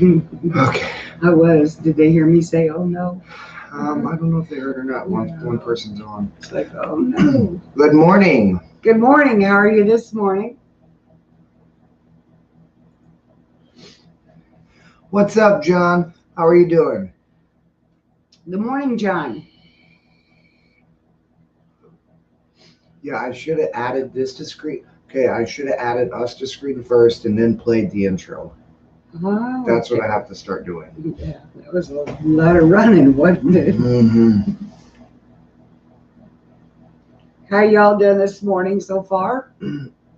Okay. I was. Did they hear me say, oh no? I don't know if they heard or not. One person's on. It's like, oh no. Good morning. Good morning. How are you this morning? What's up, John? How are you doing? Good morning, John. Yeah, I should have added this to screen. Okay, I should have added us to screen first and then played the intro. Oh, That's what I have to start doing. Yeah, that was a lot of running, wasn't it? Mm-hmm. How y'all doing this morning so far?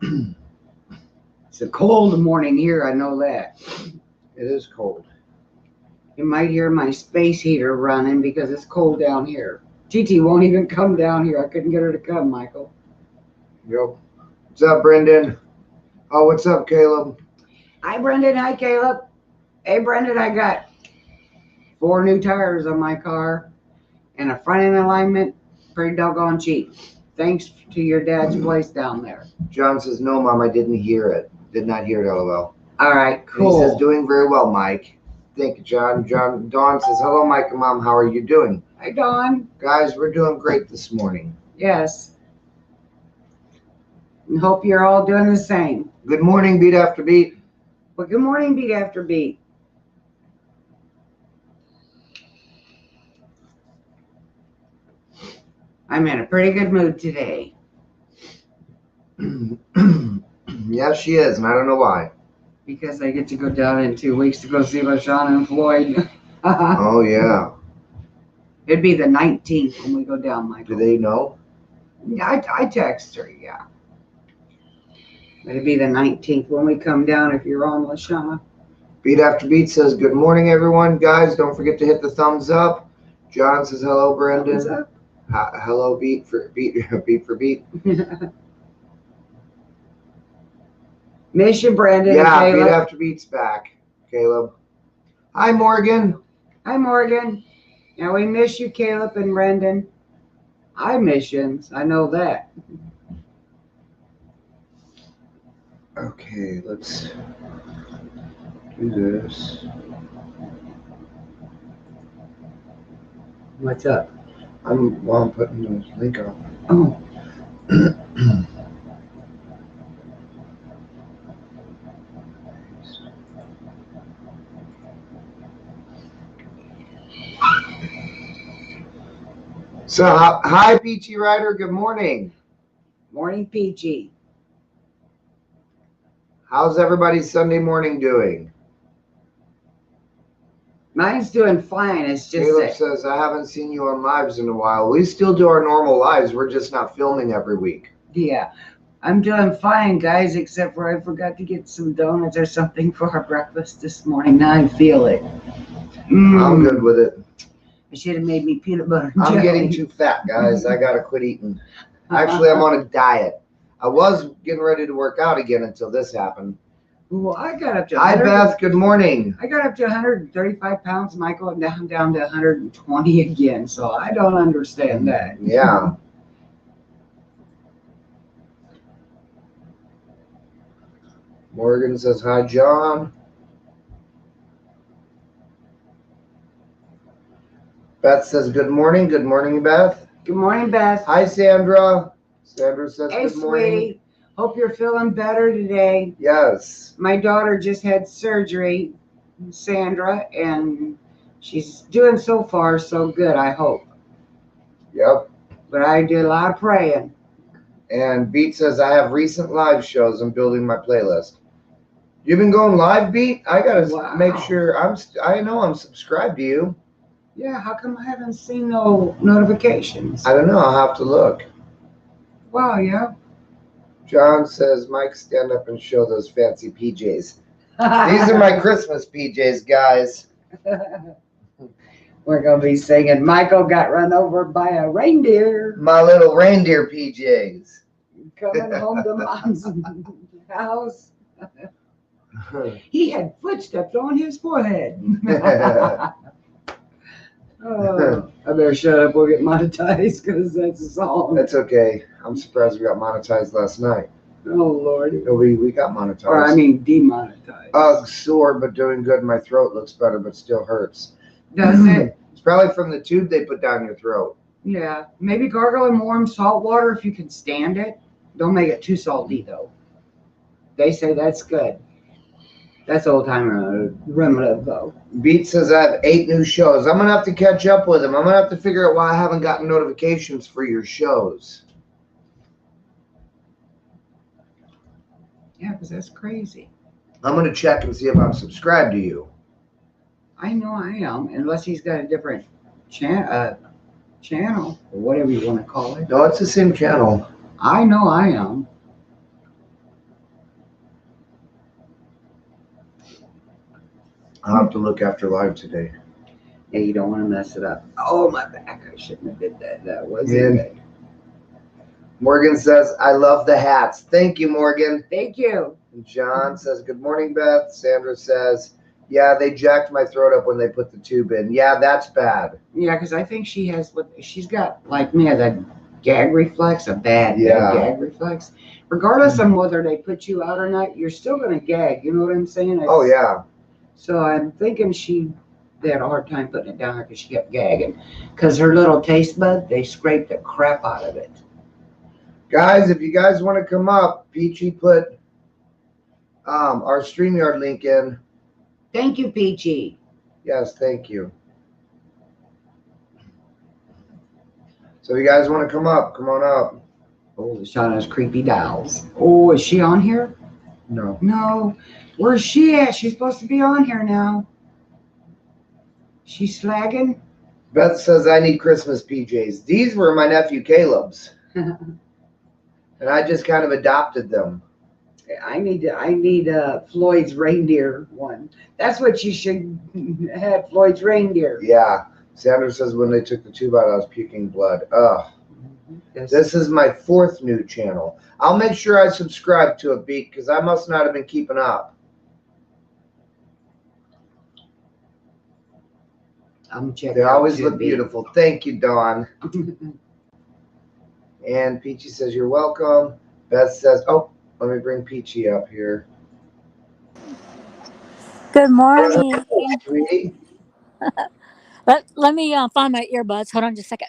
It's a cold morning here, I know that. It is cold. You might hear my space heater running because it's cold down here. TT won't even come down here. I couldn't get her to come, Michael. Yep. What's up, Brendan? Oh, what's up, Caleb? Hi, Brendan. Hi, Caleb. Hey, Brendan, I got 4 new tires on my car and a front end alignment. Pretty doggone cheap. Thanks to your dad's place down there. John says, no, Mom, I didn't hear it. Did not hear it, LOL. All right, cool. And he says, doing very well, Mike. Thank you, John. Dawn says, hello, Mike and Mom. How are you doing? Hi, Dawn. Guys, we're doing great this morning. Yes. And hope you're all doing the same. Good morning, Beat After Beat. Well, good morning, Beat After Beat. I'm in a pretty good mood today. Yes, she is, and I don't know why. Because I get to go down in 2 weeks to go see LaShawn and Floyd. Oh, yeah. It'd be the 19th when we go down, Michael. Do they know? Yeah, I text her, yeah. It'd be the 19th when we come down if you're on, LaShawn. Beat After Beat says, good morning, everyone. Guys, don't forget to hit the thumbs up. John says, hello, Brendan. Thumbs up. Hello, Beat for Beat. Beat for Beat. Miss you, Brandon. Yeah, and Beat After Beat's back, Caleb. Hi, Morgan. Hi, Morgan. Now we miss you, Caleb and Brendan. I miss you. I know that. Okay, let's do this. What's up? I'm putting the link on. Oh. So, hi, Peachy Rider. Good morning. Morning, PG. How's everybody's Sunday morning doing? Mine's doing fine. It's just Caleb that says, I haven't seen you on lives in a while. We still do our normal lives. We're just not filming every week. yeah, I'm doing fine, guys, except for I forgot to get some donuts or something for our breakfast this morning. Now I feel it. I'm good with it. I should have made me peanut butter and I'm jelly. getting too fat, guys. I got to quit eating. Actually, I'm on a diet. I was getting ready to work out again until this happened. Well, I got up to Hi, Beth. Good morning. I got up to 135 pounds, Michael, and down to 120 again. So I don't understand that. Yeah. Morgan says, hi, John. Beth says, good morning. Good morning, Beth. Good morning, Beth. Hi, Sandra. Sandra says, Hey, good morning. sweetie. Hope you're feeling better today. Yes. My daughter just had surgery, Sandra, and she's doing so far so good, I hope. Yep. But I did a lot of praying. And Beat says, I have recent live shows. I'm building my playlist. You've been going live, Beat? I got to make sure. I know I'm subscribed to you. Yeah, how come I haven't seen no notifications? I don't know. I'll have to look. Wow, yeah. John says, Mike, stand up and show those fancy PJs. These are my Christmas PJs, guys. We're going to be singing, Michael got run over by a reindeer. My little reindeer PJs. Coming home to Mom's house. He had footsteps on his forehead. Oh, I better shut up. We'll get monetized because that's a song. That's okay. I'm surprised we got monetized last night. Oh Lord. No, we got monetized. Or I mean demonetized. Sore, but doing good. My throat looks better, but still hurts. Does it? It's probably from the tube they put down your throat. Yeah. Maybe gargle in warm salt water if you can stand it. Don't make it too salty though. They say that's good. That's old timer remedy though. Beat says I have 8 new shows. I'm gonna have to catch up with him. I'm gonna have to figure out why I haven't gotten notifications for your shows. Yeah, because that's crazy. I'm gonna check and see if I'm subscribed to you. I know I am, unless he's got a different channel or whatever you want to call it. No, it's the same channel. I know I am. I'll have to look after live today. Yeah, you don't want to mess it up. Oh, my back. I shouldn't have did that. That wasn't And good. Morgan says, I love the hats. Thank you, Morgan. Thank you. And John says, good morning, Beth. Sandra says, yeah, they jacked my throat up when they put the tube in. Yeah, that's bad. Yeah, because I think she's got, like me, a gag reflex, a bad gag reflex. Regardless of whether they put you out or not, you're still going to gag. You know what I'm saying? Oh, yeah. So I'm thinking they had a hard time putting it down because she kept gagging. Because her little taste bud, they scraped the crap out of it. Guys, if you guys want to come up, Peachy put our StreamYard link in. Thank you, Peachy. Yes, thank you. So if you guys want to come up, come on up. Oh, Shauna's creepy dolls. Oh, is she on here? No. No. Where's she at? She's supposed to be on here now. She's slagging? Beth says, I need Christmas PJs. These were my nephew Caleb's. And I just kind of adopted them. I need Floyd's reindeer one. That's what you should have, Floyd's reindeer. Yeah. Sandra says, when they took the tube out, I was puking blood. Ugh. This is my 4th new channel. I'll make sure I subscribe to it, Beat, because I must not have been keeping up. I'm checking. They always look beautiful. Thank you, Dawn. And Peachy says, you're welcome. Beth says, oh, let me bring Peachy up here. Good morning. Sweetie. Let me find my earbuds. Hold on just a second.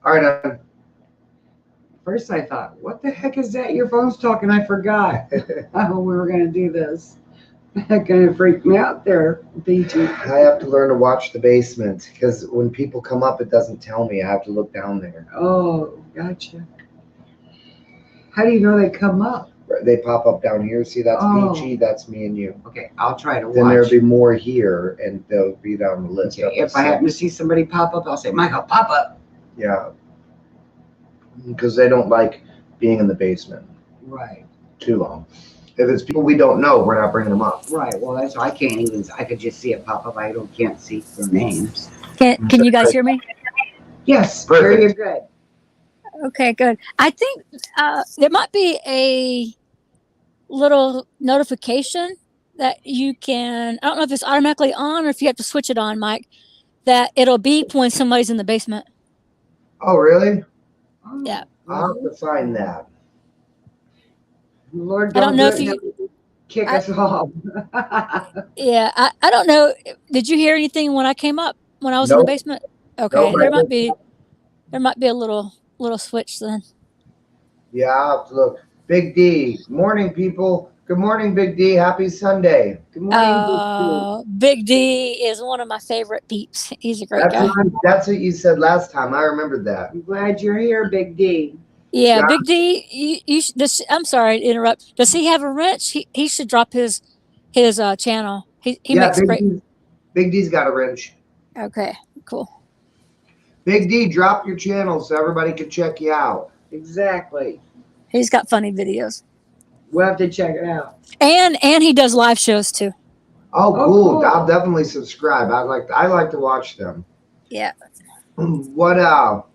All right. First I thought, what the heck is that? Your phone's talking. I forgot. Oh, we were going to do this. That kind of freaked me out there, Peachy. I have to learn to watch the basement because when people come up, it doesn't tell me. I have to look down there. Oh, gotcha. How do you know they come up? They pop up down here. See, that's Peachy. That's me and you. Okay, I'll try to watch. Then there'll be more here, and they'll be down the list. Okay, if I happen to see somebody pop up, I'll say, Michael, pop up. Yeah. Because they don't like being in the basement. Right. Too long. If it's people we don't know, we're not bringing them up. Right. Well, that's I can't even. I could just see it pop up. I can't see their names. Can you guys hear me? Yes. Perfect. Very good. Okay, good. I think there might be a little notification that you can. I don't know if it's automatically on or if you have to switch it on, Mike. That it'll beep when somebody's in the basement. Oh, really? Yeah. I'll have to find that. Lord, I don't know if you kick us off. Yeah, I don't know. Did you hear anything when I came up when I was in the basement? Okay, Nope. there might be a little switch then. Yeah, I'll have to look. Big D. Morning, people. Good morning, Big D. Happy Sunday. Good morning, Big D is one of my favorite peeps. He's a great guy. That's what you said last time. I remembered that. I'm glad you're here, Big D. Yeah, Big D. I'm sorry to interrupt. Does he have a wrench? He should drop his channel. He makes great. Big D's got a wrench. Okay, cool. Big D, drop your channel so everybody can check you out. Exactly. He's got funny videos. We'll have to check it out. And he does live shows too. Oh, cool. I'll definitely subscribe. I like to watch them. Yeah. What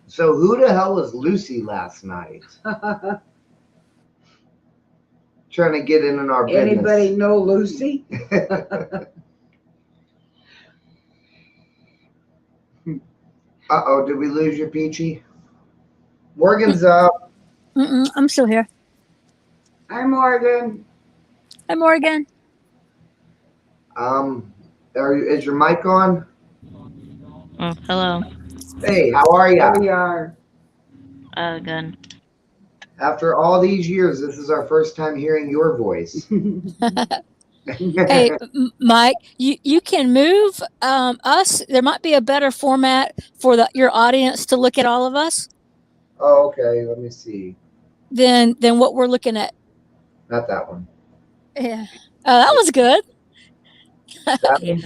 so who the hell was Lucy last night? Trying to get in our business. Anybody know Lucy? Uh-oh, did we lose your Peachy? Morgan's up. I'm still here. Hi, Morgan. Hi, Morgan. Is your mic on? Oh, hello. Hey, how are There ya? we are. Good. After all these years, this is our first time hearing your voice. Hey, Mike, you can move us. There might be a better format for your audience to look at all of us Oh, okay. Let me see. than what we're looking at. Not that one. Yeah. That was good. Yeah.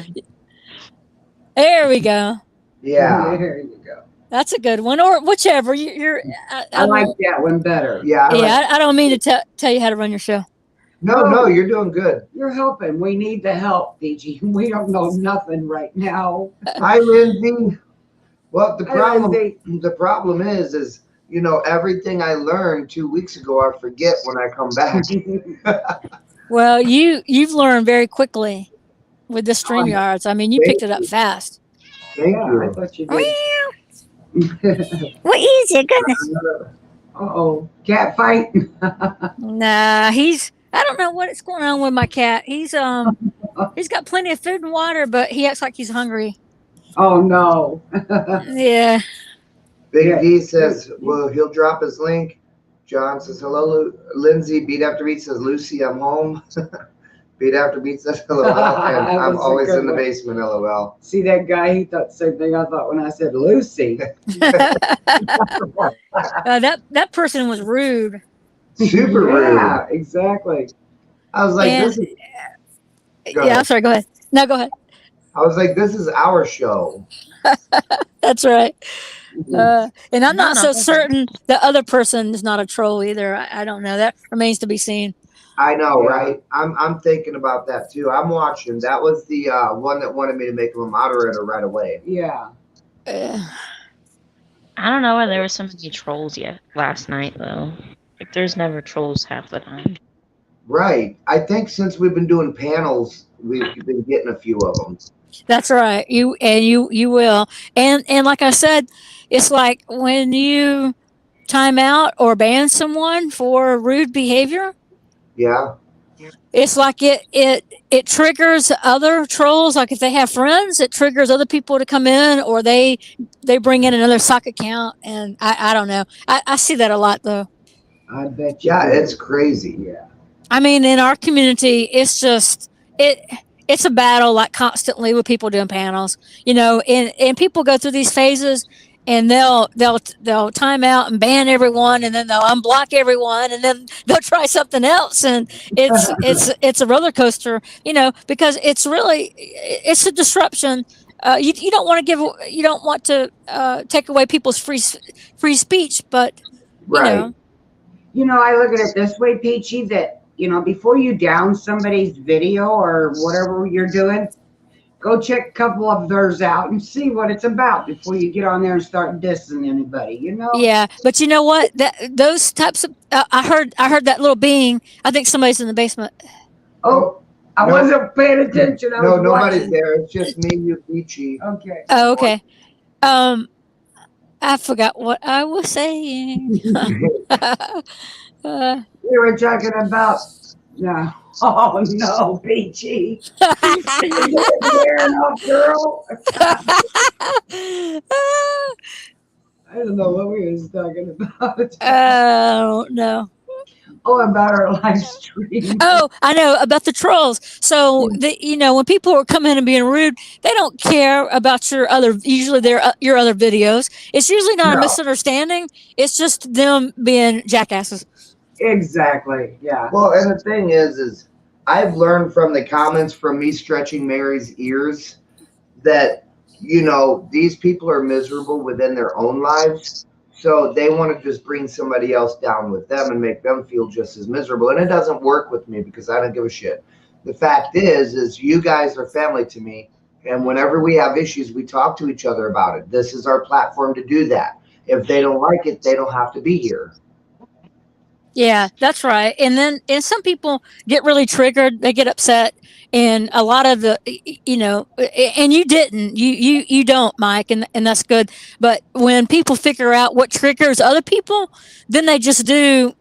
There we go. Yeah. There you go. That's a good one, or whichever. You're. I like won't- that one better. Yeah. I don't mean to tell you how to run your show. No, you're doing good. You're helping. We need the help, PG. We don't know nothing right now. Hi, Lindsay. Well, the Hi, Lindsay. problem is, everything I learned 2 weeks ago, I forget when I come back. Well, you've learned very quickly with the StreamYards. I mean, you picked it up fast. Thank Yeah, I you. thought you What did. is it? Goodness. Uh-oh. Cat fight. Nah, I don't know what's going on with my cat. He's got plenty of food and water, but he acts like he's hungry. Oh, no. Yeah. Big Yeah. D says, well, he'll drop his link. John says, hello, Lindsay. Beat After Beat says, Lucy, I'm home. Beat After Beat says, LOL. And That I'm was a always good in the one. basement, LOL. See that guy? He thought the same thing I thought when I said Lucy. That person was rude. Super rude. Yeah, exactly. I was like, And- this is, Go yeah, ahead. I'm sorry. Go ahead. No, go ahead. I was like, this is our show. That's right. And I'm not No, so no. certain the other person is not a troll either. I don't know. That remains to be seen. I know, Yeah. right? I'm thinking about that too. I'm watching. That was the one that wanted me to make him a moderator right away. Yeah. I don't know why there were so many trolls yet last night though. Like there's never trolls half the time. Right. I think since we've been doing panels, we've been getting a few of them. That's right. You will. And like I said, it's like when you time out or ban someone for rude behavior, Yeah. it's like it triggers other trolls. Like if they have friends, it triggers other people to come in, or they bring in another sock account. And I don't know. I see that a lot though. I bet you. Yeah, do. it's crazy. Yeah. I mean, in our community, it's just it's a battle like constantly with people doing panels, and people go through these phases and they'll time out and ban everyone, and then they'll unblock everyone, and then they'll try something else, and it's a roller coaster, because it's a disruption. You don't want to take away people's free speech, but Right. I look at it this way, Peachy, that, before you down somebody's video or whatever you're doing, go check a couple of theirs out and see what it's about before you get on there and start dissing anybody, Yeah, but you know what? Those types of I heard that little being. I think somebody's in the basement. Oh, I No. wasn't paying attention. I No, was nobody's watching. there. It's just me, you, Peachy. Okay. Oh, okay. I forgot what I was saying. We were talking about no. Oh no, Peachy. Fair enough, girl. I don't know what we was talking about. Oh no. Oh, about our live stream. Oh, I know about the trolls. So when people are coming in and being rude, they don't care about your other videos. It's usually not a No. misunderstanding. It's just them being jackasses. Exactly. Yeah. Well, and the thing is I've learned from the comments from me stretching Mary's ears that, these people are miserable within their own lives. So they want to just bring somebody else down with them and make them feel just as miserable. And it doesn't work with me because I don't give a shit. The fact is you guys are family to me. And whenever we have issues, we talk to each other about it. This is our platform to do that. If they don't like it, they don't have to be here. Yeah, that's right. And some people get really triggered. They get upset. And a lot of and you didn't, you don't, Mike, and that's good. But when people figure out what triggers other people, then they just do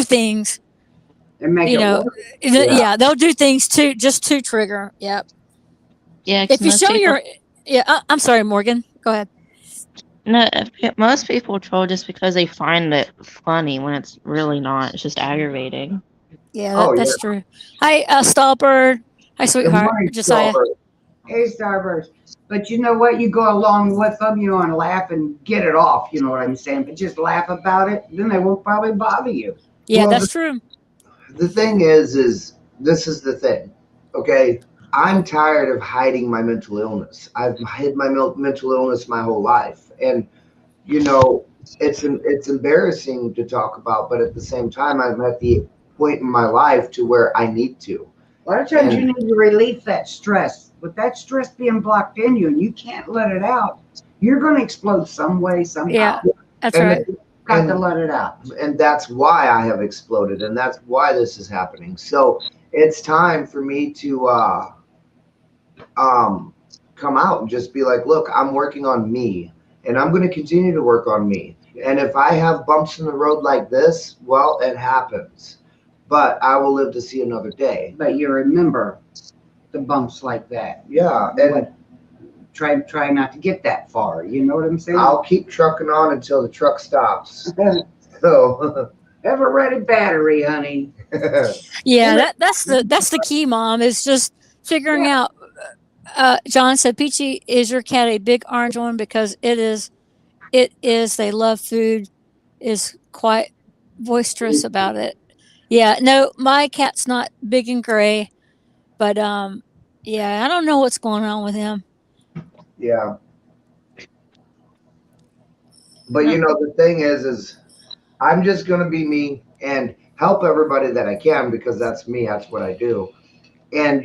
things And make you it know, work. yeah, they'll do things to trigger. Yep. Yeah, 'cause If you most show people, your, yeah, I'm sorry, Morgan. Go ahead. no, most people troll just because they find it funny when it's really not. It's just aggravating. Yeah, Oh yeah. that's true. Hi, Stallbird. Hi, Good sweetheart. morning, Josiah. Silver. Hey, Starburst. But you know what? You go along with them, and laugh and get it off. You know what I'm saying? But just laugh about it, then they won't probably bother you. Yeah, Well, that's true. the thing is this is the thing. Okay, I'm tired of hiding my mental illness. I've hid my mental illness my whole life, and you know, it's embarrassing to talk about, but at the same time, I'm at the point in my life to where I need to. A lot of times And you need to relieve that stress. With that stress being blocked in you and you can't let it out, you're going to explode some way, somehow. Yeah, that's and right. Got to and let it out. and that's why I have exploded, and that's why this is happening. So it's time for me to um, come out and just be like, look, I'm working on me, and I'm going to continue to work on me. And if I have bumps in the road like this, well, it happens. But I will live to see another day. But you remember the bumps like that. Yeah, and Try not to get that far. You know what I'm saying? I'll keep trucking on until the truck stops. So, Have a ready battery, honey. Yeah, that's the key, Mom. Is just figuring out. John said, "Peachy, is your cat a big orange one? Because it is. It is. They love food. Is quite boisterous about it. Yeah, no, my cat's not big and gray, but yeah, I don't know what's going on with him. yeah. But you know, the thing is I'm just gonna be me and help everybody that I can because that's me. That's what I do. And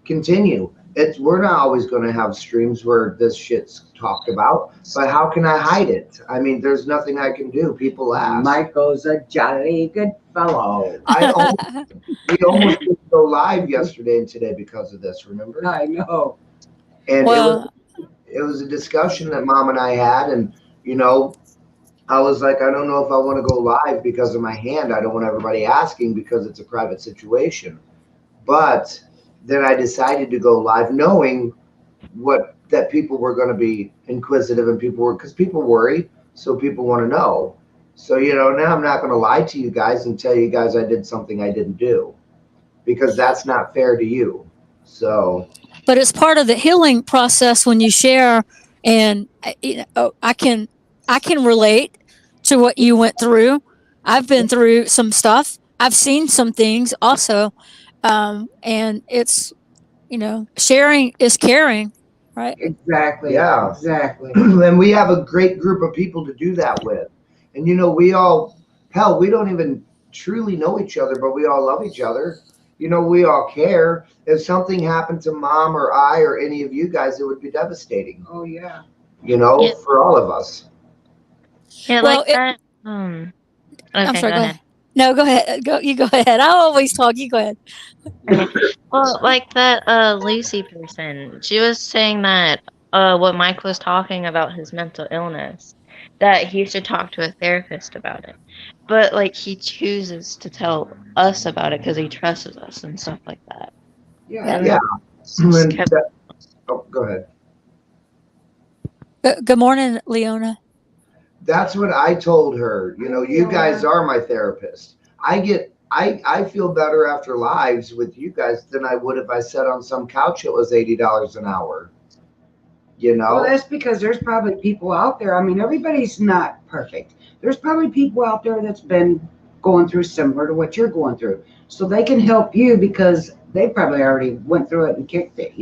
continue. We're not always going to have streams where this shit's talked about, but how can I hide it? I mean, there's nothing I can do. People ask. Michael's a jolly good fellow. We almost didn't go live yesterday and today because of this. Remember? I know. And Well, it was a discussion that Mom and I had, and I was like, I don't know if I want to go live because of my hand. I don't want everybody asking because it's a private situation. But then I decided to go live knowing that people were going to be inquisitive and because people worry. So people want to know. So, now I'm not going to lie to you guys and tell you guys I did something I didn't do because that's not fair to you. So, but it's part of the healing process when you share, and I can relate to what you went through. I've been through some stuff. I've seen some things also, and it's sharing is caring, right? Exactly. Yeah. Exactly. and we have a great group of people to do that with. And, we all, hell, we don't even truly know each other, but we all love each other. We all care. If something happened to Mom or I or any of you guys, it would be devastating, Oh yeah. Yeah. for all of us. Yeah, Well, like that. I'm Okay, sorry. go Go ahead. ahead. No, go ahead. You go ahead. I always talk. You go ahead. Okay. Well, like that Lucy person, she was saying that what Mike was talking about his mental illness, that he should talk to a therapist about it. But like he chooses to tell us about it because he trusts us and stuff like that. Yeah. Yeah. And Yeah. just And kept, go ahead. Good morning, Leona. That's what I told her. You guys are my therapist. I feel better after lives with you guys than I would if I sat on some couch that was $80 an hour. Well, that's because there's probably people out there. I mean, everybody's not perfect. There's probably people out there that's been going through similar to what you're going through. So they can help you because they probably already went through it and kicked it,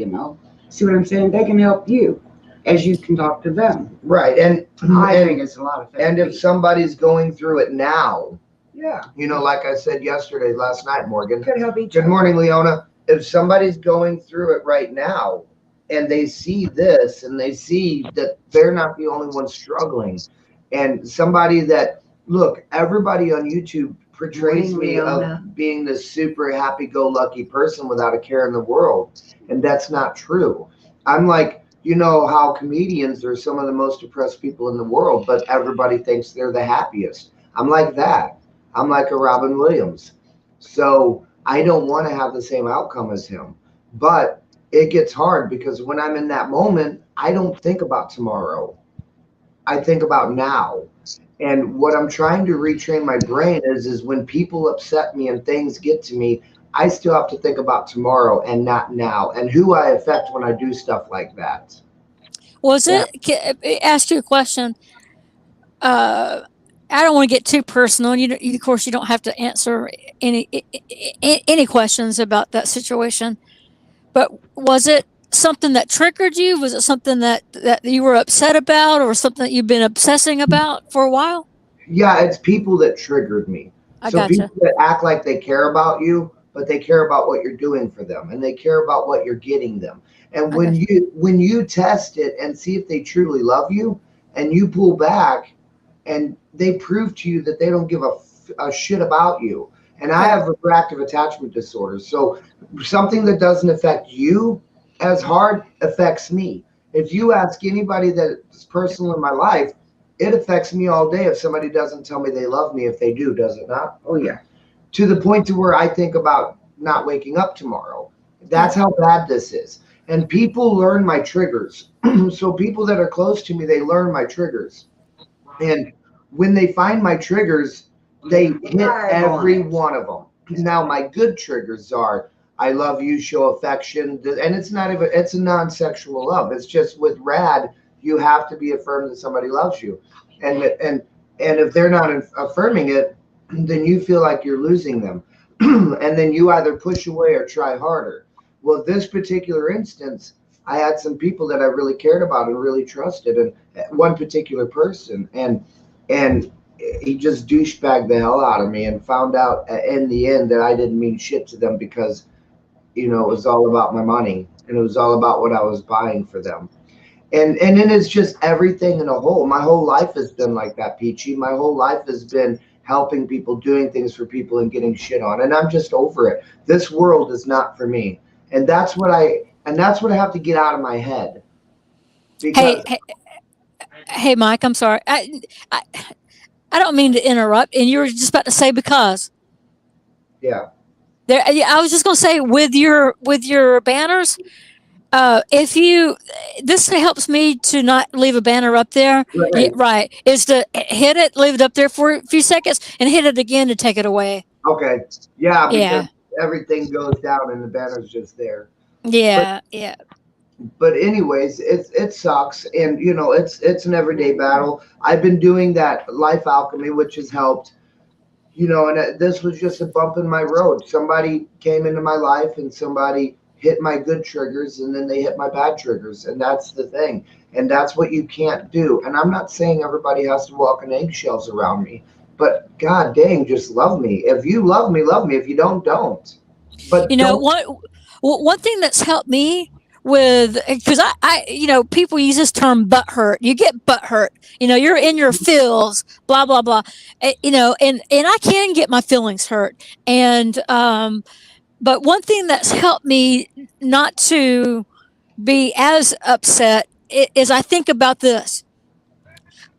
See what I'm saying? They can help you as you can talk to them. Right. And I think it's a lot of therapy. and if somebody's going through it now, yeah, like I said last night, Morgan. could help each Good other. morning, Leona. If somebody's going through it right now and they see this and they see that they're not the only one struggling, and somebody that, look, everybody on YouTube portrays me of being this super happy-go-lucky person without a care in the world, and that's not true. I'm like, how comedians are some of the most depressed people in the world, but everybody thinks they're the happiest. I'm like that. I'm like a Robin Williams. So I don't want to have the same outcome as him. But it gets hard because when I'm in that moment, I don't think about tomorrow. I think about now. And what I'm trying to retrain my brain is when people upset me and things get to me, I still have to think about tomorrow and not now, and who I affect when I do stuff like that. Was Yeah. it? Ask you a question. Uh, I don't want to get too personal, and of course, you don't have to answer any questions about that situation. But was it something that triggered you? Was it something that you were upset about, or something that you've been obsessing about for a while? Yeah, it's people that triggered me. I So gotcha. people that act like they care about you, but they care about what you're doing for them and they care about what you're getting them. And I gotcha. when you test it and see if they truly love you and you pull back and they prove to you that they don't give a shit about you. And I Yeah, have reactive attachment disorder. So something that doesn't affect you as hard affects me. If you ask anybody that's personal in my life, it affects me all day if somebody doesn't tell me they love me. If they do, does it not? Oh yeah. To the point to where I think about not waking up tomorrow. That's yeah. how bad this is. And people learn my triggers. So people that are close to me, they learn my triggers. And when they find my triggers, they hit Thrive on every it. one of them. Now, my good triggers are I love you, show affection, and it's not even it's a non-sexual love. It's just with Rad, you have to be affirmed that somebody loves you, and if they're not affirming it, then you feel like you're losing them, and then you either push away or try harder. Well, this particular instance, I had some people that I really cared about and really trusted, and one particular person, and he just douchebagged the hell out of me and found out in the end that I didn't mean shit to them because it was all about my money and it was all about what I was buying for them. And then it's just everything in a whole. My whole life has been like that, Peachy. My whole life has been helping people, doing things for people, and getting shit on. And I'm just over it. This world is not for me, and that's what I have to get out of my head Hey, because hey, hey, Mike. I'm sorry. I, I don't mean to interrupt. And you were just about to say because yeah, there. Yeah, I was just going to say with your banners. If you this helps me to not leave a banner up there. Yeah, right, right. Is to hit it, leave it up there for a few seconds, and hit it again to take it away. okay, yeah, because Yeah, everything goes down and the banner's just there. But yeah, yeah. but anyways, it sucks, and it's an everyday battle. I've been doing that life alchemy, which has helped. And this was just a bump in my road. Somebody came into my life, and somebody hit my good triggers, and then they hit my bad triggers, and that's the thing. And that's what you can't do. And I'm not saying everybody has to walk on eggshells around me, but god dang, just love me. If you love me, love me. If you don't. You But know, don't. one thing that's helped me with because people use this term butt hurt. You get butt hurt. You're in your feels, blah blah blah. And I can get my feelings hurt. And but one thing that's helped me not to be as upset is I think about this.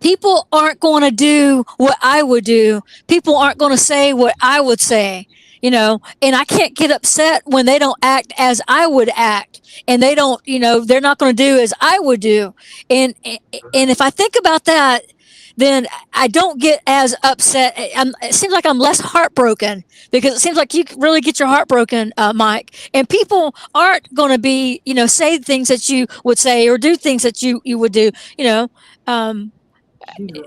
People aren't going to do what I would do. People aren't going to say what I would say, and I can't get upset when they don't act as I would act, and they don't, they're not going to do as I would do. And if I think about that, then I don't get as upset. It seems like I'm less heartbroken because it seems like you really get your heart broken, Mike. And people aren't going to be, say things that you would say or do things that you would do. Um,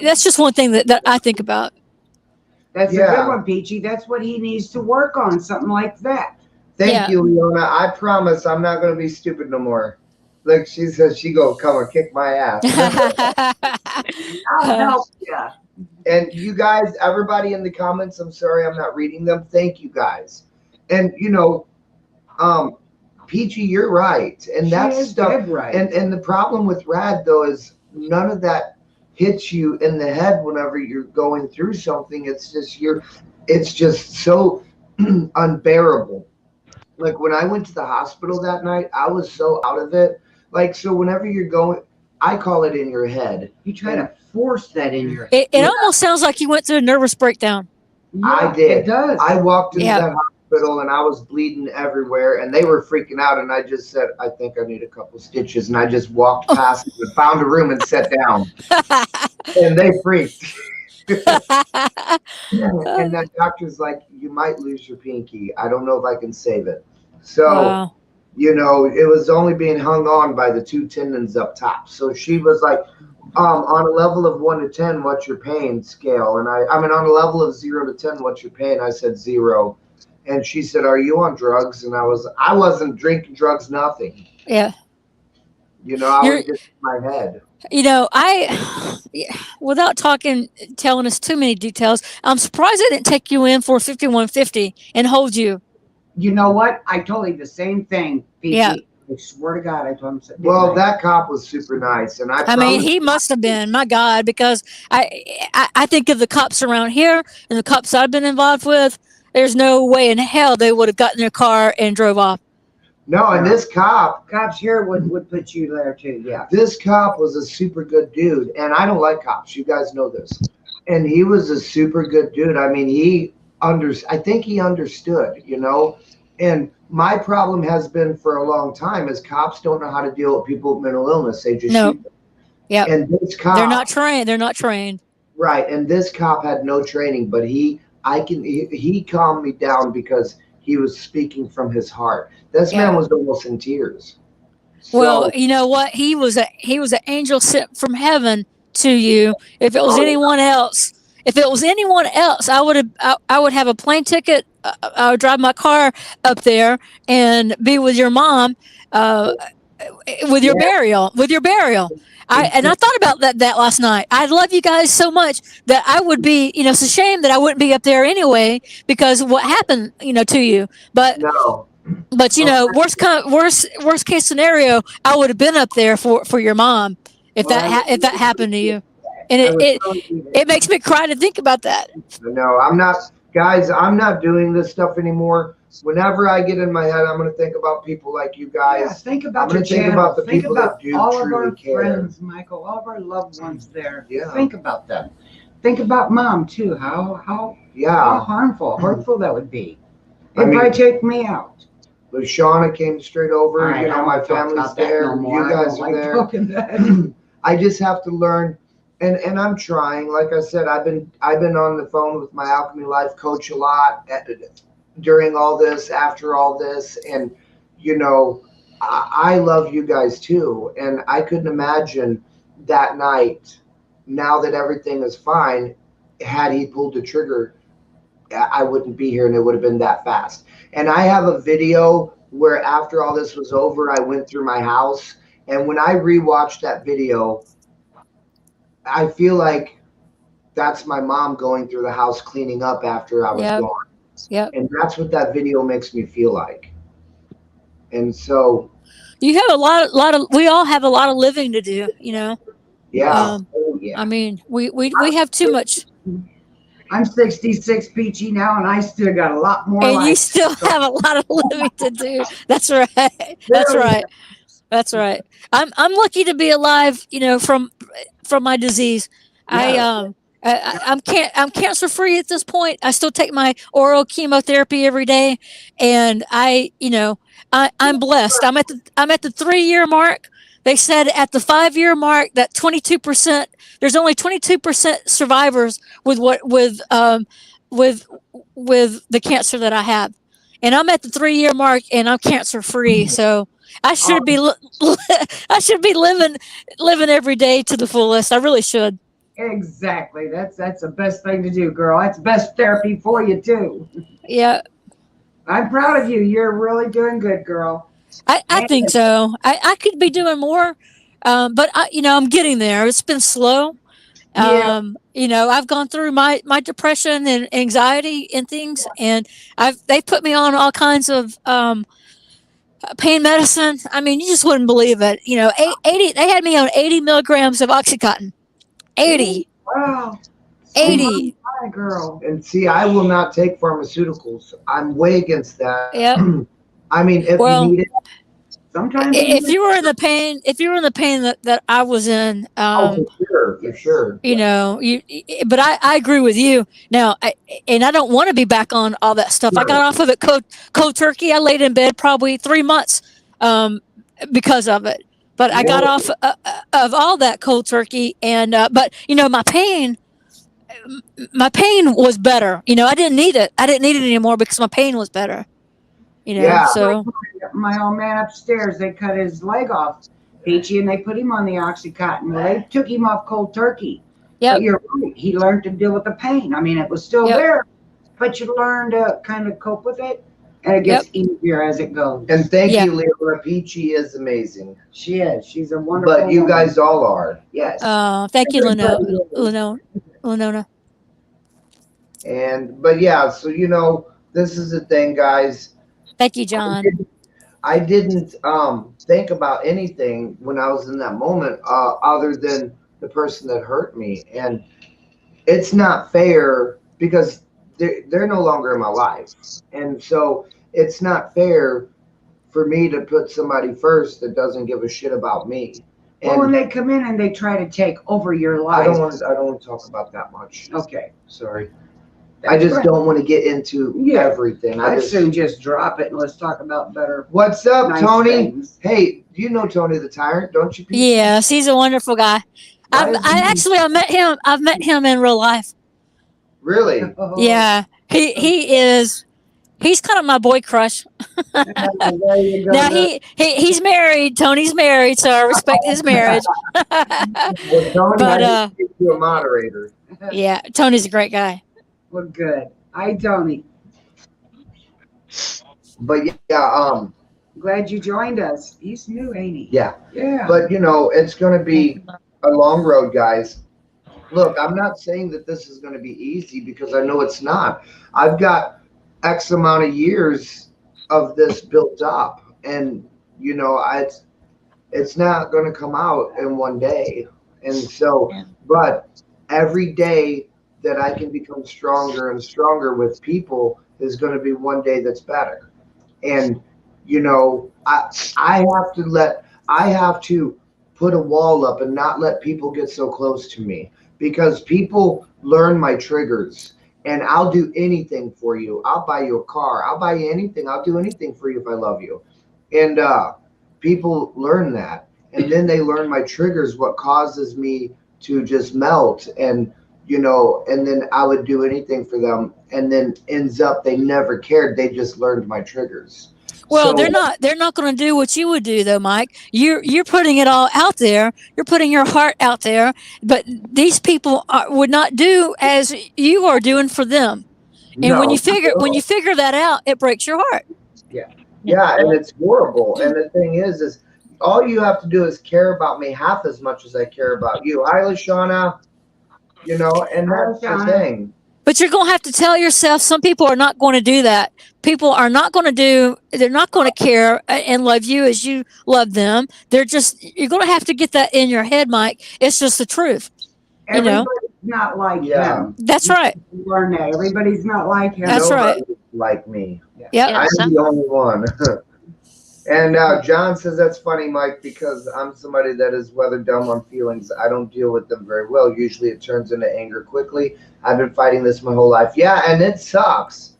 that's just one thing that I think about. That's a good Yeah. one, Peachy. That's what he needs to work on, something like that. Thank Yeah. you, Leona. I promise I'm not gonna be stupid no more. Look, she says she gonna come and kick my ass. I'll help you. And you guys, everybody in the comments, I'm sorry I'm not reading them. Thank you guys. And um, Peachy, you're right. And She that's is stuff. dead right. And the problem with Rad though is none of that hits you in the head whenever you're going through something. It's just so unbearable. Like when I went to the hospital that night, I was so out of it. Like, so whenever you're going, I call it in your head. You try to force that in your It Yeah. almost sounds like you went through a nervous breakdown. I did. It does. I walked into Yeah. that hospital and I was bleeding everywhere, and they were freaking out. And I just said, "I think I need a couple stitches," and I just walked past and found a room and sat down. And they freaked. And that doctor's like, "You might lose your pinky. I don't know if I can save it." So, Wow. you know, it was only being hung on by the two tendons up top. So she was like, on a level of 1 to 10, what's your pain scale? And I mean, on a level of 0 to 10, what's your pain? I said 0. And she said, "Are you on drugs?" And I wasn't drinking drugs, nothing. Yeah. You know, I You're- was just in my head. You know, without telling us too many details, I'm surprised they didn't take you in for 5150 and hold you. You know what? I told you the same thing, Pete. Yeah. I swear to God, I told him. Didn't Well, I? that cop was super nice. And I mean, he must have been, my God, because I think of the cops around here and the cops I've been involved with, there's no way in hell they would have gotten in their car and drove off. No, and this cop here would put you there too. Yeah. This cop was a super good dude, and I don't like cops. You guys know this. And he was a super good dude. I mean, I think he understood, you know. And my problem has been for a long time is cops don't know how to deal with people with mental illness. They just shoot them. Yeah. And this cop, They're not trained. Right. And this cop had no training, but he calmed me down because he was speaking from his heart. This man was almost in tears. Well, you know what? He was an angel sent from heaven to you. If it was anyone else, I would have a plane ticket. I would drive my car up there and be with your mom, with your burial. I thought about that last night. I love you guys so much that I would be, you know, it's a shame that I wouldn't be up there anyway because of what happened, you know, to you. But no. But you know, worst case scenario, I would have been up there for your mom if that happened to you, and it makes me cry to think about that. No, I'm not, guys. I'm not doing this stuff anymore. Whenever I get in my head, I'm going to think about people like you guys. Yeah, think about I'm your think channel. about the think people about that do all of truly our care. friends, Michael, all of our loved ones there. Yeah. Think about them. Think about mom too. How hurtful that would be. If I take me out. But Shauna came straight over. Right, you know, my family's there. You guys are there. I just have to learn, and I'm trying. Like I said, I've been on the phone with my Alchemy Life coach a lot during all this, after all this, and you know, I love you guys too, and I couldn't imagine that night. Now that everything is fine, had he pulled the trigger, I wouldn't be here, and it would have been that fast. And I have a video where after all this was over, I went through my house. And when I rewatched that video, I feel like that's my mom going through the house cleaning up after I was gone. Yeah. And that's what that video makes me feel like. And so you have we all have a lot of living to do, you know. Yeah. I mean, we have too much. I'm 66, Peachy, now, and I still got a lot more. And you still have a lot of living to do. That's right. That's right. That's right. I'm lucky to be alive, you know, from my disease. Yeah. I'm cancer free at this point. I still take my oral chemotherapy every day, and I'm blessed. I'm at the 3-year mark. They said at the 5-year mark that 22%. There's only 22% survivors with the cancer that I have, and I'm at the 3-year mark, and I'm cancer free. So I should be living every day to the fullest. I really should. Exactly. That's the best thing to do, girl. That's best therapy for you too. Yeah. I'm proud of you. You're really doing good, girl. I think so. I could be doing more, but I'm getting there. It's been slow. Yeah. I've gone through my depression and anxiety and things, and they put me on all kinds of pain medicine. I mean, you just wouldn't believe it. 80. They had me on 80 milligrams of OxyContin. 80. Wow. 80. My girl. And see, I will not take pharmaceuticals. I'm way against that. Yeah. I mean, if you need it Sometimes if you were in the pain, that I was in, Oh, for sure. you know, but I agree with you now. And I don't want to be back on all that stuff. I got off of it cold turkey. I laid in bed probably 3 months, because of it. But I got off of all that cold turkey, and but you know, my pain was better. You know, I didn't need it. I didn't need it anymore because my pain was better. You know, Yeah. so my old man upstairs, they cut his leg off, Peachy, and they put him on the Oxycontin. Well, they took him off cold turkey. Yep. But you're right. He learned to deal with the pain. I mean, it was still Yep. there, but you learn to kind of cope with it, and it gets easier as it goes. And thank Yeah. you, Leora. Peachy is amazing. She is. She's a wonderful But you woman. guys all are. Yes. Thank you, Everybody is. Lenona. But yeah, so you know, this is the thing, guys. Thank you, John. I didn't think about anything when I was in that moment, other than the person that hurt me. And it's not fair because they're no longer in my life. And so it's not fair for me to put somebody first that doesn't give a shit about me. Well, when And they come in and they try to take over your I life. don't want to talk about that much. Okay. Sorry. I just right. don't want to get into everything. I'd soon just drop it and let's talk about better. What's up, nice Tony? things. Hey, do you know Tony the Tyrant? Don't you? Pete? Yes, he's a wonderful guy. Why is he- I met him. I've met him in real life. Really? Oh, Yeah, he is. He's kind of my boy crush. there you go. Now he's married. Tony's married, so I respect his marriage. Well, Tony, But, I need to make you a moderator. Yeah, Tony's a great guy. Well, good. Hi, Tony. But yeah, Glad you joined us. He's new, ain't he? yeah. Yeah. But you know, it's going to be a long road, guys. Look, I'm not saying that this is going to be easy because I know it's not. I've got X amount of years of this built up, and you know, it's not going to come out in one day. And so, but every day that I can become stronger and stronger with people is going to be one day that's better. And you know, I have to put a wall up and not let people get so close to me, because people learn my triggers. And I'll do anything for you. I'll buy you a car. I'll buy you anything. I'll do anything for you if I love you. And people learn that. And then they learn my triggers, what causes me to just melt. And, you know, and then I would do anything for them. And then ends up they never cared. They just learned my triggers. Well, So- they're not going to do what you would do though, Mike. You're putting it all out there. You're putting your heart out there, but these people would not do as you are doing for them. And when you figure that out, it breaks your heart. Yeah, and it's horrible. And the thing is all you have to do is care about me half as much as I care about you. Hi, LaShawna. You know, and that's the thing. But you're going to have to tell yourself some people are not going to do that. People are not going to they're not going to care and love you as you love them. You're going to have to get that in your head, Mike. It's just the truth. Everybody's not like him. That's right. Learn that. Everybody's not like him. That's right. Nobody's like me. Yep. I'm the only one. And John says that's funny, Mike, because I'm somebody that is weather dumb on feelings. I don't deal with them very well. Usually it turns into anger quickly. I've been fighting this my whole life. Yeah, and it sucks.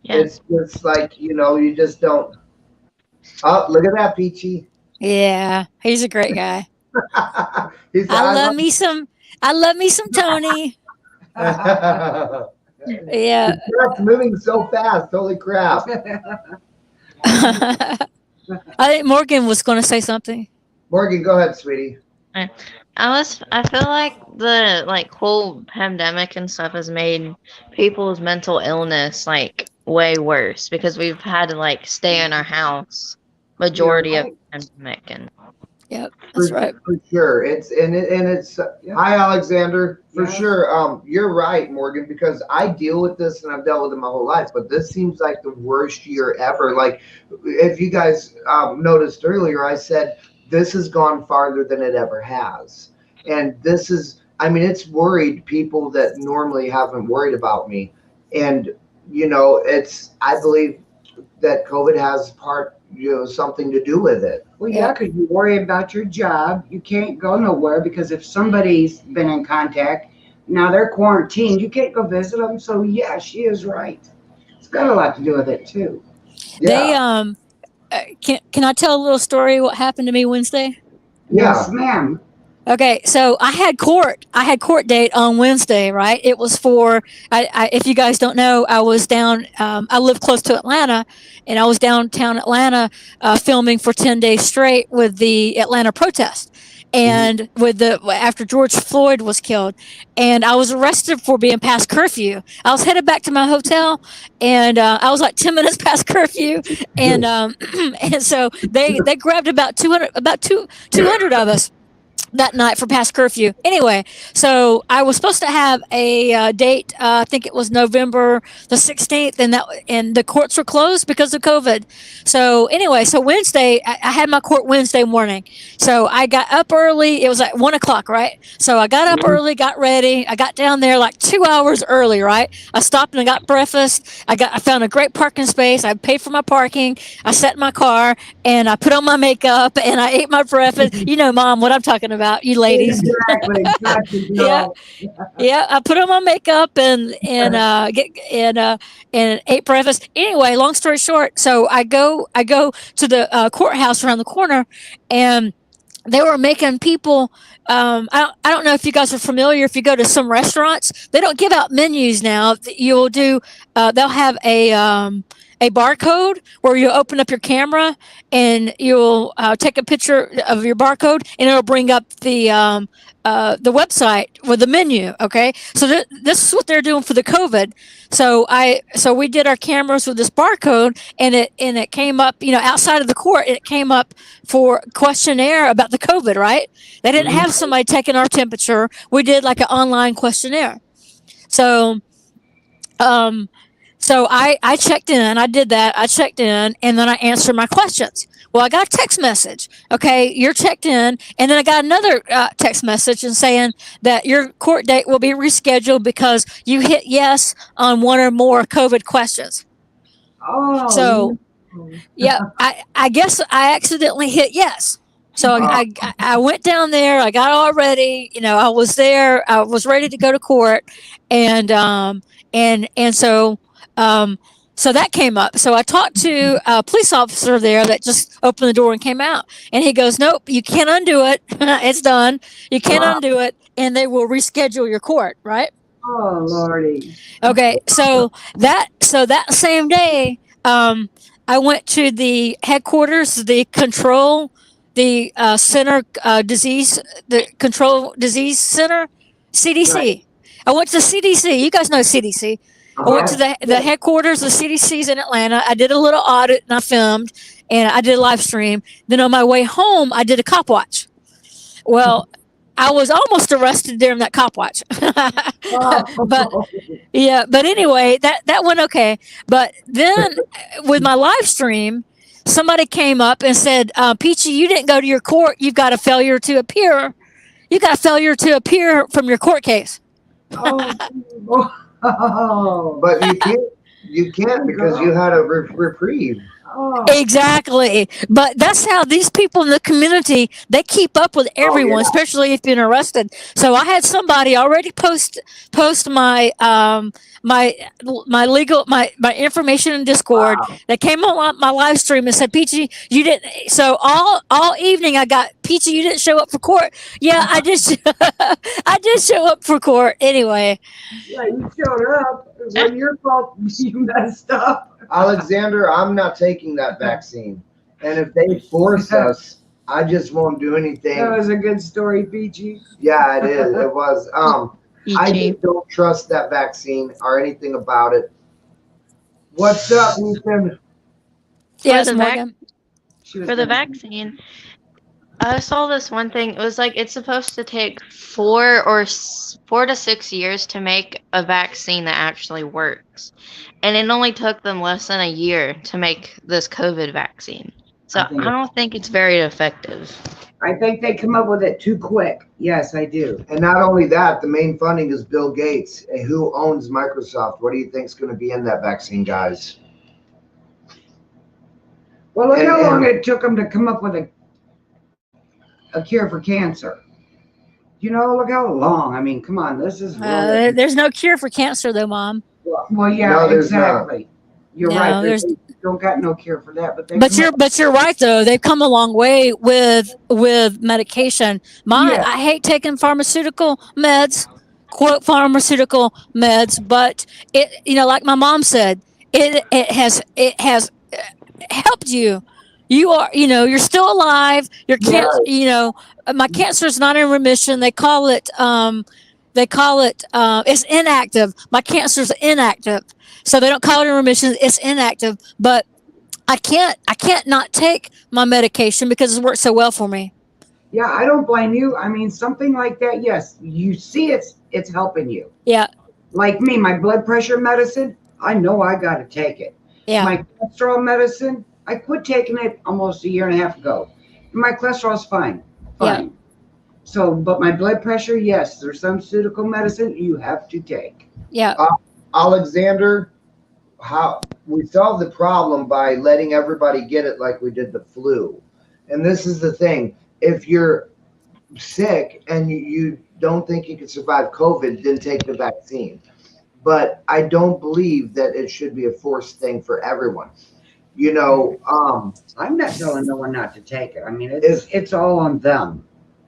Yeah. It's just like, you know, you just don't. Oh, look at that, Peachy. Yeah, he's a great guy. He's I love me some Tony. Yeah. It's moving so fast. Holy crap. I think Morgan was going to say something. Morgan, go ahead, sweetie. I feel like the whole pandemic and stuff has made people's mental illness way worse because we've had to stay in our house majority of the pandemic. And Yep, that's right. For sure. It's hi Alexander. For sure. You're right, Morgan, because I deal with this and I've dealt with it my whole life, but this seems like the worst year ever. Like if you guys noticed earlier, I said this has gone farther than it ever has. And this is, I mean, it's worried people that normally haven't worried about me. And, you know, I believe that COVID has something to do with it. Well, yeah, because you worry about your job. You can't go nowhere because if somebody's been in contact, now they're quarantined. You can't go visit them. So yeah, she is right. It's got a lot to do with it too. They Yeah. can I tell a little story what happened to me Wednesday? Yes, Yeah. ma'am. Okay, so I had court date on Wednesday, right? It was for if you guys don't know, I was down. I live close to Atlanta, and I was downtown Atlanta filming for 10 days straight with the Atlanta protest, and with the after George Floyd was killed, and I was arrested for being past curfew. I was headed back to my hotel, and I was like 10 minutes past curfew, and and so they grabbed about 200 of us that night for past curfew. Anyway, so I was supposed to have a date. I think it was November the 16th, and the courts were closed because of COVID. So anyway, so Wednesday, I had my court Wednesday morning. So I got up early. It was at 1 o'clock, right? So I got up early, got ready. I got down there like 2 hours early, right? I stopped and I got breakfast. I found a great parking space. I paid for my parking. I sat in my car and I put on my makeup and I ate my breakfast. You know, Mom, what I'm talking about, you ladies. Exactly. Gotcha, Yeah, girl. yeah. I put on my makeup and ate breakfast. Anyway, long story short, so I go to the courthouse around the corner, and they were making people. I don't know if you guys are familiar. If you go to some restaurants, they don't give out menus now. You'll do. They'll have a barcode where you open up your camera and you'll take a picture of your barcode, and it'll bring up the website with the menu. Okay, so this is what they're doing for the COVID. So we did our cameras with this barcode, and it came up, outside of the court. It came up for questionnaire about the COVID. Right? They didn't have somebody taking our temperature. We did like an online questionnaire. So um, I checked in. I did that. I checked in, and then I answered my questions. Well, I got a text message. Okay, you're checked in, and then I got another text message and saying that your court date will be rescheduled because you hit yes on one or more COVID questions. Oh, So no. yeah, I guess I accidentally hit yes. So I went down there. I got all ready. I was there. I was ready to go to court, and so so that came up. So I talked to a police officer there that just opened the door and came out, and he goes, "Nope, you can't undo it. It's done. You can't undo it, and they will reschedule your court." Right? Oh, Lordy. Okay. So that same day, I went to the headquarters, center the control disease center, CDC. Right. I went to CDC. You guys know CDC. I went to the headquarters of CDC's in Atlanta. I did a little audit and I filmed and I did a live stream. Then on my way home, I did a cop watch. Well, I was almost arrested during that cop watch. But yeah, but anyway, that went okay. But then with my live stream, somebody came up and said, "Peachy, you didn't go to your court. You've got a failure to appear. You got a failure to appear from your court case." Oh. But you can't because you had a reprieve. Oh. Exactly. But that's how these people in the community, they keep up with everyone, especially if you've been arrested. So I had somebody already post my my information in Discord. Wow. That came on my live stream and said, "Peachy, you didn't." So all evening I got, "Peachy, you didn't show up for court." Yeah, I just I did show up for court anyway. Yeah, you showed up. It wasn't your fault you messed up. Alexander, I'm not taking that vaccine. And if they force us, I just won't do anything. That was a good story, Peachy. Yeah, it is. It was. I Peachy. just don't trust that vaccine or anything about it. What's up, Ethan? Yes, the Morgan. For the vaccine, I saw this one thing. It was like it's supposed to take 4 to 6 years to make a vaccine that actually works, and it only took them less than a year to make this COVID vaccine. So I don't think it's very effective. I think they come up with it too quick. Yes, I do. And not only that, the main funding is Bill Gates, who owns Microsoft. What do you think is going to be in that vaccine, guys? Well, look And- how long and- it took them to come up with a cure for cancer. You know, look how long. I mean, come on, this is really. There's no cure for cancer, though, Mom. Well, yeah, No, there's not. exactly. You're No, right. there's- They don't got no cure for that, but they. But you're right though. They've come a long way with medication. Yeah. I hate taking pharmaceutical meds, quote pharmaceutical meds, but it like my mom said, it has helped you. You are you're still alive. Your cancer, my cancer is not in remission. They call it it's inactive. My cancer is inactive. So they don't call it in remission. It's inactive, but I can't not take my medication because it works so well for me. Yeah, I don't blame you. I mean, something like that. Yes, you see, it's helping you. Yeah. Like me, my blood pressure medicine. I know I got to take it. Yeah. My cholesterol medicine. I quit taking it almost a year and a half ago. And my cholesterol's fine. Fine. Yeah. So, but my blood pressure, yes, there's some pharmaceutical medicine you have to take. Yeah. Alexander, how we solved the problem by letting everybody get it like we did the flu. And this is the thing. If you're sick and you don't think you can survive COVID, then take the vaccine. But I don't believe that it should be a forced thing for everyone. I'm not telling no one not to take it. I mean, it's all on them.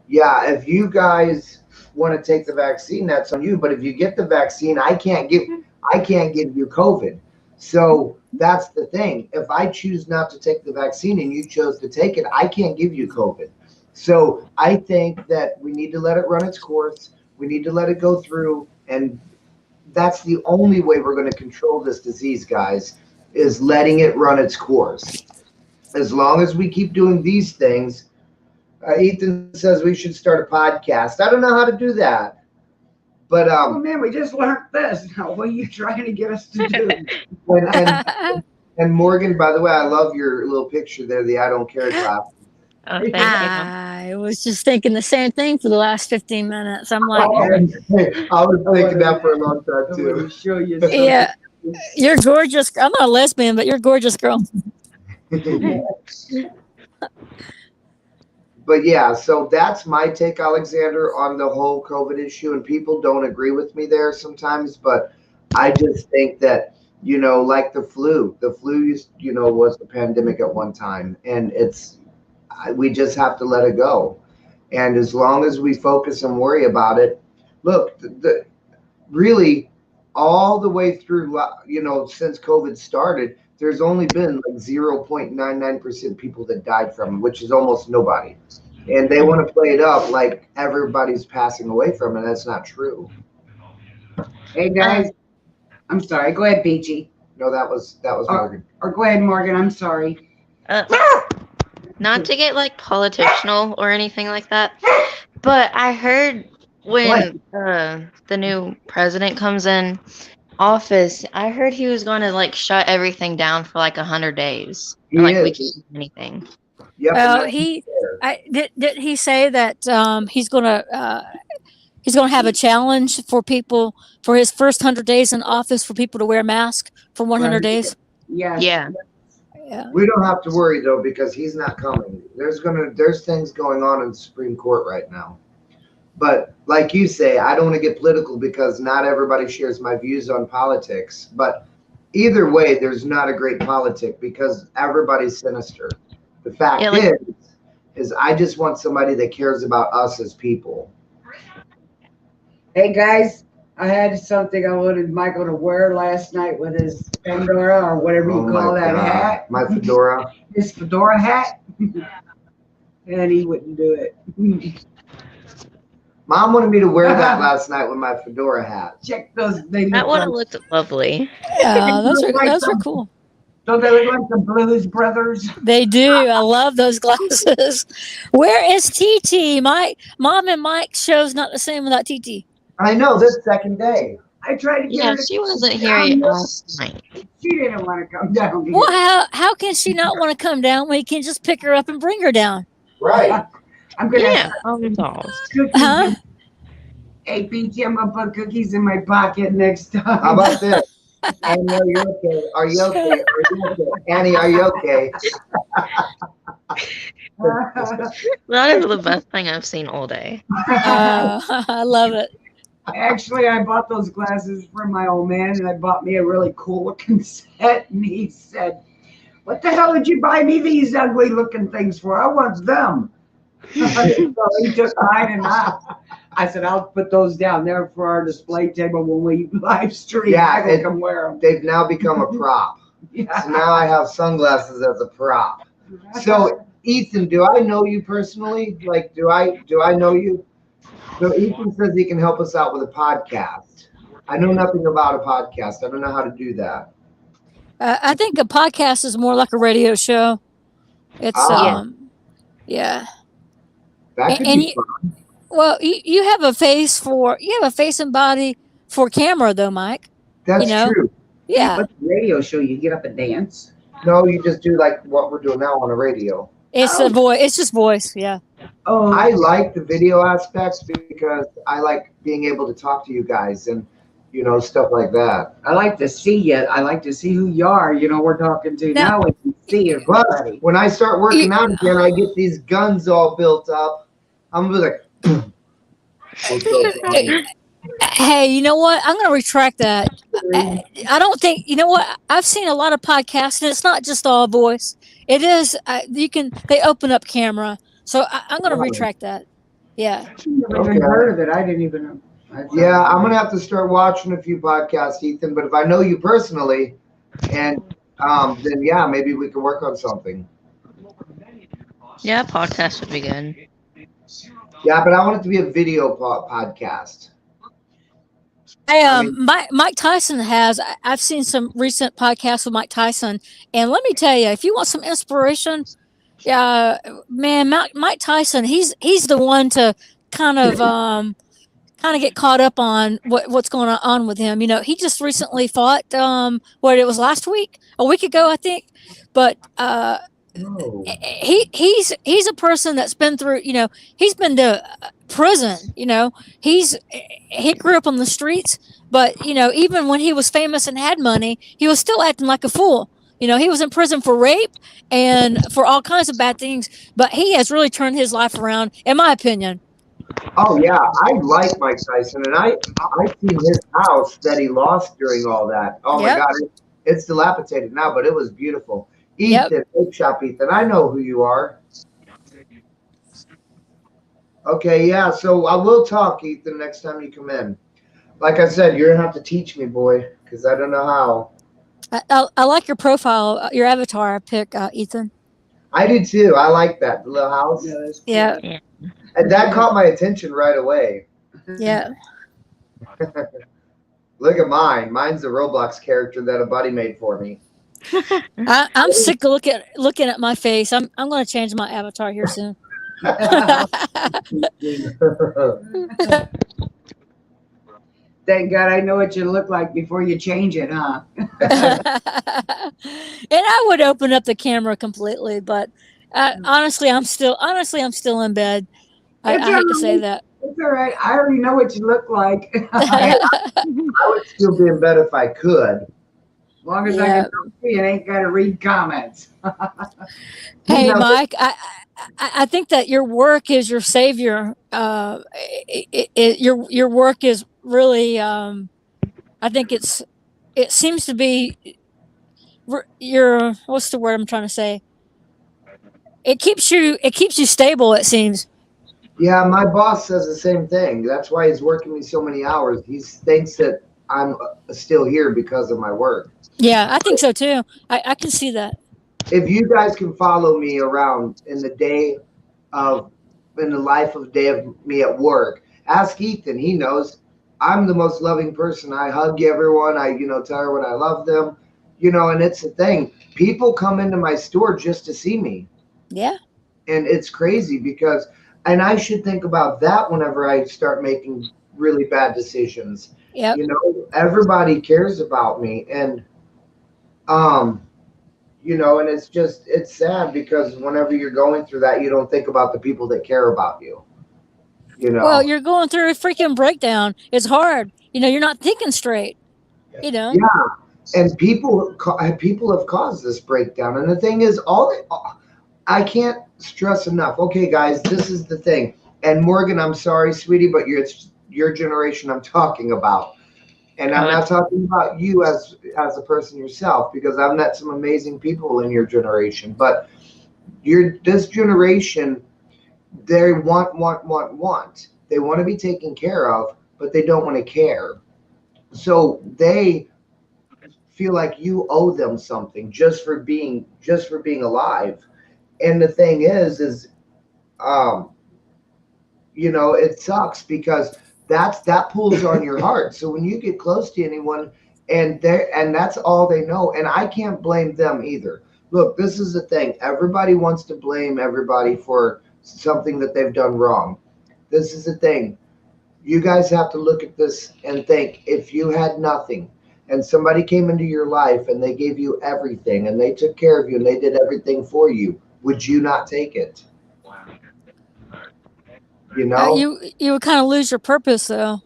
Yeah, if you guys want to take the vaccine, that's on you. But if you get the vaccine, I can't give you COVID. So that's the thing. If I choose not to take the vaccine and you chose to take it, I can't give you COVID. So I think that we need to let it run its course. We need to let it go through. And that's the only way we're going to control this disease, guys, is letting it run its course. As long as we keep doing these things, Ethan says we should start a podcast. I don't know how to do that. But Oh man, we just learned this. Now, what are you trying to get us to do? and Morgan, by the way, I love your little picture there, the I don't care clap. Oh, thank you. I was just thinking the same thing for the last 15 minutes. I'm like, I was thinking that for a long time I'm gonna too. show you something. yeah, you're gorgeous. I'm not a lesbian, but you're a gorgeous girl. But yeah, so that's my take, Alexander, on the whole COVID issue. And people don't agree with me there sometimes, but I just think that, like the flu was the pandemic at one time, and we just have to let it go. And as long as we focus and worry about it, look, really all the way through, since COVID started, there's only been like 0.99% people that died from it, which is almost nobody. And they want to play it up like everybody's passing away from it. That's not true. Hey guys, I'm sorry. Go ahead, Peachy. No, that was Morgan. Or go ahead, Morgan. I'm sorry. Not to get like political or anything like that, but I heard when the new president comes in office, I heard he was going to like shut everything down for like 100 days. And, like we can't do anything. Yep. Did he say that he's gonna have a challenge for people for his first 100 days in office for people to wear masks for 100 days? Yes. Yeah. Yeah. We don't have to worry though, because he's not coming. There's things going on in the Supreme Court right now. But like you say, I don't want to get political because not everybody shares my views on politics. But either way, there's not a great politic because everybody's sinister. The fact is I just want somebody that cares about us as people. Hey guys, I had something I wanted Michael to wear last night with his fedora or whatever you call that hat. My fedora. His fedora hat. And he wouldn't do it. Mom wanted me to wear that last night with my fedora hat. Check those. They That look would have like, looked lovely. Yeah, those are cool. don't they look like the Blues Brothers? They do. I love those glasses. Where is TT? My mom and Mike show's not the same without TT. I know, this second day. I tried to get Yeah, her to she wasn't come here down. last night. She didn't want to come down. Well, how can she not want to come down when you can just pick her up and bring her down? Right. I'm gonna Yeah, have dolls. cookies. Huh? Hey, BT, I'm gonna put cookies in my pocket next time. How about this? Annie, are you okay? Are you okay? Are you okay? Annie, are you okay? That is the best thing I've seen all day. I love it. Actually, I bought those glasses for my old man, and I bought me a really cool looking set. And he said, "What the hell did you buy me these ugly looking things for? I want them." So he took mine, and I said, "I'll put those down there for our display table when we live stream. Yeah, I will come wear them." They've now become a prop. Yeah. So now I have sunglasses as a prop. So Ethan, do I know you personally? Like, do I know you? So Ethan says he can help us out with a podcast. I know nothing about a podcast. I don't know how to do that. I think a podcast is more like a radio show. It's Ah. yeah. That could And be you, fun. well, you have a face and body for camera though, Mike. That's you know? true. Yeah. But the radio show, you get up and dance. No, you just do like what we're doing now on the radio. It's a voice. It's just voice. Yeah. Oh, I like the video aspects because I like being able to talk to you guys and stuff like that. I like to see you. I like to see who you are. We're talking to Now- now. We can see But everybody. when I start working out again, I get these guns all built up. I'm gonna be like, Hey, you know what? I'm going to retract that. I don't think, you know what? I've seen a lot of podcasts, and it's not just all voice. It is, they open up camera. So I'm going to retract that. Yeah. Never even heard of it. I didn't even know. yeah, I'm gonna have to start watching a few podcasts, Ethan. But if I know you personally, and then yeah, maybe we can work on something. Yeah, podcast would be good. Yeah, but I want it to be a video podcast. Mike Tyson I've seen some recent podcasts with Mike Tyson, and let me tell you, if you want some inspiration, man, Mike Tyson, he's the one to kind of get caught up on what's going on with him. He just recently fought it was last week, a week ago, I think, but Oh. he's a person that's been through, he's been to prison, he grew up on the streets, but even when he was famous and had money, he was still acting like a fool. He was in prison for rape and for all kinds of bad things, but he has really turned his life around, in my opinion. Oh yeah, I like Mike Tyson, and I seen his house that he lost during all that. Oh Yep. my God, it's dilapidated now, but it was beautiful. Yep. Ethan, Vape Shop Ethan, I know who you are. Okay, yeah, so I will talk, Ethan, next time you come in. Like I said, you're gonna have to teach me, boy, because I don't know how. I like your profile, your avatar pic, Ethan. I do too. I like that the little house, Yeah, that's cool. Yeah, and that caught my attention right away. yeah. Look at mine. Mine's the Roblox character that a buddy made for me. I'm sick of looking at my face. I'm going to change my avatar here soon. Thank God I know what you look like before you change it, huh? And I would open up the camera completely, but honestly, I'm still in bed. I It's hate to all say right. that. It's all right. I already know what you look like. I would still be in bed if I could. As long as I Yeah. can talk to you and ain't got to read comments. Hey, You know, Mike, I think that your work is your savior. Your work is really. I think it seems to be your, what's the word I'm trying to say? It keeps you stable. It seems. Yeah, my boss says the same thing. That's why he's working me so many hours. He thinks that I'm still here because of my work. Yeah, I think so too. I can see that. If you guys can follow me around in the life of me at work, ask Ethan. He knows I'm the most loving person. I hug everyone. I tell everyone I love them. And it's the thing. People come into my store just to see me. Yeah. And it's crazy because, and I should think about that whenever I start making really bad decisions. Yep. Everybody cares about me, and and it's sad because whenever you're going through that, you don't think about the people that care about you. Well, you're going through a freaking breakdown. It's hard. You're not thinking straight. Yeah. and people have caused this breakdown. And the thing is, I can't stress enough. Okay, guys, this is the thing. And Morgan, I'm sorry, sweetie, but it's your generation I'm talking about. And I'm not talking about you as a person yourself, because I've met some amazing people in your generation. But this generation, they want. They want to be taken care of, but they don't want to care. So they feel like you owe them something just for being alive. And the thing is um it sucks because that pulls on your heart. So when you get close to anyone and that's all they know, and I can't blame them either. Look, this is the thing. Everybody wants to blame everybody for something that they've done wrong. This is the thing. You guys have to look at this and think, if you had nothing and somebody came into your life and they gave you everything and they took care of you and they did everything for you, would you not take it? You know, You would kind of lose your purpose though.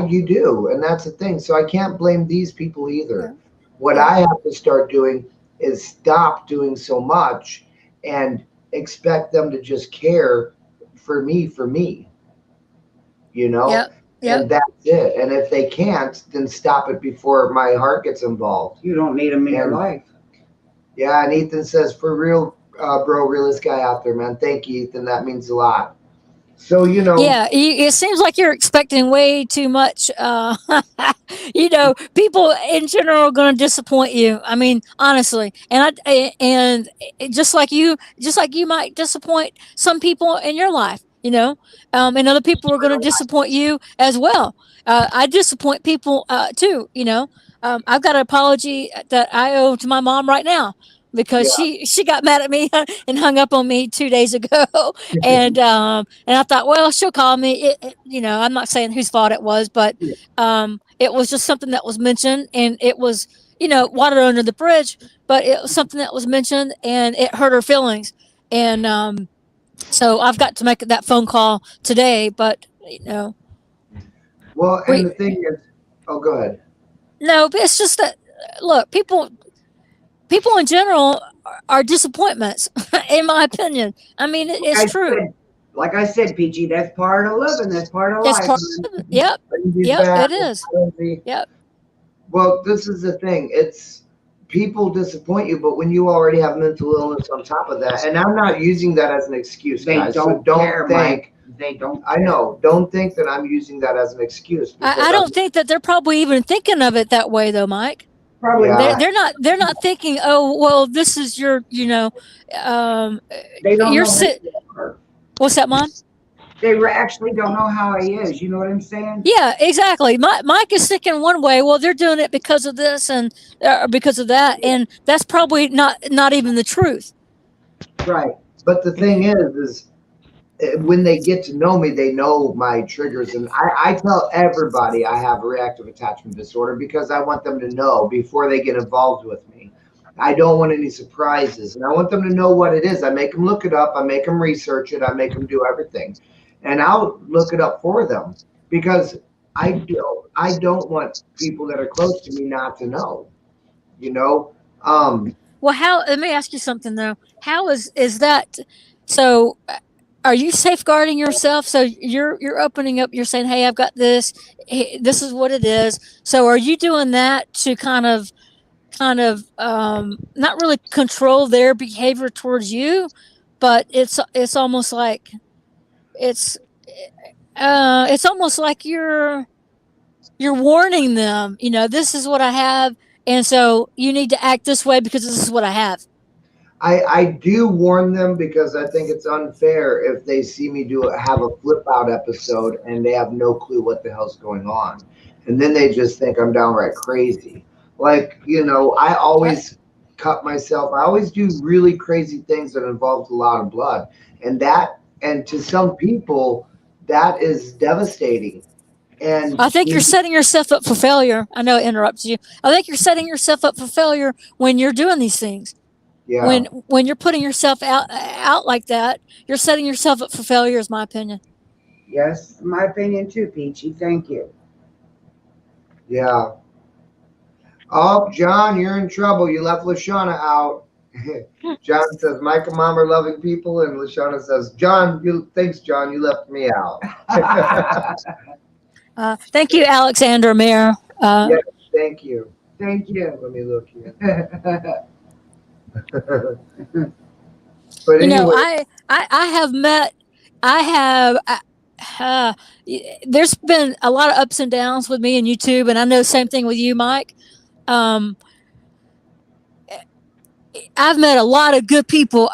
you do, and that's the thing. So I can't blame these people Yeah. either. What Yeah. I have to start doing is stop doing so much and expect them to just care for me, you know, Yep. Yep. and that's it. And if they can't, then stop it before my heart gets involved. You don't need them in your And life. yeah, and Ethan says, for real, bro, realest guy out there, man. Thank you, Ethan. That means a lot. So, Yeah, it seems like you're expecting way too much. People in general are going to disappoint you. I mean, honestly, and just like you might disappoint some people in your life. And other people are going to disappoint you as well. I disappoint people too. I've got an apology that I owe to my mom right now because yeah, she got mad at me and hung up on me 2 days ago. And I thought, well, she'll call me. I'm not saying whose fault it was, but it was just something that was mentioned, and it was, water under the bridge. But it was something that was mentioned, and it hurt her feelings. And so I've got to make that phone call today. But well, and we the thing is, oh, go ahead. no, but it's just that look, people in general are disappointments, in my opinion. I mean, it's I true. said, like I said, PG, that's part of living. That's part of It's life. part of it. Yep. Crazy Yep. fast, It is. crazy. Yep. Well, this is the thing. It's people disappoint you, but when you already have mental illness on top of that, and I'm not using that as an excuse, They guys. So don't don't care, think. Mike. They don't. I know. Don't think that I'm using that as an excuse because I don't think that they're probably even thinking of it that way, though, Mike. Probably Yeah. not. They're not thinking, oh, well, this is your, They don't you're know who sit. they are. What's that, Mom? They actually don't know how he is. You know what I'm saying? Yeah, exactly. Mike is thinking one way. Well, they're doing it because of this and because of that, and that's probably not even the truth. Right. But the thing is when they get to know me, they know my triggers, and I tell everybody I have a reactive attachment disorder because I want them to know before they get involved with me. I don't want any surprises, and I want them to know what it is. I make them look it up. I make them research it. I make them do everything, and I'll look it up for them because I don't want people that are close to me not to know. You know, Well, how? Let me ask you something though. How is that? So, are you safeguarding yourself? So you're opening up. You're saying, "Hey, I've got this. Hey, this is what it is." So, are you doing that to kind of not really control their behavior towards you, but it's almost like it's it's almost like you're warning them. This is what I have, and so you need to act this way because this is what I have. I do warn them because I think it's unfair if they see me have a flip out episode and they have no clue what the hell's going on. And then they just think I'm downright crazy. Like, I Right. always cut myself. I always do really crazy things that involve a lot of blood. And to some people, that is devastating. And I think you're setting yourself up for failure. I know it interrupts you. I think you're setting yourself up for failure when you're doing these things. yeah, When you're putting yourself out like that, you're setting yourself up for failure. Is my opinion. Yes, my opinion too, Peachy. Thank you. yeah. Oh, John, you're in trouble. You left Lashana out. John says, Mike and Mom are loving people. And Lashana says, thanks, John, you left me out. Thank you, Alexander Mayer. Yes, thank you. Thank you. Let me look here. But You know, anyway, I have met, I have, there's been a lot of ups and downs with me and YouTube, and I know same thing with you, Mike. Um, I've met a lot of good people.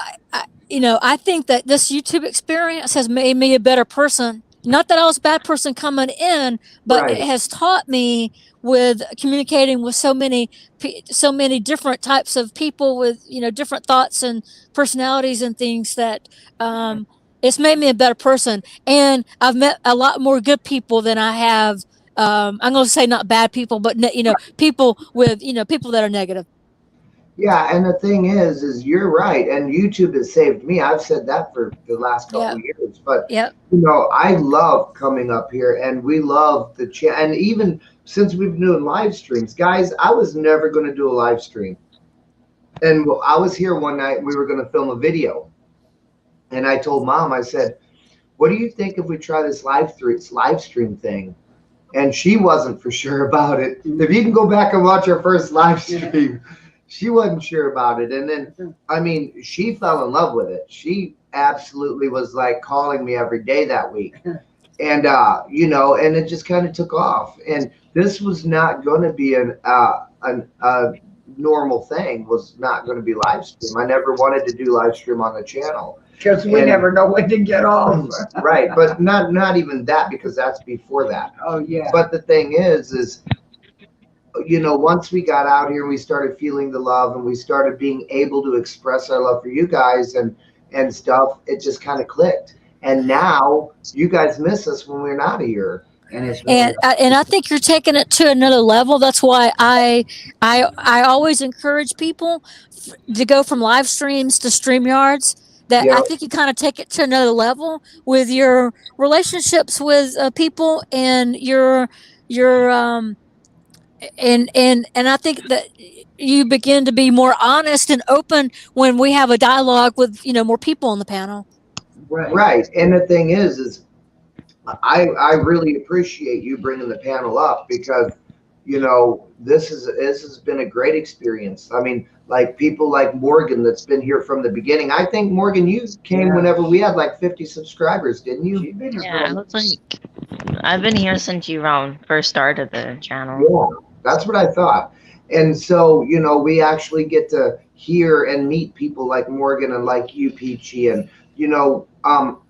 I think that this YouTube experience has made me a better person. Not that I was a bad person coming in, but it right. has taught me with communicating with so many different types of people with different thoughts and personalities and things that it's made me a better person. And I've met a lot more good people than I have. I'm going to say not bad people, but people with people that are negative. Yeah, and the thing is you're right, and YouTube has saved me. I've said that for the last couple Yeah. of years, but Yep. I love coming up here, and we love the chat. And even since we've been doing live streams, guys, I was never going to do a live stream, and I was here one night. We were going to film a video, and I told Mom, I said, "What do you think if we try this live stream thing?" And she wasn't for sure about it. If you can go back and watch our first live stream. She wasn't sure about it. And then, I mean, she fell in love with it. She absolutely was like calling me every day that week. And, and it just kind of took off. And this was not going to be a normal thing, was not going to be live stream. I never wanted to do live stream on the channel. Because we never know when to get off. Right. But not even that, because that's before that. Oh, yeah. But the thing is, once we got out here, we started feeling the love, and we started being able to express our love for you guys and stuff. It just kind of clicked. And now you guys miss us when we're not here. And it's really and I think you're taking it to another level. That's why I always encourage people to go from live streams to StreamYards. That Yeah. I think you kind of take it to another level with your relationships with people and your and I think that you begin to be more honest and open when we have a dialogue with more people on the panel. Right. And the thing is I really appreciate you bringing the panel up, because this has been a great experience. I mean, like people like Morgan that's been here from the beginning. I think, Morgan, you came whenever we had like 50 subscribers, didn't you? She's been here Yeah, I was like, I've been here since you first started the channel. Yeah, that's what I thought. And so, we actually get to hear and meet people like Morgan and like you, Peachy, and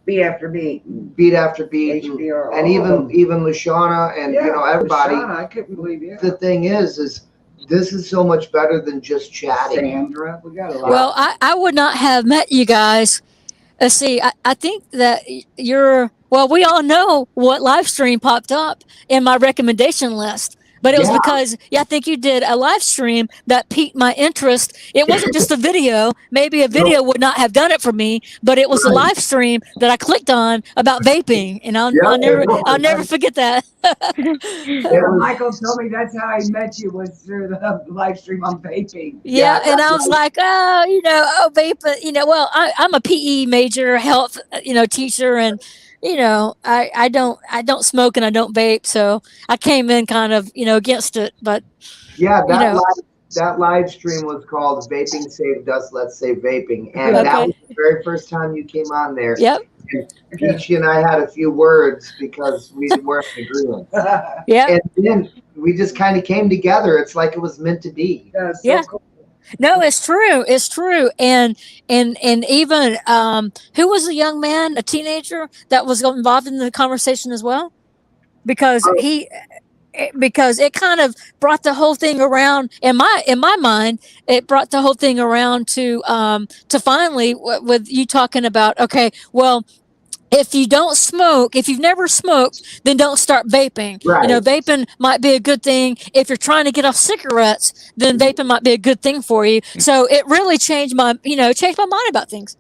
beat after beat. beat after beat, and even Lashana and everybody. Lashana, I couldn't believe it. The thing is this is so much better than just chatting. Sandra, we got a lot. Well, I would not have met you guys. See, I think that we all know what live stream popped up in my recommendation list. But it was because I think you did a live stream that piqued my interest. It wasn't just a video. Maybe a video would not have done it for me, but it was a live stream that I clicked on about vaping, and I'll never forget that. Michael told me that's how I met you, was through the live stream on vaping. Yeah, and I was like, vaping. Well, I'm a PE major, health, teacher, and I don't smoke and I don't vape, so I came in kind of against it. But that live stream was called "Vaping Saved Us, Let's Save Vaping," and that was the very first time you came on there. Yep. And Peachy and I had a few words because we weren't in agreement. Yeah. And then we just kind of came together. It's like it was meant to be. Yeah. Cool. No, it's true. It's true. And even who was the young man, a teenager that was involved in the conversation as well? Because it kind of brought the whole thing around in my mind. It brought the whole thing around to finally with you talking about, okay, well, if you don't smoke, if you've never smoked, then don't start vaping. Right. Vaping might be a good thing. If you're trying to get off cigarettes, then vaping might be a good thing for you. So it really changed my mind about things.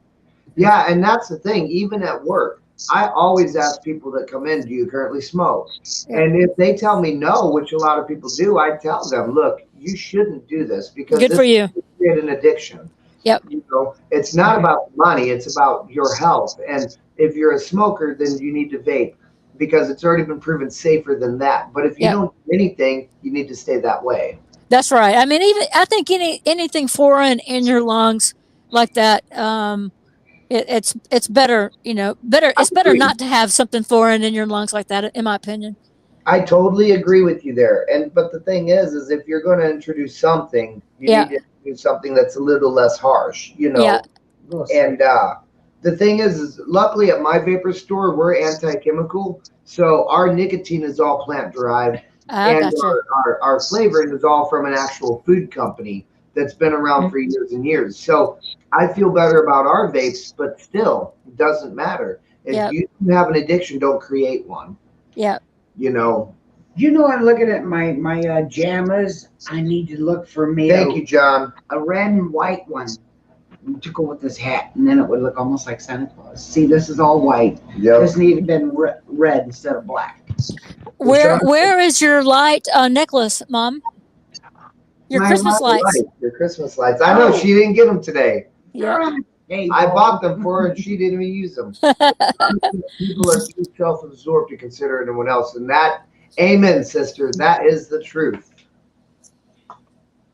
Yeah, and that's the thing. Even at work, I always ask people that come in, do you currently smoke? And if they tell me no, which a lot of people do, I tell them, look, you shouldn't do this because Good this for you. will create an addiction. Yep. You know, it's not about money, it's about your health. And if you're a smoker, then you need to vape because it's already been proven safer than that. But if you Yep. don't do anything, you need to stay that way. That's right. I mean, even I think anything foreign in your lungs like that, it's better. You know, better. It's better agree. not to have something foreign in your lungs like that, in my opinion. I totally agree with you there. And but the thing is if you're going to introduce something, you Yeah. need to introduce something that's a little less harsh, you know. Yeah. And the thing is luckily at my vapor store, we're anti-chemical, so our nicotine is all plant derived, I and gotcha. our flavoring is all from an actual food company that's been around for years and years. So I feel better about our vapes, but still, it doesn't matter. If Yep. you have an addiction, don't create one. Yeah. You know. You know, I'm looking at my jammas. I need to look for me Thank you, John. a red and white one to go with this hat, and then it would look almost like Santa Claus. See, this is all white. Yep. This needed to have been red instead of black. Where is your light necklace, Mom? Your My Christmas light- lights. Your Christmas lights. I know she didn't get them today. Yeah. Hey, I bought them for her and she didn't even use them. People are too self-absorbed to consider anyone else. And that, amen, sister, that is the truth.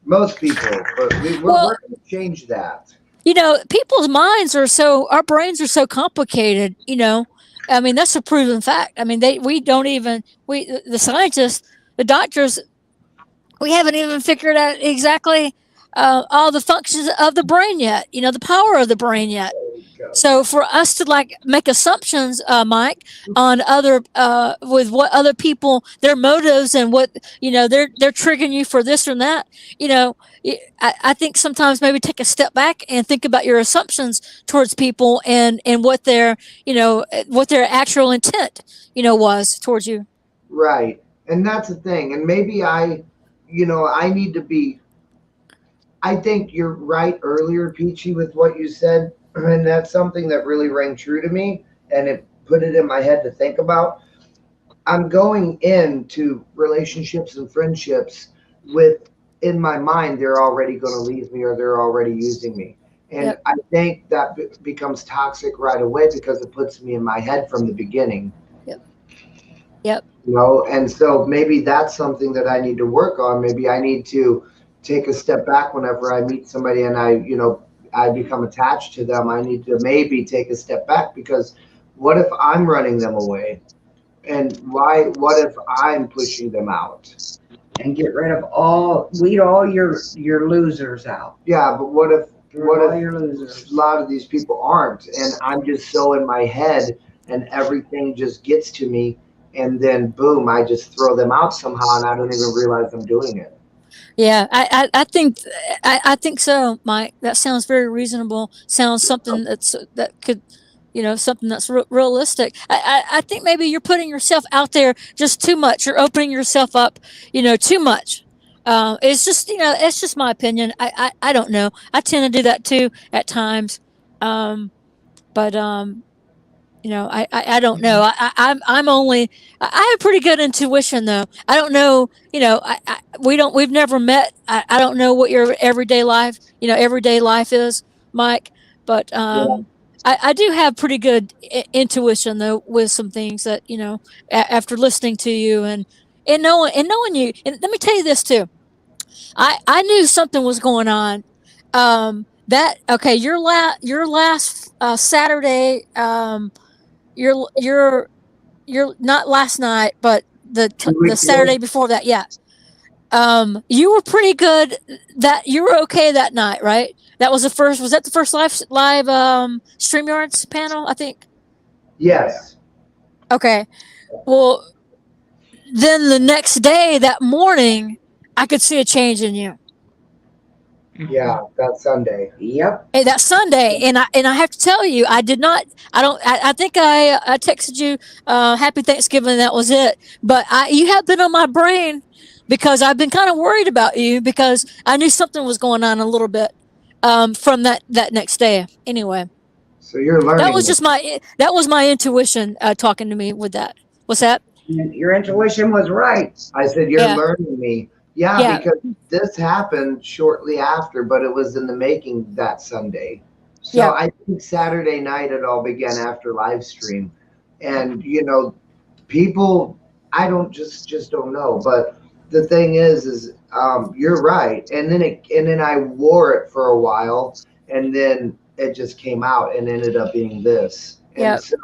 Most people, but we're going to change that. You know, people's minds are our brains are so complicated, you know. I mean, that's a proven fact. I mean, the scientists, the doctors, we haven't even figured out exactly all the functions of the brain yet, you know, the power of the brain yet. So for us to like make assumptions, Mike, on other with what other people, their motives and what, you know, they're triggering you for this or that, you know, I think sometimes maybe take a step back and think about your assumptions towards people and what their, you know, what their actual intent, you know, was towards you. Right. And that's the thing. And maybe I need to be, I think you're right earlier, Peachy, with what you said. And that's something that really rang true to me and it put it in my head to think about. I'm going into relationships and friendships with, in my mind, they're already going to leave me or they're already using me. And Yep. I think that becomes toxic right away because it puts me in my head from the beginning. Yep. You know, and so maybe that's something that I need to work on. Maybe I need to take a step back whenever I meet somebody and I become attached to them. I need to maybe take a step back because what if I'm running them away? And what if I'm pushing them out? and get rid of weed all your losers out. Yeah, but what if All your losers. a lot of these people aren't? And I'm just so in my head and everything just gets to me. And then boom, I just throw them out somehow and I don't even realize I'm doing it. Yeah, I think so, Mike. That sounds very reasonable. Sounds something that could, you know, something that's realistic. I think maybe you're putting yourself out there just too much. You're opening yourself up, you know, too much. It's just, you know, it's just my opinion. I don't know. I tend to do that too at times. But you know, I don't know. I have pretty good intuition though. I don't know, you know, we've never met. I don't know what your everyday life is, Mike, but I do have pretty good intuition though with some things that, you know, after listening to you and knowing you. And let me tell you this too. I knew something was going on. Your last Saturday, you're not last night, but the Saturday before that, yeah. You were pretty good. You were okay that night, right? That was the first. Was that the first live StreamYards panel? I think. Yes. Okay. Well, then the next day, that morning, I could see a change in you. Yeah, that Sunday. Yep. Hey, that Sunday, and I have to tell you, I did not. I don't. I think I texted you, Happy Thanksgiving. That was it. But you have been on my brain because I've been kind of worried about you because I knew something was going on a little bit from that next day. Anyway, So you're learning. that was my intuition talking to me with that. What's that? Your intuition was right. I said, you're Yeah. learning me Yeah, Yeah. because this happened shortly after, but it was in the making that Sunday. So Yeah. I think Saturday night it all began after live stream. And people, I don't just don't know. But the thing is you're right. And then I wore it for a while, and then it just came out and ended up being this. And Yeah. so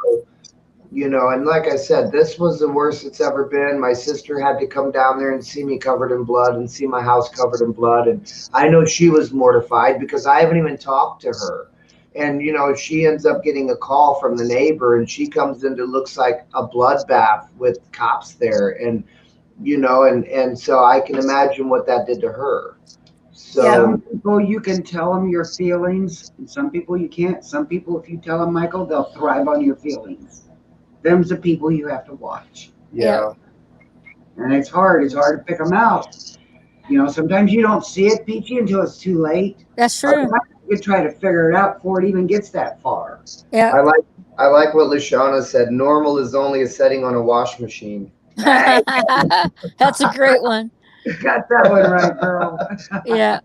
and like I said, this was the worst it's ever been. My sister had to come down there and see me covered in blood and see my house covered in blood. And I know she was mortified because I haven't even talked to her. And, she ends up getting a call from the neighbor, and she comes into looks like a bloodbath with cops there. And so I can imagine what that did to her. Yeah. So, Some people you can tell them your feelings, and some people you can't. Some people, if you tell them, Michael, they'll thrive on your feelings. Them's the people you have to watch. yeah. And it's hard. It's hard to pick them out. Sometimes you don't see it, Peachy, until it's too late. That's true. Otherwise, you could try to figure it out before it even gets that far. Yeah. I like what Lashana said. Normal is only a setting on a wash machine. That's a great one. You got that one right, girl. Yeah.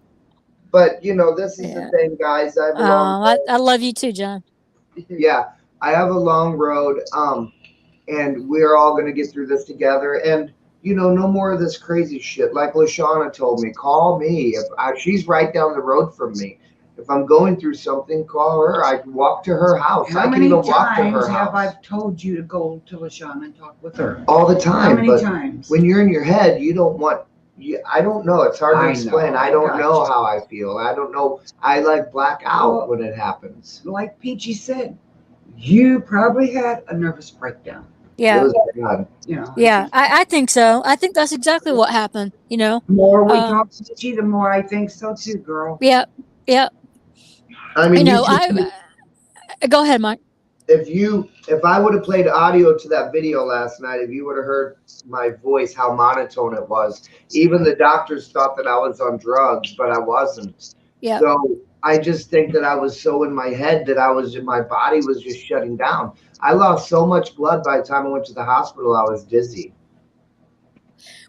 But this is Yeah. the thing, guys. I have a long I love you too, John. yeah, I have a long road. And we're all gonna get through this together. And no more of this crazy shit. Like Lashana told me, call me. She's right down the road from me. If I'm going through something, call her. I can walk to her house. How I can many even walk to her times have house. I told you to go to LaShawn and talk with her? All the time. How many but times? when you're in your head, you don't want. I don't know. It's hard to I explain. know. I don't know Gotcha. how I feel. I don't know. I like black out Well- when it happens. Like Peachy said, you probably had a nervous breakdown. It Yeah. was bad. Yeah. I think so. I think that's exactly what happened. The more we Um, talk to Peachy, the more I think so too, girl. Yeah. Yeah. I mean, Go ahead, Mike. if I would have played audio to that video last night, if you would have heard my voice, how monotone it was, even the doctors thought that I was on drugs, but I wasn't. Yeah. So I just think that I was so in my head that my body was just shutting down. I lost so much blood by the time I went to the hospital. I was dizzy.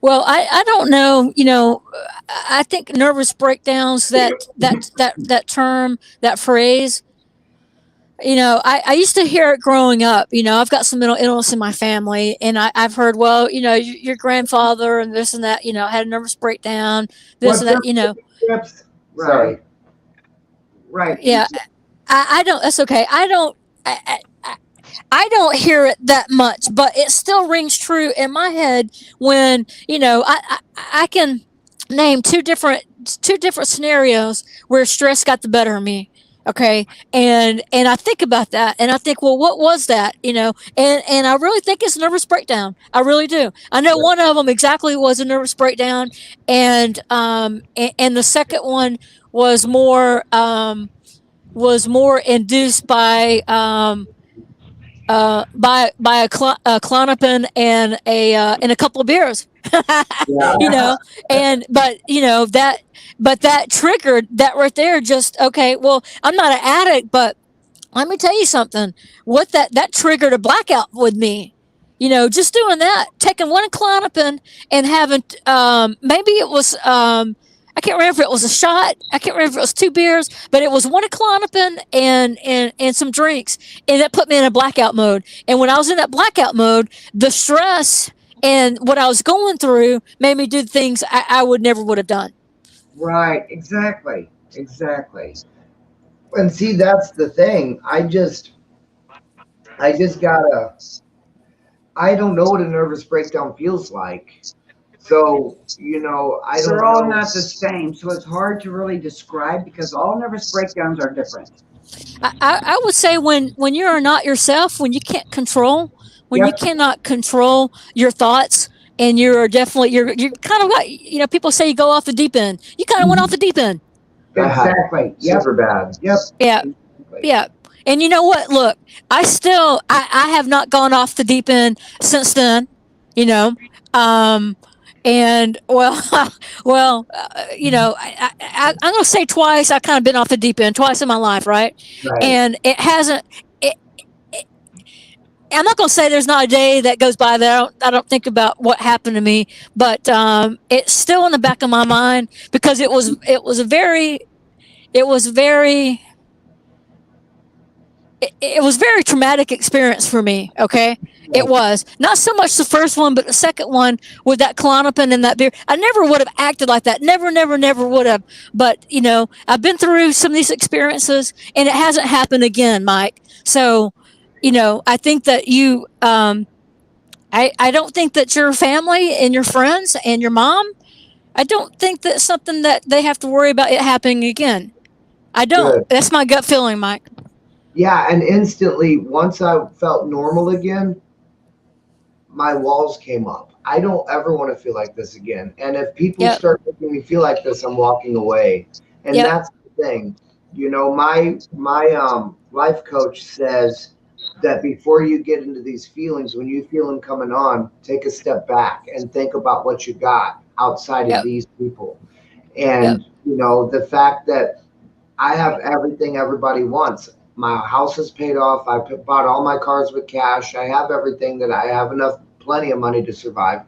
Well, I don't know. I think nervous breakdowns. That term, that phrase. I used to hear it growing up. I've got some mental illness in my family, and I've heard, well, your grandfather and this and that, had a nervous breakdown, this and that, Yep. Sorry. Right. Yeah. I don't. That's okay. I don't hear it that much, but it still rings true in my head when I can name two different scenarios where stress got the better of me. Okay, and I think about that, and I think, well, what was that? And I really think it's a nervous breakdown. I really do. I know one of them exactly was a nervous breakdown, and the second one was more induced by a Klonopin and a couple of beers. But that triggered that right there. Just okay. Well, I'm not an addict, but let me tell you something. What that triggered a blackout with me. Just doing that, taking one Klonopin and having maybe it was I can't remember if it was a shot. I can't remember if it was 2 beers, but it was one Klonopin and some drinks, and that put me in a blackout mode. And when I was in that blackout mode, the stress and what I was going through made me do things I would have done. Right. Exactly. And see, that's the thing. I just gotta. I don't know what a nervous breakdown feels like. So, I don't They're all know. not the same, so it's hard to really describe because all nervous breakdowns are different. I would say when you're not yourself, when you can't control, when you Yep. cannot control your thoughts, and you're kind of like, people say you go off the deep end. You kind of went off the deep end. Exactly. Yep. Super bad. Yep. Yeah. Exactly. Yeah. And you know what? Look, I have not gone off the deep end since then, and well, I'm going to say twice. I've kind of been off the deep end twice in my life. Right. Right. And it hasn't, I'm not going to say there's not a day that goes by that I don't think about what happened to me, but it's still in the back of my mind because it was very it was very traumatic experience for me. Okay, it was not so much the first one, but the second one with that Klonopin and that beer. I never would have acted like that. Never would have. But I've been through some of these experiences, and it hasn't happened again, Mike. So, I think that you. I don't think that your family and your friends and your mom. I don't think that's something that they have to worry about it happening again. I don't. Good. That's my gut feeling, Mike. Yeah, and instantly, once I felt normal again, my walls came up. I don't ever want to feel like this again. And if people Yep. start making me feel like this, I'm walking away. And Yep. that's the thing. My life coach says that before you get into these feelings, when you feel them coming on, take a step back and think about what you got outside of Yep. these people. Yep. And the fact that I have everything everybody wants. My house is paid off. Bought all my cars with cash. I have everything that I have plenty of money to survive.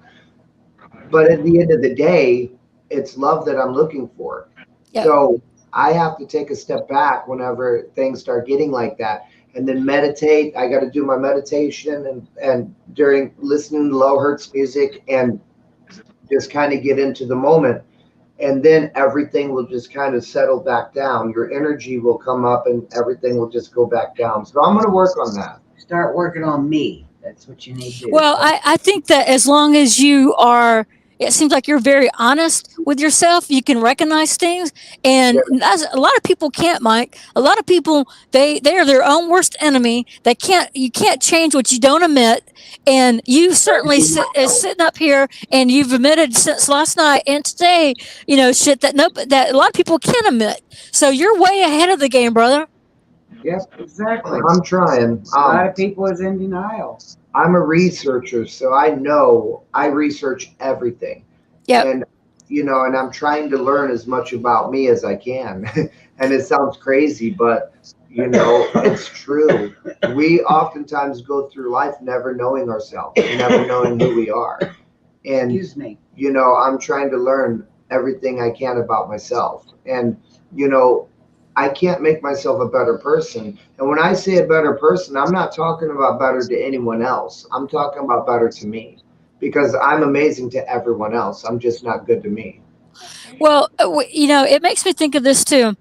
But at the end of the day, it's love that I'm looking for. Yep. So I have to take a step back whenever things start getting like that, and then meditate. I got to do my meditation and during listening to low hertz music and just kind of get into the moment. And then everything will just kind of settle back down. Your energy will come up and everything will just go back down. So I'm going to work on that. Start working on me. That's what you need to do. Well, I think that as long as it seems like you're very honest with yourself. You can recognize things, and a lot of people can't, Mike. A lot of people they are their own worst enemy. You can't change what you don't admit, and you certainly sitting up here and you've admitted since last night and today, shit that a lot of people can't admit. So you're way ahead of the game, brother. Yes, exactly. I'm trying. A lot of people is in denial. I'm a researcher, so I research everything. Yep. And and I'm trying to learn as much about me as I can. And it sounds crazy, but it's true. We oftentimes go through life never knowing ourselves, never knowing who we are. And Excuse me. I'm trying to learn everything I can about myself. And I can't make myself a better person. And when I say a better person, I'm not talking about better to anyone else. I'm talking about better to me, because I'm amazing to everyone else. I'm just not good to me. Well, it makes me think of this too.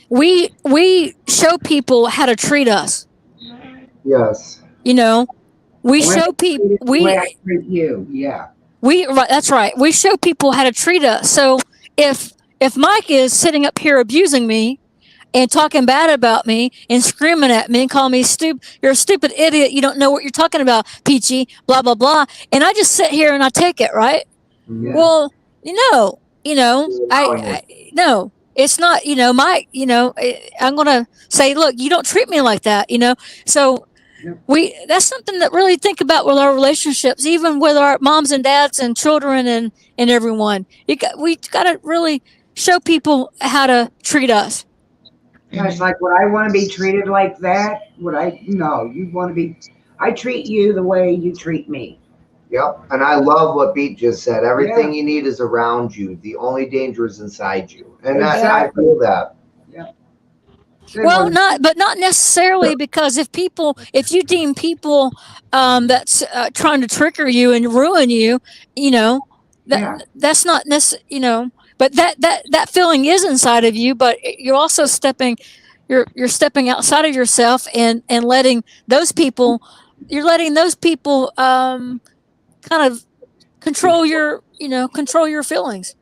We show people how to treat us. Yes. We show people The way I treat you. Yeah. That's right. We show people how to treat us. So if Mike is sitting up here abusing me and talking bad about me and screaming at me and calling me stupid, you're a stupid idiot, you don't know what you're talking about, Peachy, blah blah blah, and I just sit here and I take it, right? Yeah. Well, I no, it's not, Mike, I'm gonna say, look, you don't treat me like that, So that's something that really think about with our relationships, even with our moms and dads and children and everyone. We got to really show people how to treat us. Gosh, like, would I want to be treated like that? No, you want to be, I treat you the way you treat me. Yep. And I love what Beat just said. Everything you need is around you. The only danger is inside you. And I feel that. Yeah. Well, not necessarily, because if you deem people that's trying to trigger you and ruin you, that's not necessarily, but that feeling is inside of you, but you're also stepping outside of yourself and letting those people kind of control your feelings.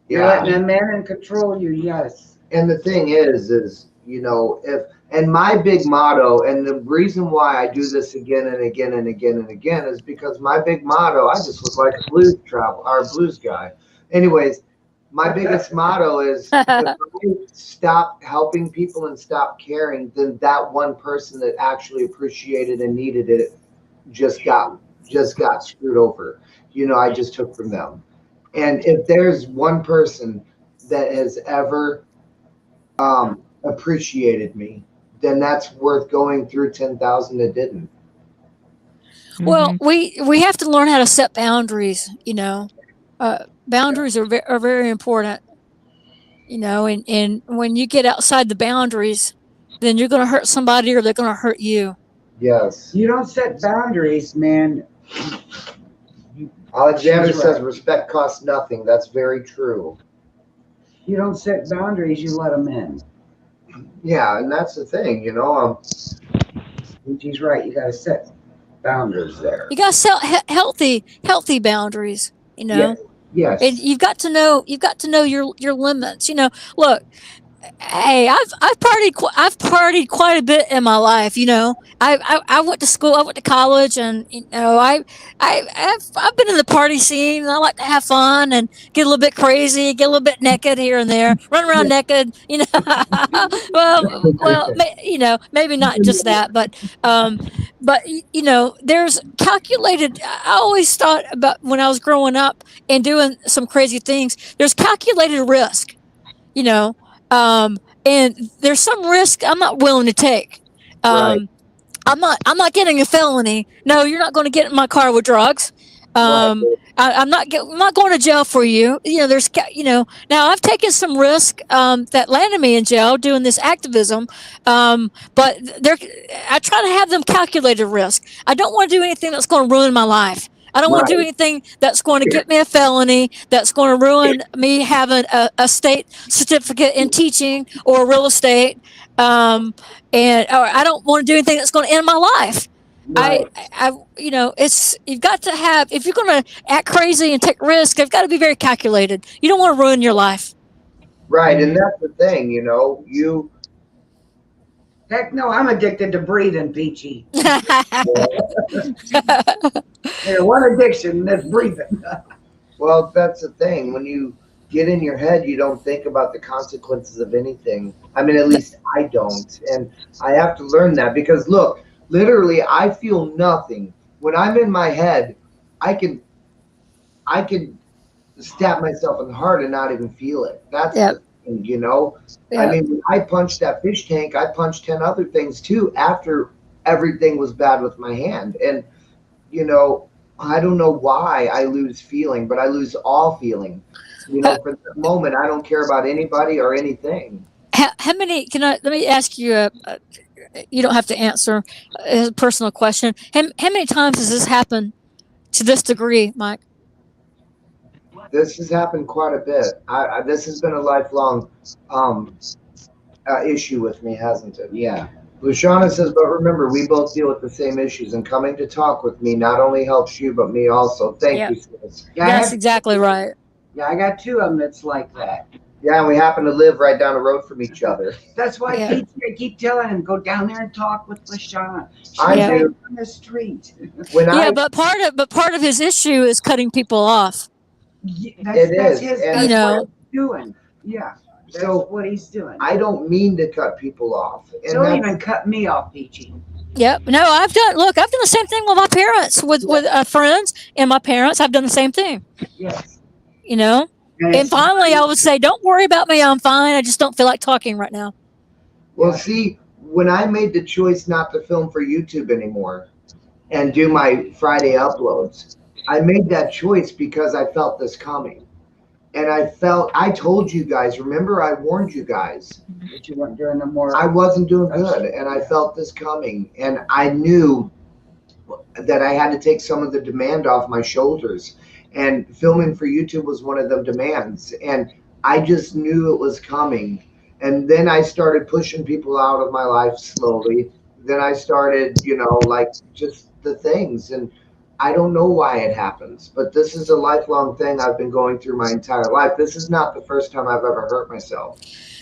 You're letting them in and control you. Yes. And the thing is and my big motto, and the reason why I do this again and again and again and again, is because my big motto, I just look like a blues guy. Anyways, my biggest motto is, if I stop helping people and stop caring, then that one person that actually appreciated and needed it just got screwed over. I just took from them. And if there's one person that has ever appreciated me, then that's worth going through 10,000 that didn't. Well, Mhm. we have to learn how to set boundaries. Boundaries are very important. And when you get outside the boundaries, then you're going to hurt somebody or they're going to hurt you. Yes. You don't set boundaries, man. Alexander She's says right. respect costs nothing. That's very true. You don't set boundaries, you let them in. Yeah, and that's the thing, And she's right. You got to set boundaries there. You got to set healthy boundaries. Yes. And Yes. you've got to know your limits. Look, hey, I've partied quite a bit in my life. I went to school, I went to college, and I've been in the party scene. And I like to have fun and get a little bit crazy, get a little bit naked here and there, run around naked. Maybe not just that, but there's calculated. I always thought about when I was growing up and doing some crazy things. There's calculated risk, you know um, and there's some risk I'm not willing to take. Right. I'm not getting a felony. No, you're not going to get in my car with drugs. Right. I'm not going to jail for you. Now I've taken some risk that landed me in jail doing this activism. But I try to have them calculated risk. I don't want to do anything that's going to ruin my life. I don't want to do Right. anything that's going to get me a felony, that's going to ruin me having a state certificate in teaching or real estate. Or I don't want to do anything that's going to end my life. Right. It's you've got to have if you're going to act crazy and take risks, they've got to be very calculated. You don't want to ruin your life. Right. And that's the thing, you Heck no, I'm addicted to breathing, Peachy. There's one addiction, that's breathing. well, that's the thing. When you get in your head, you don't think about the consequences of anything. I mean, at least I don't. And I have to learn that because look, literally I feel nothing. When I'm in my head, I can I can stab myself in the heart and not even feel it. That's Yep. the thing. I Yep. mean, when I punched that fish tank, I punched 10 other things too after everything was bad with my hand. And, you know, I don't know why I lose feeling, but I lose all feeling. Uh, For the moment, I don't care about anybody or anything. how many? Let me ask you you don't have to answer a personal question. How many times has this happened to this degree, Mike? This has happened quite a bit. This has been a lifelong um, issue with me, hasn't it? Yeah. Luciana says, but remember, we both deal with the same issues, and coming to talk with me not only helps you, but me also. Thank Yep. you, sis. Yeah, That's exactly right. I got two of them that's like that. Yeah, and we happen to live right down the road from each other. That's why Yeah. I keep telling him, go down there and talk with LaShawn. She's I Yeah. right do. on the street. When Yeah, I, but part of his issue is cutting people off. That's It is, his, and- that's You what he's doing. Yeah. That's So, what he's doing. I don't mean to cut people off. And Don't that's, even cut me off, Peachy. Yep. No, I've done the same thing with my parents, with friends and my parents. I've done the same thing. Yes. You know. And And finally, I would say, "Don't worry about me. I'm fine. I just don't feel like talking right now." well, Yeah. see, when I made the choice not to film for YouTube anymore and do my Friday uploads, I made that choice because I felt this coming. And I told you guys, remember, I warned you guys. that you weren't doing no more. I wasn't doing good, and I felt this coming, and I knew that I had to take some of the demand off my shoulders. And filming for YouTube was one of the demands, and I just knew it was coming. And then I started pushing people out of my life slowly. Then I started, like just the things, and I don't know why it happens, but this is a lifelong thing I've been going through my entire life. This is not the first time I've ever hurt myself.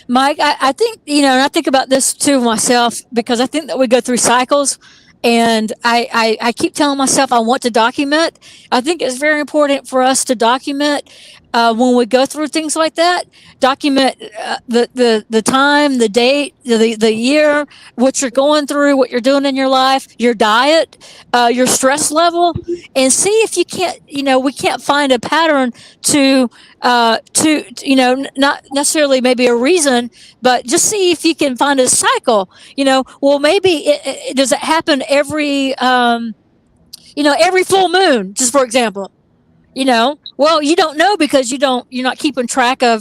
Mike, I think, and I think about this too myself because I think that we go through cycles. And I keep telling myself I want to document. I think it's very important for us to document when we go through things like that. Document the time, the date, the year, what you're going through, what you're doing in your life, your diet, your stress level, and see if you can't. We can't find a pattern to not necessarily maybe a reason, but just see if you can find a cycle. Well, maybe does it happen every every full moon, just for example. Well, you don't know because you're not keeping track you're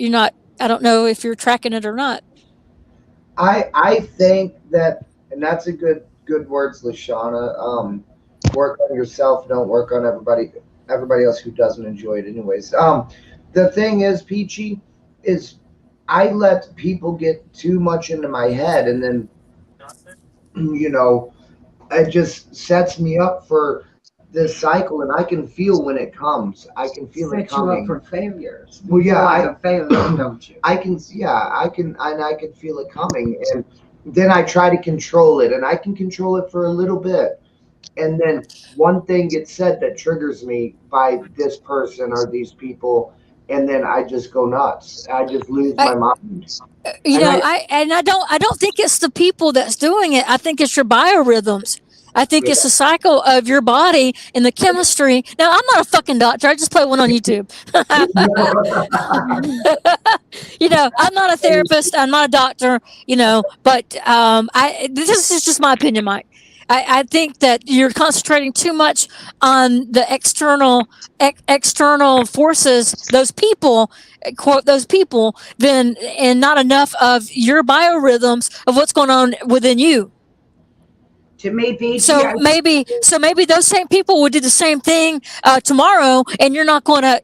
not, I don't know if you're tracking it or not. I think that, and that's a good words, Lashana. Work on yourself. Don't work on everybody else who doesn't enjoy it, anyways. The thing is, Peachy, is I let people get too much into my head, and then it just sets me up for this cycle, and I can feel when it comes. I can feel it Set you up coming. for failures. Well, You yeah, feel like a failure, don't you? I can, yeah, I can feel it coming, and then I try to control it, and I can control it for a little bit, and then one thing gets said that triggers me by this person or these people, and then I just go nuts. I just lose I, my mind, you and know, I don't think it's the people that's doing it. I think it's your biorhythms. I think yeah, it's the cycle of your body and the chemistry. Now, I'm not a fucking doctor. I just play one on YouTube. I'm not a therapist. I'm not a doctor. But this is just my opinion, Mike. I think that you're concentrating too much on the external forces, those people, quote those people, then and not enough of your biorhythms of what's going on within you. To me, Peachy, So maybe those same people would do the same thing tomorrow, and you're not going to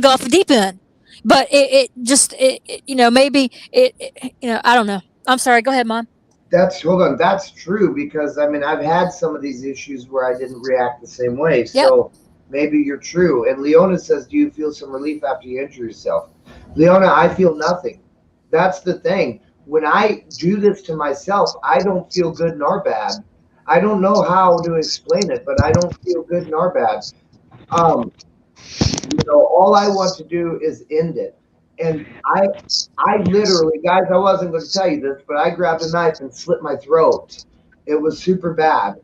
go off the deep end. But maybe I don't know. I'm sorry. Go ahead, Mom. hold on, that's true, because I mean, I've had some of these issues where I didn't react the same way. Yep. So maybe you're true. And Leona says, "Do you feel some relief after you injure yourself?" Leona, I feel nothing. That's the thing. When I do this to myself, I don't feel good nor bad. I don't know how to explain it, but I don't feel good nor bad. Um, all I want to do is end it. And I literally, guys, I wasn't going to tell you this, but I grabbed a knife and slit my throat. It was super bad.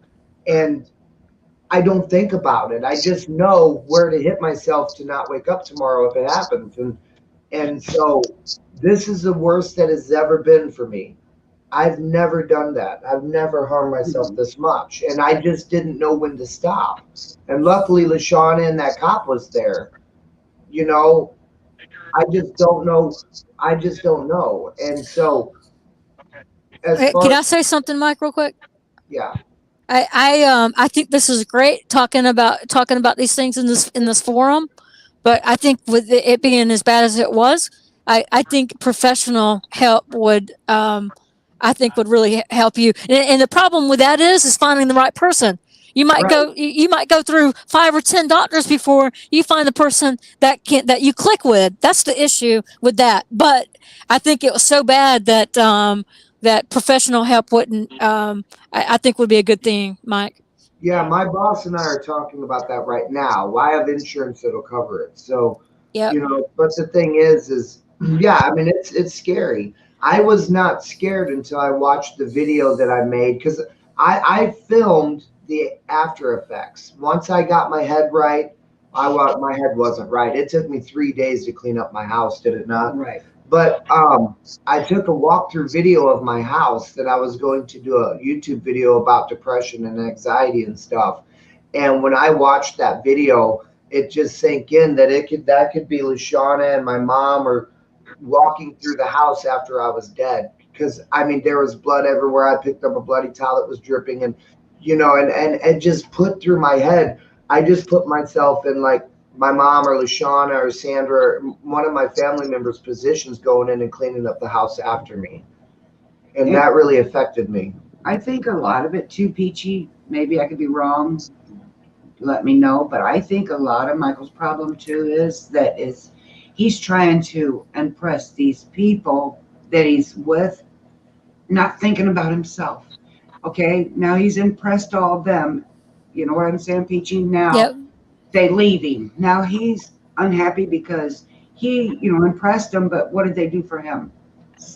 And I don't think about it. I just know where to hit myself to not wake up tomorrow if it happens. And so this is the worst that has ever been for me. I've never done that. I've never harmed myself this much. And I just didn't know when to stop. And luckily, LaShawna and that cop was there. You know, I just don't know. I just don't know. And so, as Hey, far can I as, say something, Mike, real quick? yeah, I think this is great talking about these things in this forum, but I think with it being as bad as it was, I think professional help would really help you. And the problem with that is finding the right person. You might right. go through 5 or 10 doctors before you find the person that you click with. That's the issue with that. But I think it was so bad that professional help wouldn't. I think would be a good thing, Mike. Yeah, my boss and I are talking about that right now. I have insurance that'll cover it. So, Yep. but the thing is, yeah, I mean, it's scary. I was not scared until I watched the video that I made, because I filmed the after effects. Once I got my head right, my head wasn't right. It took me 3 days to clean up my house, did it not? right. But I took a walkthrough video of my house that I was going to do a YouTube video about depression and anxiety and stuff. And when I watched that video, it just sank in that that could be LaShawna and my mom, or walking through the house after I was dead. Because I mean, there was blood everywhere. I picked up a bloody towel that was dripping, and and it just put through my head. I just put myself in like my mom or LaShawna or Sandra, or one of my family members' positions, going in and cleaning up the house after me. And that really affected me. I think a lot of it too, Peachy, maybe I could be wrong, let me know, but I think a lot of Michael's problem too is he's trying to impress these people that he's with, not thinking about himself. Okay, now he's impressed all of them. You know what I'm saying, Peachy? Now Yep. they leave him. Now he's unhappy because he, impressed them, but what did they do for him?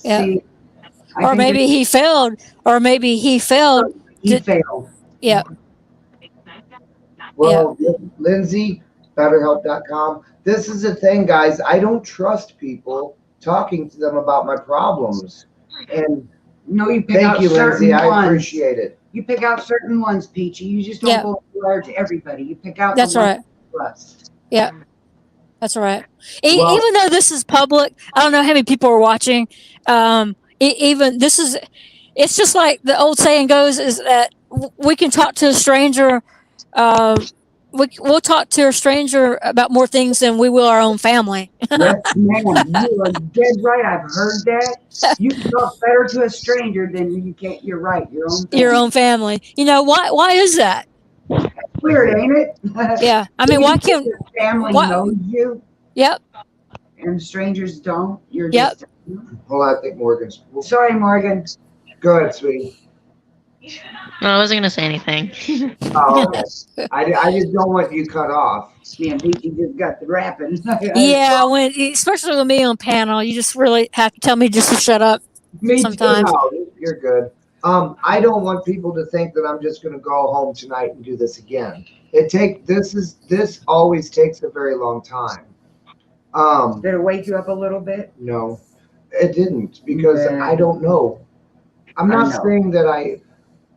Yep. See, I Or think maybe he failed. Or maybe he failed. he to- failed. Yeah. Well, Lindsay, BetterHelp.com. This is the thing, guys. I don't trust people talking to them about my problems. And No, you pick thank out you, certain Lindsay. I ones. appreciate it. You pick out certain ones, Peachy. You just don't Yeah. go large everybody. You pick out That's the ones right. you trust. Yeah. That's right. Well- Even though this is public, I don't know how many people are watching. Even this is, it's just like the old saying goes: is that we can talk to a stranger. We'll talk to a stranger about more things than we will our own family. Yes, ma'am. You are dead right. I've heard that. You can talk better to a stranger than you can. You're right. Your own family. Your own family. You know why? Why is that? Weird, ain't it? Yeah. I mean, why can't? your family why- knows you Yep. and strangers don't? You're Yep. just. Hold on, I think Morgan's. Sorry, Morgan. Go ahead, sweetie. No, I wasn't gonna say anything. Oh, okay. I just don't want you cut off. Me and Peachy just got the rapping. Yeah. When especially with me on panel, you just really have to tell me just to shut up. Me sometimes. No, you're good. I don't want people to think that I'm just going to go home tonight and do this again. This always takes a very long time. Did it wake you up a little bit? No, it didn't, because Yeah. I don't know. I'm I not know. saying that I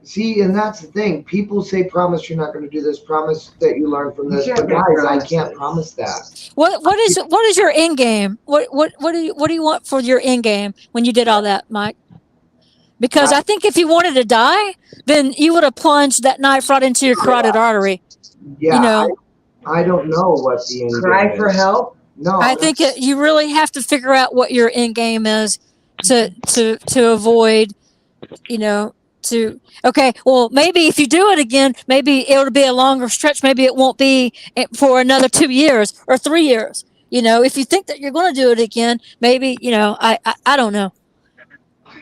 see, and that's the thing. People say, promise you're not going to do this, promise that you learn from You this. can't But make guys, I promises. can't promise that. What is your end game? What do you want for your end game when you did all that, Mike? Because I think if you wanted to die, then you would have plunged that knife right into your carotid artery. Yeah, You know, I don't know what the end Cry game for is. help? No, I think you really have to figure out what your end game is to avoid, you know, to okay. Well, maybe if you do it again, maybe it'll be a longer stretch. Maybe it won't be for another 2 years or 3 years. You know, if you think that you're going to do it again, maybe I don't know.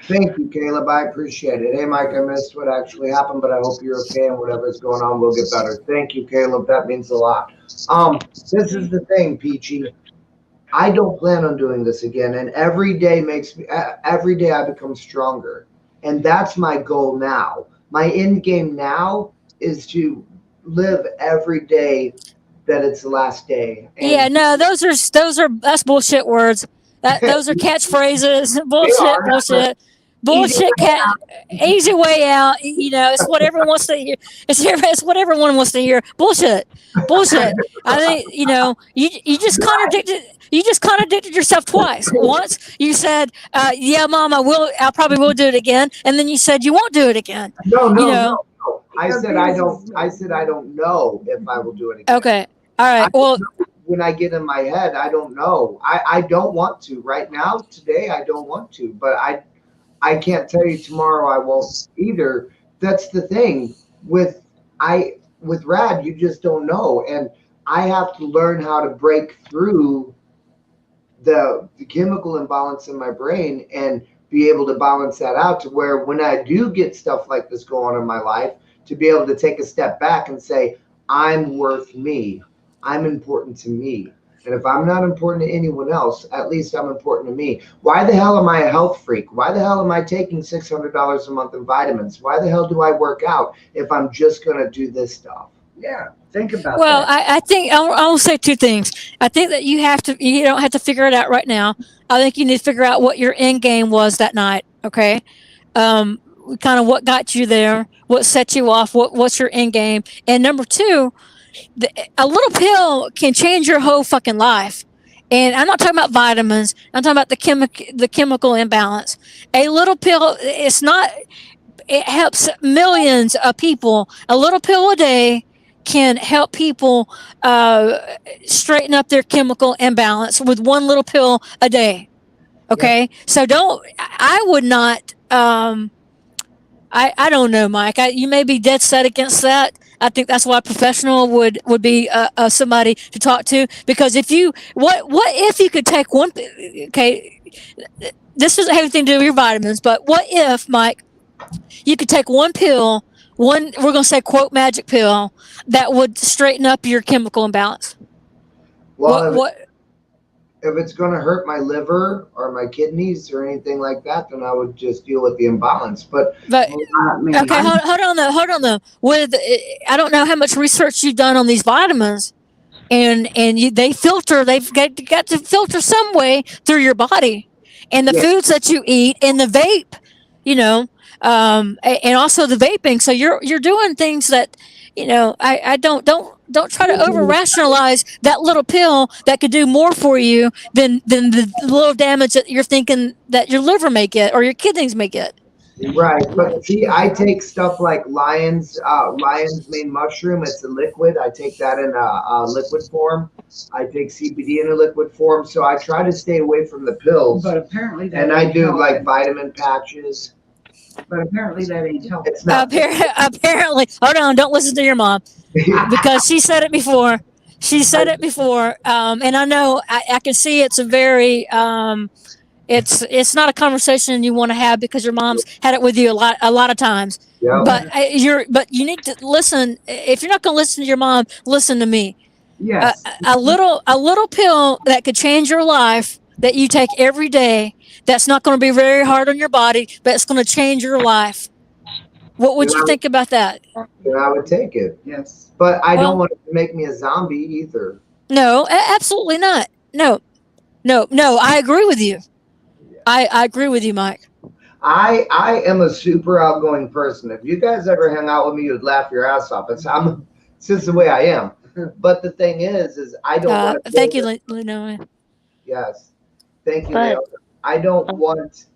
Thank you, Caleb. I appreciate it. Hey, Mike, I missed what actually happened, but I hope you're okay and whatever's going on will get better. Thank you, Caleb. That means a lot. This is the thing, Peachy. I don't plan on doing this again, and every day I become stronger, and that's my goal now. My end game now is to live every day that it's the last day. And Yeah, no, that's bullshit words. Those are catchphrases. Bullshit. Bullshit. Easy way out. You know, it's what everyone wants to hear. It's what everyone wants to hear. Bullshit. I think you just contradicted. You just contradicted yourself twice. Once you said, "Yeah, Mom, I probably will do it again," and then you said you won't do it again. No. I said I don't know if I will do it again. Okay. All right. Well, when I get in my head, I don't know. I don't want to right now. Today, I don't want to, but I can't tell you tomorrow I won't either. That's the thing with Rad, you just don't know, and I have to learn how to break through the chemical imbalance in my brain and be able to balance that out to where when I do get stuff like this going on in my life, to be able to take a step back and say, I'm worth me. I'm important to me. And if I'm not important to anyone else, at least I'm important to me. Why the hell am I a health freak? Why the hell am I taking $600 a month in vitamins? Why the hell do I work out if I'm just going to do this stuff? Yeah, think about well, that. I think I'll say two things. I think that you don't have to figure it out right now. I think you need to figure out what your end game was that night. Okay. Kind of what got you there, what set you off, what's your end game. And number two, a little pill can change your whole fucking life. And I'm not talking about vitamins. I'm talking about the chemical imbalance. A little pill, it helps millions of people. A little pill a day can help people straighten up their chemical imbalance with one little pill a day. Okay. Yeah. So I would not, I don't know, Mike. You may be dead set against that. I think that's why a professional would be somebody to talk to. Because what if you could take one? Okay, this doesn't have anything to do with your vitamins, but what if, Mike, you could take one pill, we're going to say quote magic pill that would straighten up your chemical imbalance? Well, if it's going to hurt my liver or my kidneys or anything like that, then I would just deal with the imbalance. But okay, hold on though. I don't know how much research you've done on these vitamins, and they've got to filter some way through your body, and the foods that you eat and the vape, And also the vaping. So you're doing things that, I don't try to over rationalize that little pill that could do more for you than the little damage that you're thinking that your liver may get or your kidneys may get. Right, but see, I take stuff like lion's mane mushroom. It's a liquid. I take that in a liquid form. I take CBD in a liquid form. So I try to stay away from the pills. But apparently that And I ain't do helping. like vitamin patches. But apparently that ain't helping. It's not. Apparently, hold on, don't listen to your mom because she said it before. She said it before, and I know I can see it's a very it's not a conversation you want to have because your mom's had it with you a lot of times. Yeah. But you need to listen. If you're not going to listen to your mom, listen to me. Yes. A little pill that could change your life that you take every day. That's not going to be very hard on your body, but it's going to change your life. What would you think about that? Then I would take it. Yes. But I don't want it to make me a zombie either. No, absolutely not. No. I agree with you. I agree with you, Mike. I am a super outgoing person. If you guys ever hang out with me, you'd laugh your ass off. It's just the way I am. But the thing is I don't want to. Thank you, Lena. Yes, thank you, Leo. I don't want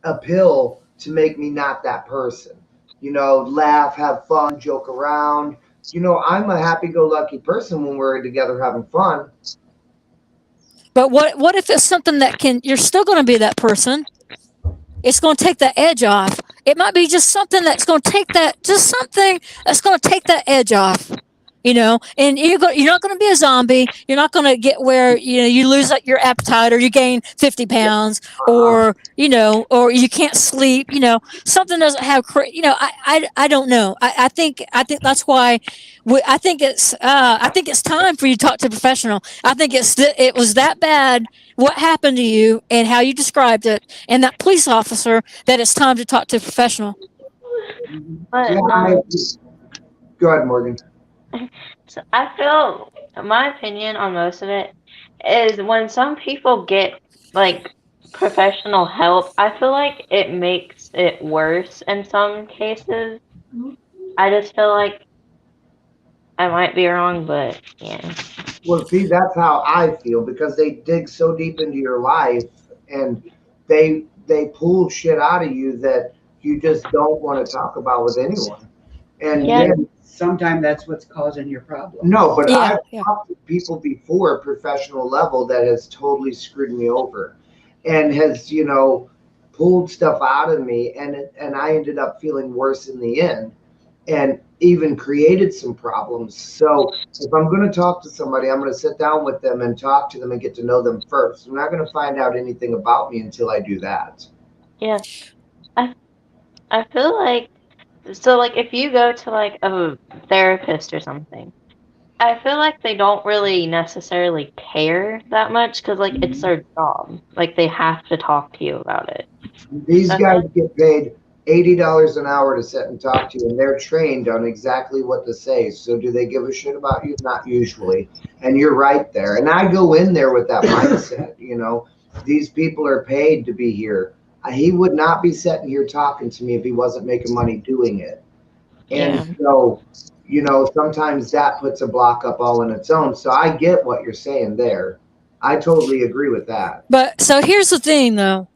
a pill to make me not that person. Laugh, have fun, joke around. I'm a happy-go-lucky person when we're together having fun. But what if it's something that you're still going to be that person? It's going to take the edge off. It might be just something that's going to take that edge off. And you're not going to be a zombie. You're not going to get where you lose your appetite or you gain 50 pounds or you can't sleep. Something doesn't have. I don't know. I think that's why. I think it's time for you to talk to a professional. I think it was that bad what happened to you and how you described it and that police officer that it's time to talk to a professional. But Go ahead, Morgan. So I feel my opinion on most of it is when some people get like professional help, I feel like it makes it worse in some cases. I just feel like I might be wrong, but yeah. Well, see, that's how I feel because they dig so deep into your life and they pull shit out of you that you just don't want to talk about with anyone. And then sometimes that's what's causing your problem. No, but I've talked to people before, professional level, that has totally screwed me over and has, pulled stuff out of me. And I ended up feeling worse in the end and even created some problems. So if I'm going to talk to somebody, I'm going to sit down with them and talk to them and get to know them first. I'm not going to find out anything about me until I do that. Yeah. I feel like, so like if you go to like a therapist or something, I feel like they don't really necessarily care that much because like it's their job. Like they have to talk to you about it. These guys get paid $80 an hour to sit and talk to you, and they're trained on exactly what to say. So do they give a shit about you? Not usually. And you're right there. And I go in there with that mindset, these people are paid to be here. He would not be sitting here talking to me if he wasn't making money doing it. And so, sometimes that puts a block up all on its own. So I get what you're saying there. I totally agree with that. But so here's the thing though.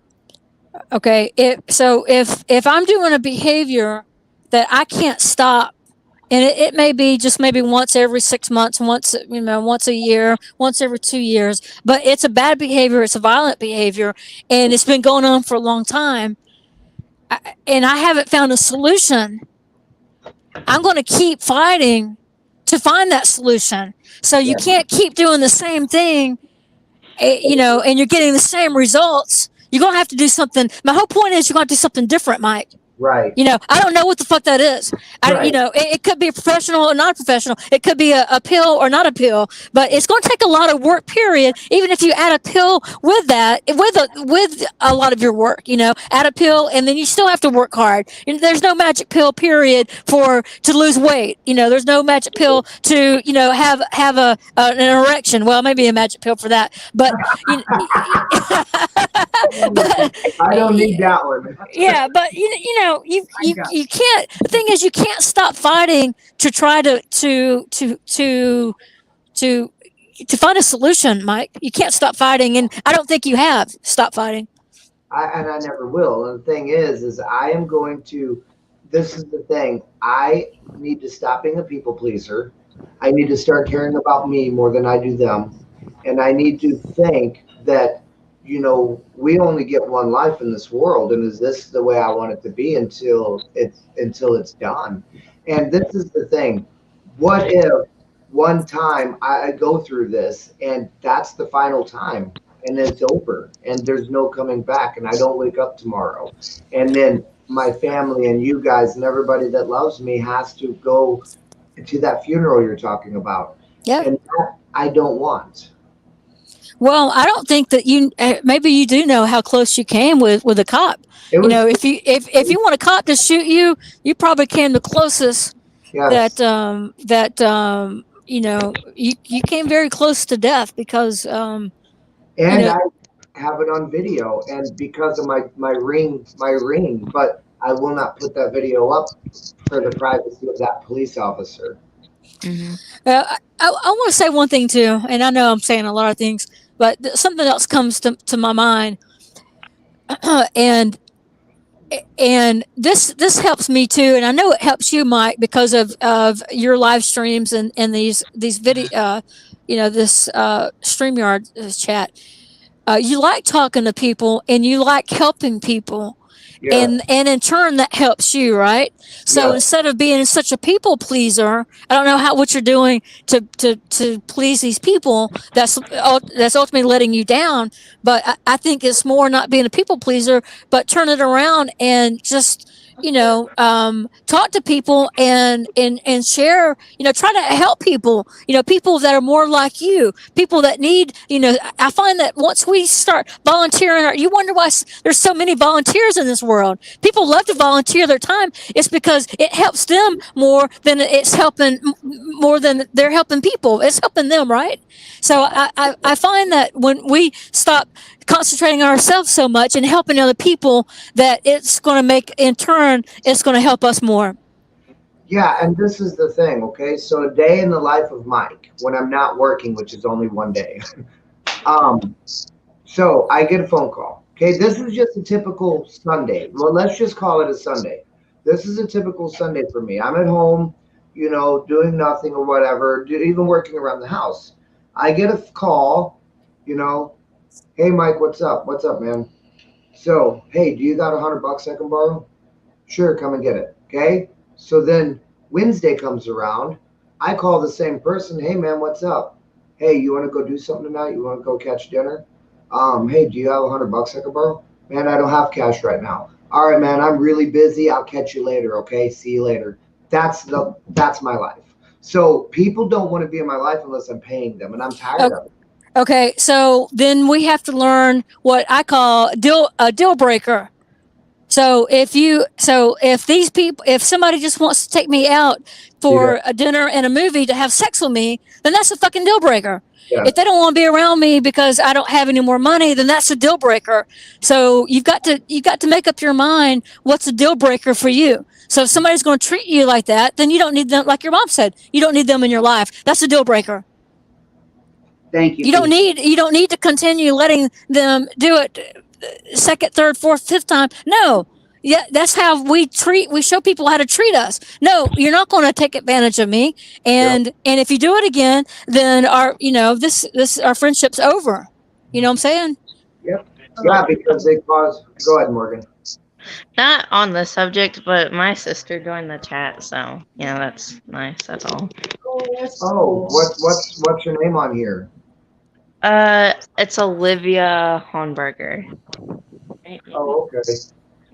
Okay. If I'm doing a behavior that I can't stop, and it may be just maybe once every 6 months, once a year, once every 2 years, but it's a bad behavior. It's a violent behavior and it's been going on for a long time. And I haven't found a solution. I'm going to keep fighting to find that solution. So you can't keep doing the same thing, and you're getting the same results. You're going to have to do something. My whole point is you're going to do something different, Mike. Right. You know, I don't know what the fuck that is. Right. You know, it could be a professional or not professional. It could be a pill or not a pill, but it's going to take a lot of work, period. Even if you add a pill with that, with a lot of your work, you know, add a pill and then you still have to work hard. And there's no magic pill, period, to lose weight. You know, there's no magic pill to, you know, have an erection. Well, maybe a magic pill for that, but you know, but I don't need that one. yeah, but you can't. The thing is, you can't stop fighting to try to find a solution, Mike. You can't stop fighting, and I don't think you have stopped fighting. And I never will. And the thing is I am going to. This is the thing. I need to stop being a people pleaser. I need to start caring about me more than I do them, and I need to think that, you know, we only get one life in this world, and is this the way I want it to be until it's done? And this is the thing. What if one time I go through this and that's the final time and it's over and there's no coming back and I don't wake up tomorrow, and then my family and you guys and everybody that loves me has to go to that funeral you're talking about? Yeah. And that I don't want. Well, I don't think that maybe you do know how close you came with a cop. You know, if you want a cop to shoot you, you probably came the closest. Yes. That you know, you came very close to death because and you know, I have it on video, and because of my ring, but I will not put that video up for the privacy of that police officer. Mm-hmm. I want to say one thing too, and I know I'm saying a lot of things, but something else comes to my mind, and this helps me too, and I know it helps you, Mike, because of your live streams and these video, you know, this StreamYard chat. You like talking to people and you like helping people. Yeah. And in turn that helps you, right? So Yeah. instead of being such a people pleaser, I don't know what you're doing to please these people that's ultimately letting you down, but I think it's more not being a people pleaser, but turn it around and just, you know, talk to people and share, you know, try to help people, you know, people that are more like you, people that need, you know. I find that once we start volunteering, you wonder why there's so many volunteers in this world. People love to volunteer their time. It's because it helps them more than it's helping, more than they're helping people. It's helping them, right? So I find that when we stop concentrating on ourselves so much and helping other people, that it's going to make, in turn, it's going to help us more. Yeah, and this is the thing, okay? So a day in the life of Mike when I'm not working, which is only one day. So I get a phone call. Okay, this is just a typical Sunday. Well, let's just call it a Sunday. This is a typical Sunday for me. I'm at home, you know, doing nothing or whatever, even working around the house. I get a call, you know, hey Mike, what's up? What's up, man? So, hey, do you got $100 I can borrow? Sure, come and get it. Okay. So then Wednesday comes around. I call the same person. Hey man, what's up? Hey, you want to go do something tonight? You want to go catch dinner? Hey, do you have $100 I can borrow? Man, I don't have cash right now. All right, man, I'm really busy. I'll catch you later. Okay. See you later. That's my life. So people don't want to be in my life unless I'm paying them, and I'm tired of it. Okay, so then we have to learn what I call a deal breaker. So if these people, if somebody just wants to take me out for a dinner and a movie to have sex with me, then that's a fucking deal breaker. Yeah. If they don't want to be around me because I don't have any more money, then that's a deal breaker. So you've got to make up your mind what's a deal breaker for you. So if somebody's going to treat you like that, then you don't need them. Like your mom said, you don't need them in your life. That's a deal breaker. Thank you. You don't need to continue letting them do it second, third, fourth, fifth time. No. Yeah, that's how we show people how to treat us. No, you're not going to take advantage of me. And if you do it again, then our friendship's over. You know what I'm saying? Yep. Yeah, because they cause. Go ahead, Morgan. Not on the subject, but my sister joined the chat, so yeah, that's nice. That's all. Oh, what's your name on here? It's Olivia Hornberger. Oh, okay.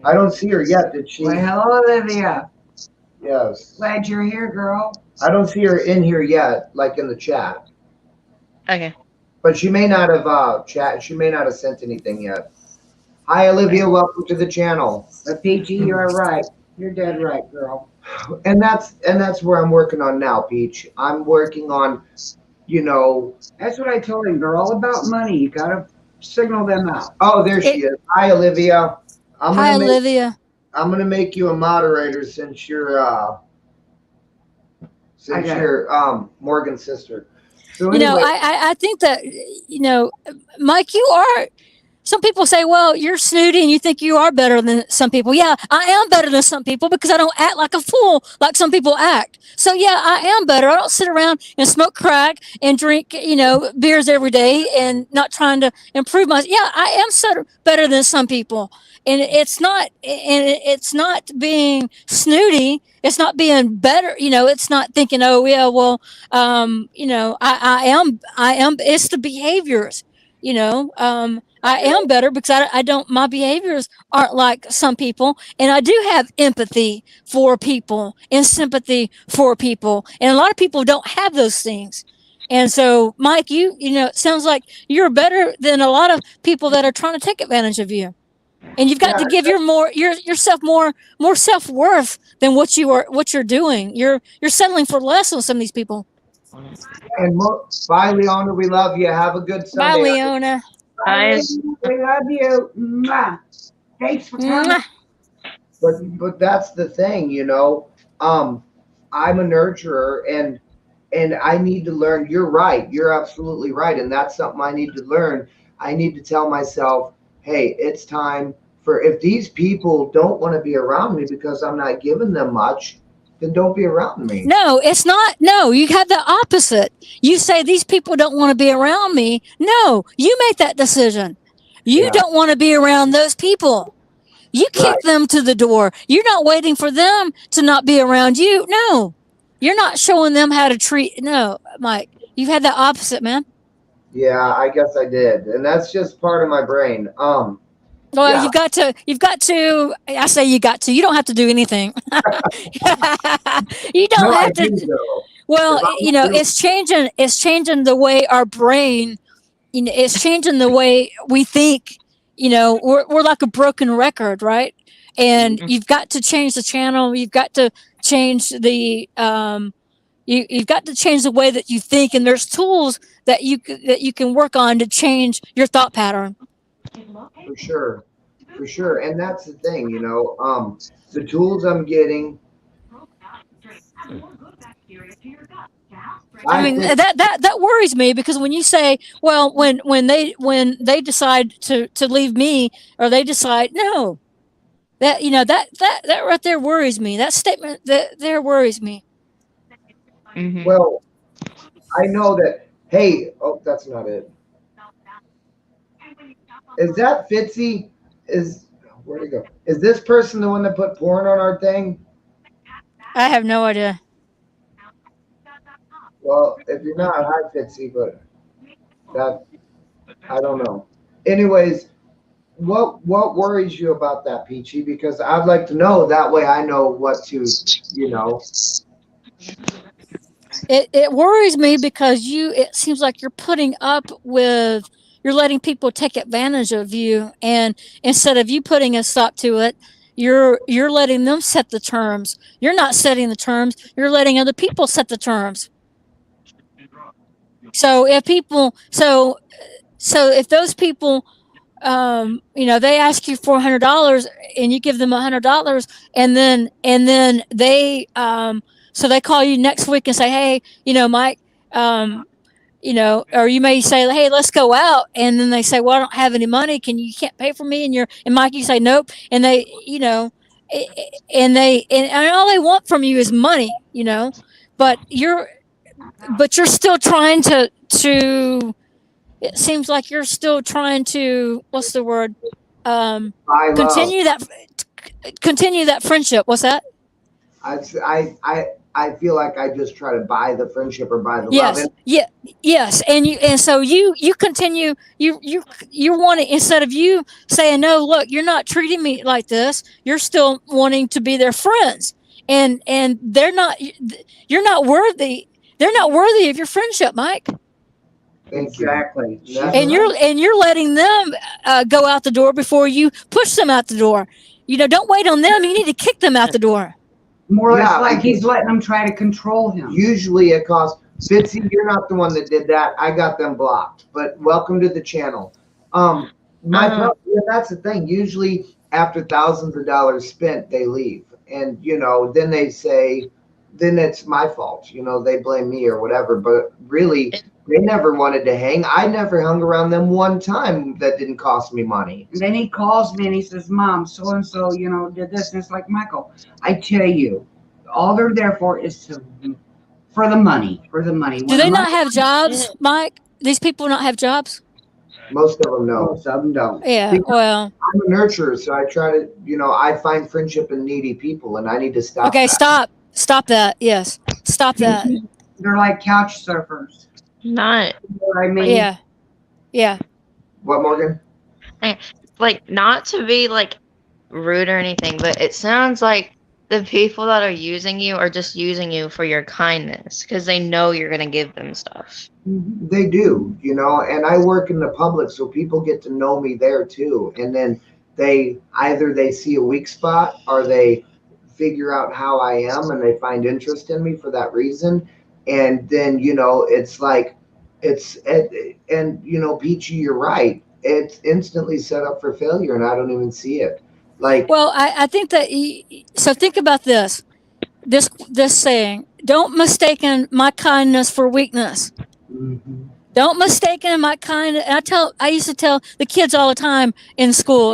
I don't see her yet. Did she? Well, hello, Olivia. Yes. Glad you're here, girl. I don't see her in here yet, like in the chat. Okay. But she may not have chat. She may not have sent anything yet. Hi, Olivia. Welcome to the channel. But Peachy, you are right. You're dead right, girl. And that's where I'm working on now, Peach. I'm working on, you know. That's what I told him. They're all about money. You gotta signal them out. Oh, there she is. Hi, Olivia. Hi, Olivia. I'm gonna make you a moderator since you're Morgan's sister. So You know, anyway, I think that, you know, Mike, you are. Some people say, well, you're snooty and you think you are better than some people. Yeah, I am better than some people because I don't act like a fool like some people act. So, yeah, I am better. I don't sit around and smoke crack and drink, you know, beers every day and not trying to improve myself. Yeah, I am better than some people. And it's not being snooty. It's not being better. You know, it's not thinking, oh, yeah, well, you know, I am, it's the behaviors, you know, I am better because I don't, my behaviors aren't like some people. And I do have empathy for people and sympathy for people. And a lot of people don't have those things. And so, Mike, you know, it sounds like you're better than a lot of people that are trying to take advantage of you. And you've got to give yourself more self-worth than what you're doing. You're settling for less on some of these people. and bye, Leona. We love you. Have a good Sunday. Bye, Leona. Bye. We love you. Mwah. Thanks for coming. But that's the thing, you know. I'm a nurturer, and I need to learn. You're right. You're absolutely right, and that's something I need to learn. I need to tell myself, hey, it's time for, if these people don't want to be around me because I'm not giving them much, then don't be around me. No, it's not. No, you have the opposite. You say these people don't want to be around me. No, you make that decision. You don't want to be around those people. You kick them to the door. You're not waiting for them to not be around you. No, you're not showing them how to treat. No, Mike, you've had the opposite, man. Yeah, I guess I did, and that's just part of my brain. Well, you've got to, I say you got to, you don't have to do anything. You don't have to. Well, you know, it's changing the way our brain, you know, it's changing the way we think. You know, we're like a broken record, right? And you've got to change the channel. You've got to change the, you've got to change the way that you think. And there's tools that you can work on to change your thought pattern. For sure, and that's the thing, you know. The tools I'm getting. I mean, that worries me, because when you say, well, when they decide to leave me, or they decide, no, that, you know, that right there worries me. That statement that there worries me. Mm-hmm. Well, I know that. Hey, oh, that's not it. Is that Fitzy? Where'd he go? Is this person the one that put porn on our thing? I have no idea. Well, if you're not, hi Fitzy, but that, I don't know. Anyways, what worries you about that, Peachy? Because I'd like to know. That way, I know what to, you know. It worries me because it seems like you're putting up with, you're letting people take advantage of you, and instead of you putting a stop to it, you're letting them set the terms. You're not setting the terms. You're letting other people set the terms. So if those people, you know, they ask you for $100 and you give them $100, and then they, so they call you next week and say, hey, you know, Mike, you know, or you may say, hey, let's go out. And then they say, well, I don't have any money. You can't pay for me. And Mike, you say, nope. And they, you know, and all they want from you is money, you know, but you're still trying to, it seems like you're still trying to, what's the word? Continue that friendship. What's that? I I feel like I just try to buy the friendship or buy the love. Yes. And Yes. And so you continue, you want to, instead of you saying, no, look, you're not treating me like this, you're still wanting to be their friends. And you're not worthy. They're not worthy of your friendship, Mike. thank you. Exactly. That's And right. you're letting them go out the door before you push them out the door. Don't wait on them. You need to kick them out the door. More or less Yeah, like he's because letting them try to control him. usually it costs Fitzy, you're not the one that did that. I got them blocked. But welcome to the channel. Yeah, that's the thing. Usually after thousands of dollars spent, they leave. And then they say, then it's my fault. They blame me or whatever. But really, they never wanted to hang. I never hung around them one time that didn't cost me money. And then he calls me and he says, Mom, so and so, did this. And it's like, Michael, I tell you, all they're there for is for the money. For the money. Do they not have jobs, Mike? These people not have jobs? Most of them know. Most of them don't. Yeah, Because well. I'm a nurturer, so I try to, I find friendship in needy people, and I need to stop Okay, that. stop that. Yes, stop that. They're like couch surfers. Not You know what I mean? Yeah. What, Morgan? like, not to be like rude or anything, but it sounds like the people that are using you are just using you for your kindness because they know you're gonna give them stuff. They do, and I work in the public, so people get to know me there too. And then either they see a weak spot or they figure out how I am and they find interest in me for that reason. And then, it's like, Peachy, you're right. It's instantly set up for failure and I don't even see it. Like, Well, I think that so think about this saying, don't mistaken my kindness for weakness. Mm-hmm. Don't mistaken my kindness. I used to tell the kids all the time in school,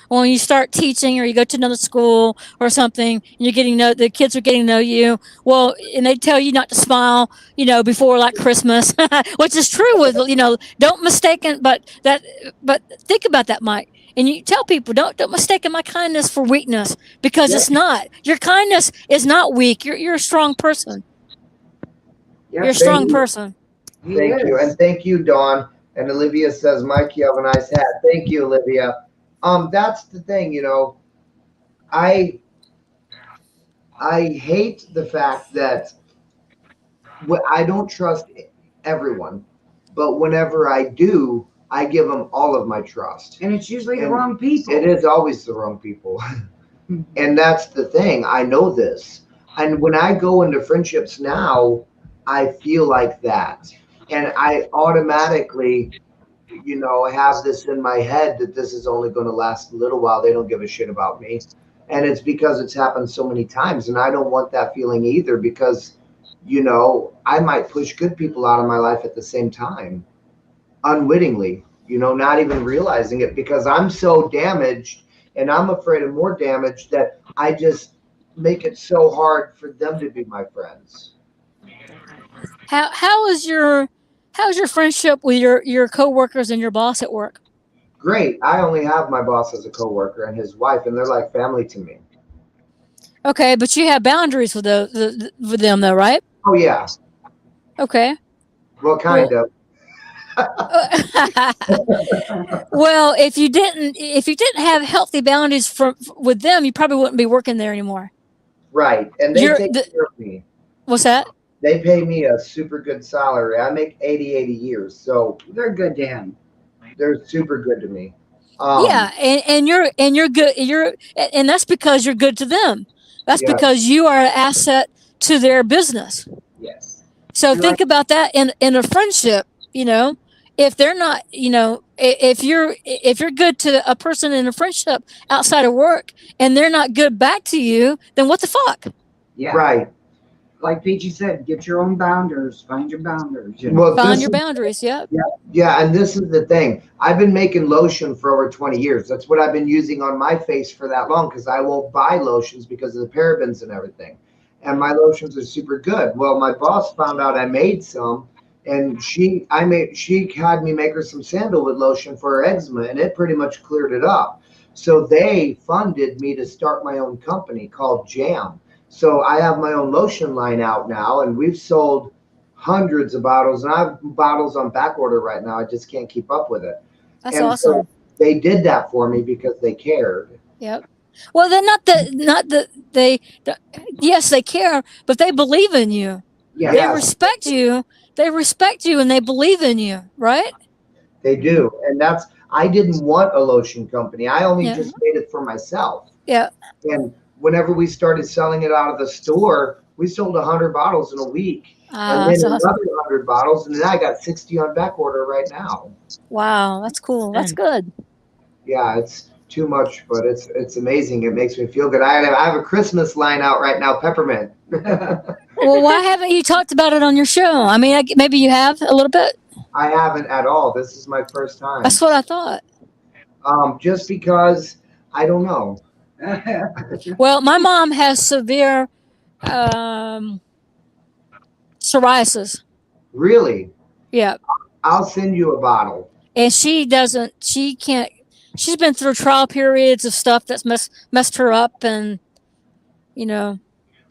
when you start teaching or you go to another school or something, and the kids are getting to know you. Well, and they tell you not to smile, before like Christmas, which is true with, don't mistaken, but think about that, Mike. And you tell people, don't mistaken my kindness for weakness, because it's not. Your kindness is not weak. You're a strong person. Yep. You're a strong person. Thank you. And thank you, Dawn. And Olivia says, Mike, you have a nice hat. Thank you, Olivia. That's the thing, I hate the fact that I don't trust everyone, but whenever I do, I give them all of my trust. And it's usually the wrong people. It is always the wrong people. And that's the thing. I know this. And when I go into friendships now, I feel like that. And I automatically, have this in my head that this is only going to last a little while. They don't give a shit about me. And it's because it's happened so many times. And I don't want that feeling either because, I might push good people out of my life at the same time, unwittingly, not even realizing it because I'm so damaged and I'm afraid of more damage that I just make it so hard for them to be my friends. How's your friendship with your coworkers and your boss at work? Great. I only have my boss as a coworker and his wife, and they're like family to me. Okay, but you have boundaries with with them, though, right? Oh yeah. Okay. Well, kind of. Well, if you didn't have healthy boundaries with them, you probably wouldn't be working there anymore. Right, and they take care of me. What's that? They pay me a super good salary. I make 88 a year, so they're good to him. They're super good to me. Yeah, and you're good. And that's because you're good to them. That's because you are an asset to their business. Yes. So think about that in a friendship. If they're not, if you're good to a person in a friendship outside of work and they're not good back to you, then what the fuck? Yeah. Right. Like Peachy said, get your own boundaries. Find your boundaries. Well, find your boundaries. Yep. Yeah, and this is the thing. I've been making lotion for over 20 years. That's what I've been using on my face for that long because I won't buy lotions because of the parabens and everything. And my lotions are super good. Well, my boss found out I made some, and she had me make her some sandalwood lotion for her eczema, and it pretty much cleared it up. So they funded me to start my own company called Jam. So I have my own lotion line out now, and we've sold hundreds of bottles, and I have bottles on back order right now. I just can't keep up with it. That's And so awesome. they did that for me because they cared. Yep. Well, they're not the yes, they care, but they believe in you. Yeah. They Yes, respect you. They respect you and they believe in you, right? they do. And that's, I didn't want a lotion company. I only Yeah. just made it for myself. Yeah. And whenever we started selling it out of the store, we sold 100 bottles in a week. And then That's awesome. another 100 bottles, and then I got 60 on back order right now. Wow, that's cool. That's good. Yeah, it's too much, but it's amazing. It makes me feel good. I have a Christmas line out right now, peppermint. Well, why haven't you talked about it on your show? I mean, maybe you have a little bit. I haven't at all. This is my first time. That's what I thought. Just because I don't know. Well, my mom has severe psoriasis. Really, Yeah. I'll send you a bottle. And she can't, she's been through trial periods of stuff that's messed her up. And, you know,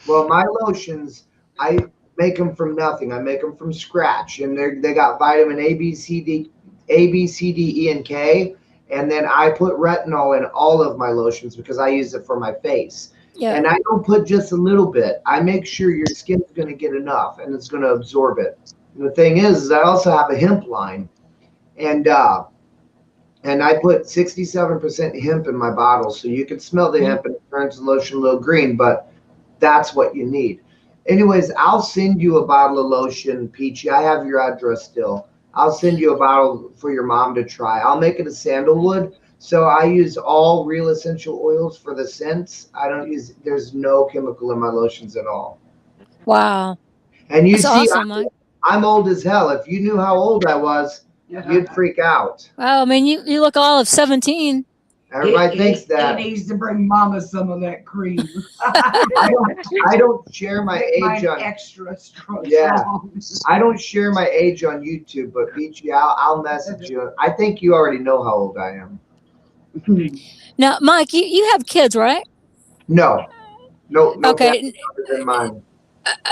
Well, my lotions, I make them from nothing. I make them from scratch, and they got vitamin A, B, C, D, E, and K. And then I put retinol in all of my lotions because I use it for my face. yeah. And I don't put just a little bit. I make sure your skin's going to get enough and it's going to absorb it. And the thing is I also have a hemp line, and I put 67% hemp in my bottle, so you can smell the hemp and it turns the lotion a little green, but that's what you need. Anyways, I'll send you a bottle of lotion, Peachy. I have your address still. I'll send you a bottle for your mom to try. I'll make it a sandalwood. So I use all real essential oils for the scents. There's no chemical in my lotions at all. Wow. And you That's see, awesome, Mike. I'm old as hell. If you knew how old I was, you'd freak out. Wow. I mean, you look all of 17. Everybody thinks that. He needs to bring Mama some of that cream. I don't share my age on. Extra strong. Yeah. I don't share my age on YouTube, but Peachy, I'll message you. I think you already know how old I am. Now, Mike, you have kids, right? No. Okay. Other than mine.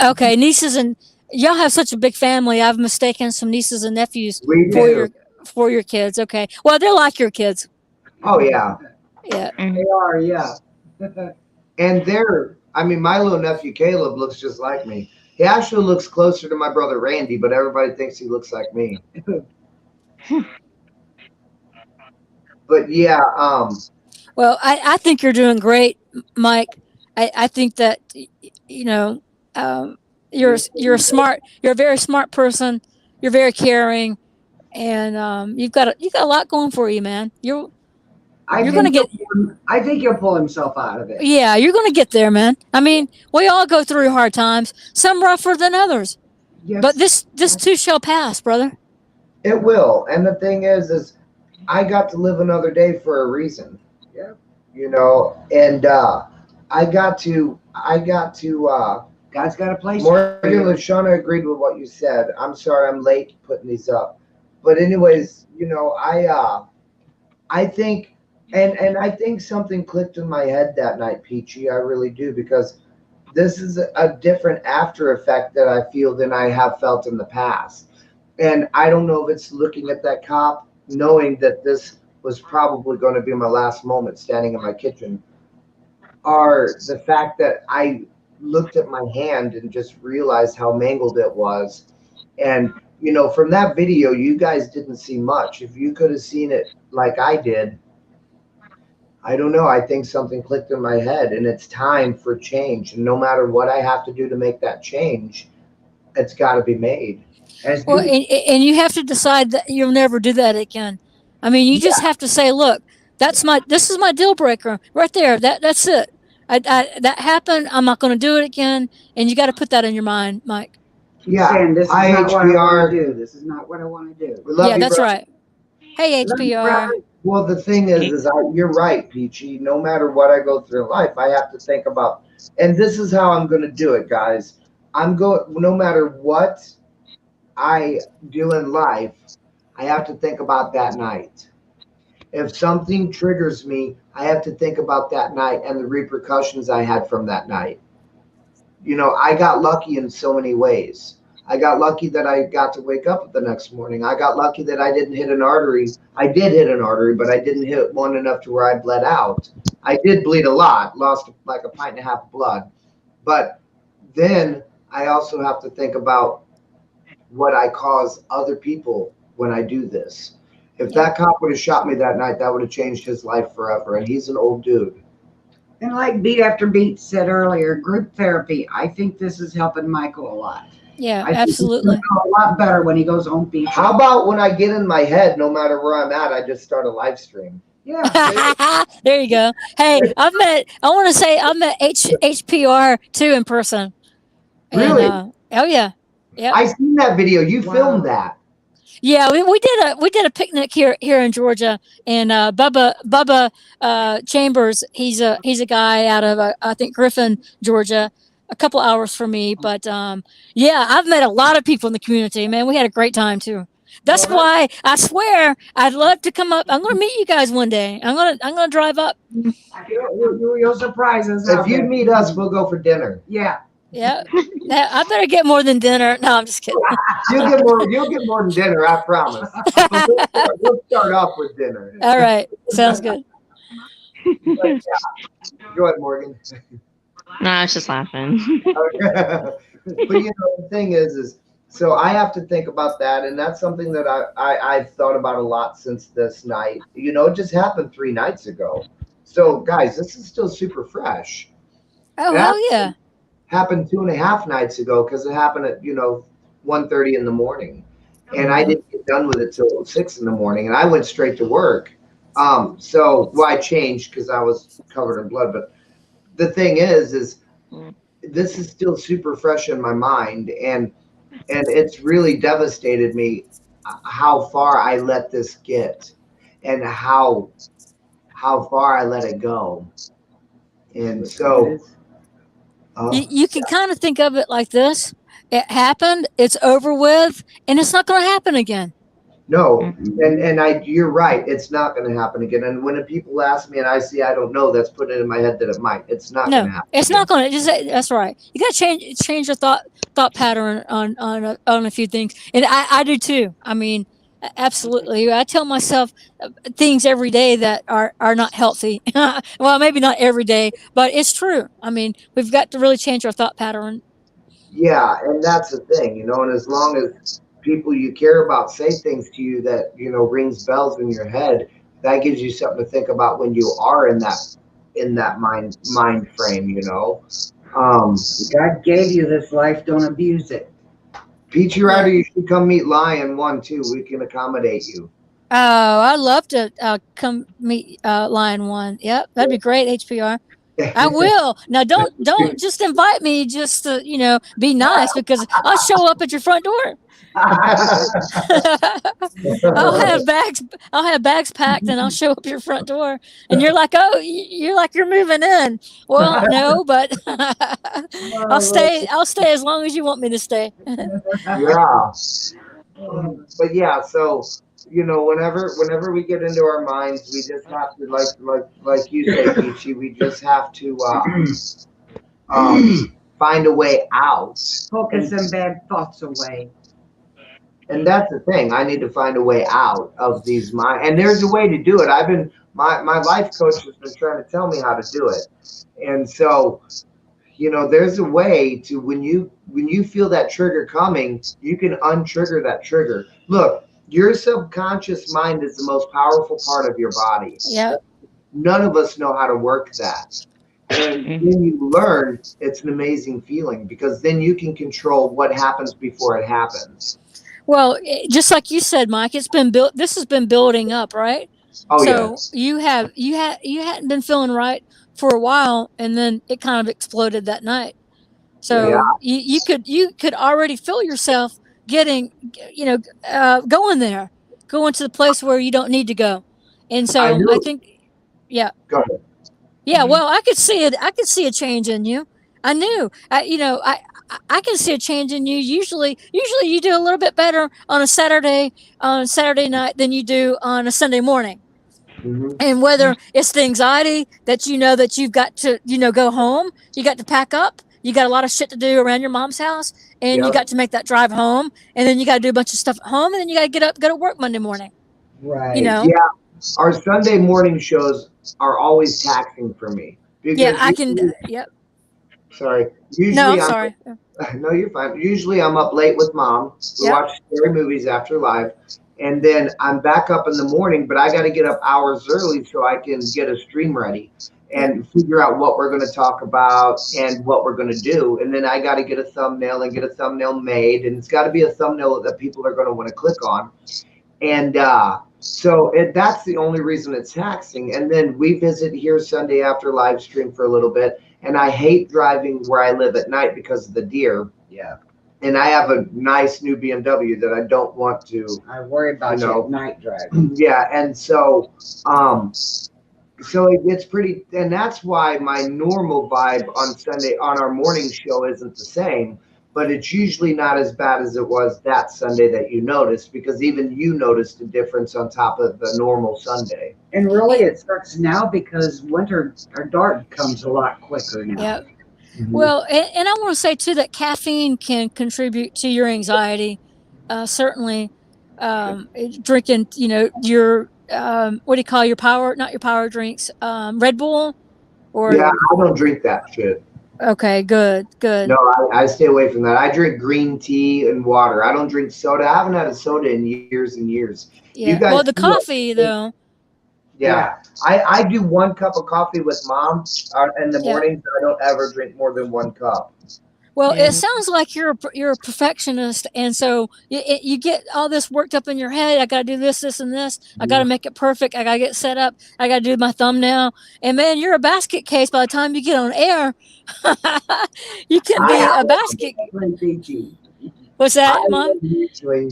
Okay, nieces and y'all have such a big family. I've mistaken some nieces and nephews We do. for your kids. Okay. Well, they're like your kids. Oh yeah. Yeah. They are, yeah. And my little nephew Caleb looks just like me. He actually looks closer to my brother Randy, but everybody thinks he looks like me. But yeah, Well, I think you're doing great, Mike. I think that you know you're smart. You're a very smart person. You're very caring, and you've got a lot going for you, man. I think he'll pull himself out of it. Yeah, you're gonna get there, man. I mean, we all go through hard times, some rougher than others. Yes. But this too shall pass, brother. it will. And the thing is I got to live another day for a reason. Yeah. And I got to God's got a place. Morgan and Lashana agreed with what you said. I'm sorry I'm late putting these up. But anyways, I think and I think something clicked in my head that night, Peachy. I really do, because this is a different after effect that I feel than I have felt in the past. And I don't know if it's looking at that cop, knowing that this was probably going to be my last moment standing in my kitchen, or the fact that I looked at my hand and just realized how mangled it was. And, from that video, you guys didn't see much. If you could have seen it like I did, I don't know. I think something clicked in my head, and it's time for change. And no matter what I have to do to make that change, it's got to be made. And Well, and you have to decide that you'll never do that again. I mean, you just have to say, look, this is my deal breaker right there. That's it. That happened. I'm not going to do it again. And you got to put that in your mind, Mike. Yeah. Saying, this is not what I want to do. This is not what I want to do. Yeah, that's right. Hey, HBR. Well, the thing is you're right, Peachy. No matter what I go through in life, I have to think about, and this is how I'm going to do it, guys. No matter what I do in life, I have to think about that night. If something triggers me, I have to think about that night and the repercussions I had from that night. I got lucky in so many ways. I got lucky that I got to wake up the next morning. I got lucky that I didn't hit an artery. I did hit an artery, but I didn't hit one enough to where I bled out. I did bleed a lot, lost like a pint and a half of blood. But then I also have to think about what I cause other people when I do this. If that cop would have shot me that night, that would have changed his life forever. And he's an old dude. And like Beat After Beat said earlier, group therapy, I think this is helping Michael a lot. Yeah, I think absolutely. he's gonna feel a lot better when he goes home peaceful. How about when I get in my head, no matter where I'm at, I just start a live stream? Yeah. There you go. Hey, I met HPR too in person. And, Really? oh yeah. Yeah. I seen that video. You Wow. filmed that. Yeah, we did a picnic here in Georgia, and Bubba Chambers, he's a guy out of I think Griffin, Georgia, a couple hours from me. But yeah, I've met a lot of people in the community. Man, we had a great time too. That's why I swear I'd love to come up. I'm going to meet you guys one day. I'm gonna drive up. You'll surprise us. If you meet us, we'll go for dinner. Yeah. Yeah, I better get more than dinner. No, I'm just kidding. You'll get more than dinner, I promise. We'll start off with dinner. All right, sounds good. But, yeah. Go ahead, Morgan. No, I was just laughing. But the thing is so I have to think about that, and that's something that I've thought about a lot since this night. It just happened 3 nights ago. So guys, this is still super fresh. Oh, hell yeah. Happened 2.5 nights ago because it happened at 1:30 in the morning, and I didn't get done with it till 6 in the morning, and I went straight to work. So I changed because I was covered in blood. But the thing is this is still super fresh in my mind, and it's really devastated me how far I let this get, and how far I let it go, and so. You can kind of think of it like this. It happened, it's over with, and it's not going to happen again. No, and you're right. It's not going to happen again. And when people ask me and I don't know, that's putting it in my head that it might. It's not going to happen. It's not going to. That's right. You got to change your thought pattern on a few things, and I do too. I mean, absolutely. I tell myself things every day that are not healthy. Well, maybe not every day, but it's true. I mean, we've got to really change our thought pattern. Yeah, and that's the thing, and as long as people you care about say things to you that, rings bells in your head, that gives you something to think about when you are in that mind frame, God gave you this life, don't abuse it. Peachy Rider, you should come meet Lion 1 too. We can accommodate you. Oh, I'd love to come meet Lion 1. Yep, that'd be great, HPR. I will. Now, don't just invite me just to, be nice, because I'll show up at your front door. I'll have bags packed, and I'll show up at your front door, and you're like, oh, you're moving in. Well, no, but I'll stay as long as you want me to stay. Yeah. But yeah, so whenever we get into our minds, we just have to like you say, Peachy, we just have to find a way out. Focus some bad thoughts away. And that's the thing. I need to find a way out of these mind. And there's a way to do it. My life coach has been trying to tell me how to do it. And so, there's a way to, when you feel that trigger coming, you can untrigger that trigger. Look, your subconscious mind is the most powerful part of your body. Yeah. None of us know how to work that. And when you learn, it's an amazing feeling, because then you can control what happens before it happens. Well, just like you said, Mike, it's been built. This has been building up, right? Oh, so yeah. you hadn't been feeling right for a while, and then it kind of exploded that night. So you could already feel yourself getting, going to the place where you don't need to go. And so I think, yeah. Go ahead. Yeah, well, I could see it. I could see a change in you. I knew. I can see a change in you. Usually you do a little bit better on a Saturday night than you do on a Sunday morning. Mm-hmm. And whether it's the anxiety that that you've got to go home, you got to pack up, you got a lot of shit to do around your mom's house, and you Yep. got to make that drive home, and then you got to do a bunch of stuff at home, and then you got to get up, go to work Monday morning. Right. You know? Yeah, our Sunday morning shows are always taxing for me. Yeah, I can. usually- Yep. Sorry. Usually No, I'm I'm sorry. No, you're fine. Usually I'm up late with mom. We Yep. watch scary movies after live. And then I'm back up in the morning, but I got to get up hours early so I can get a stream ready and figure out what we're going to talk about and what we're going to do. And then I got to get a thumbnail and get a thumbnail made. And it's got to be a thumbnail that people are going to want to click on. And that's the only reason it's taxing. And then we visit here Sunday after live stream for a little bit. And I hate driving where I live at night because of the deer. Yeah. And I have a nice new BMW that I don't want to. I worry about You know. your night drive. Yeah, and so it gets pretty, and that's why my normal vibe on Sunday on our morning show isn't the same. But it's usually not as bad as it was that Sunday that you noticed, because even you noticed a difference on top of the normal Sunday. And really, it sucks now because winter or dark comes a lot quicker now. Yep. Well, and I want to say too that caffeine can contribute to your anxiety. Certainly, drinking, your what do you call your power? Not your power drinks. Red Bull, or Yeah, I don't drink that shit. Okay, good. No, I stay away from that. I drink green tea and water. I don't drink soda. I haven't had a soda in years and years. Yeah. You guys Well, the do that. coffee though. Yeah. I do 1 cup of coffee with mom in the Yeah. morning, but I don't ever drink more than 1 cup. Well, Yeah. it sounds like you're a perfectionist, and so you get all this worked up in your head. I got to do this, this, and this. I got to make it perfect. I got to get set up. I got to do my thumbnail. And man, you're a basket case by the time you get on air. You can be a basket. What's that, Mom? Usually,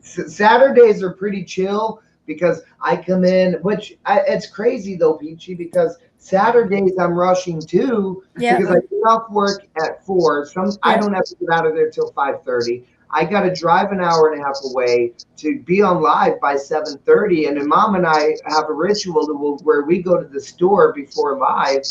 Saturdays are pretty chill because I come in, it's crazy though, Peachy, because Saturdays I'm rushing too, Yeah. because I get off work at 4. I don't have to get out of there till 5:30. I got to drive an hour and a half away to be on live by 7:30. And then Mom and I have a ritual where we go to the store before live.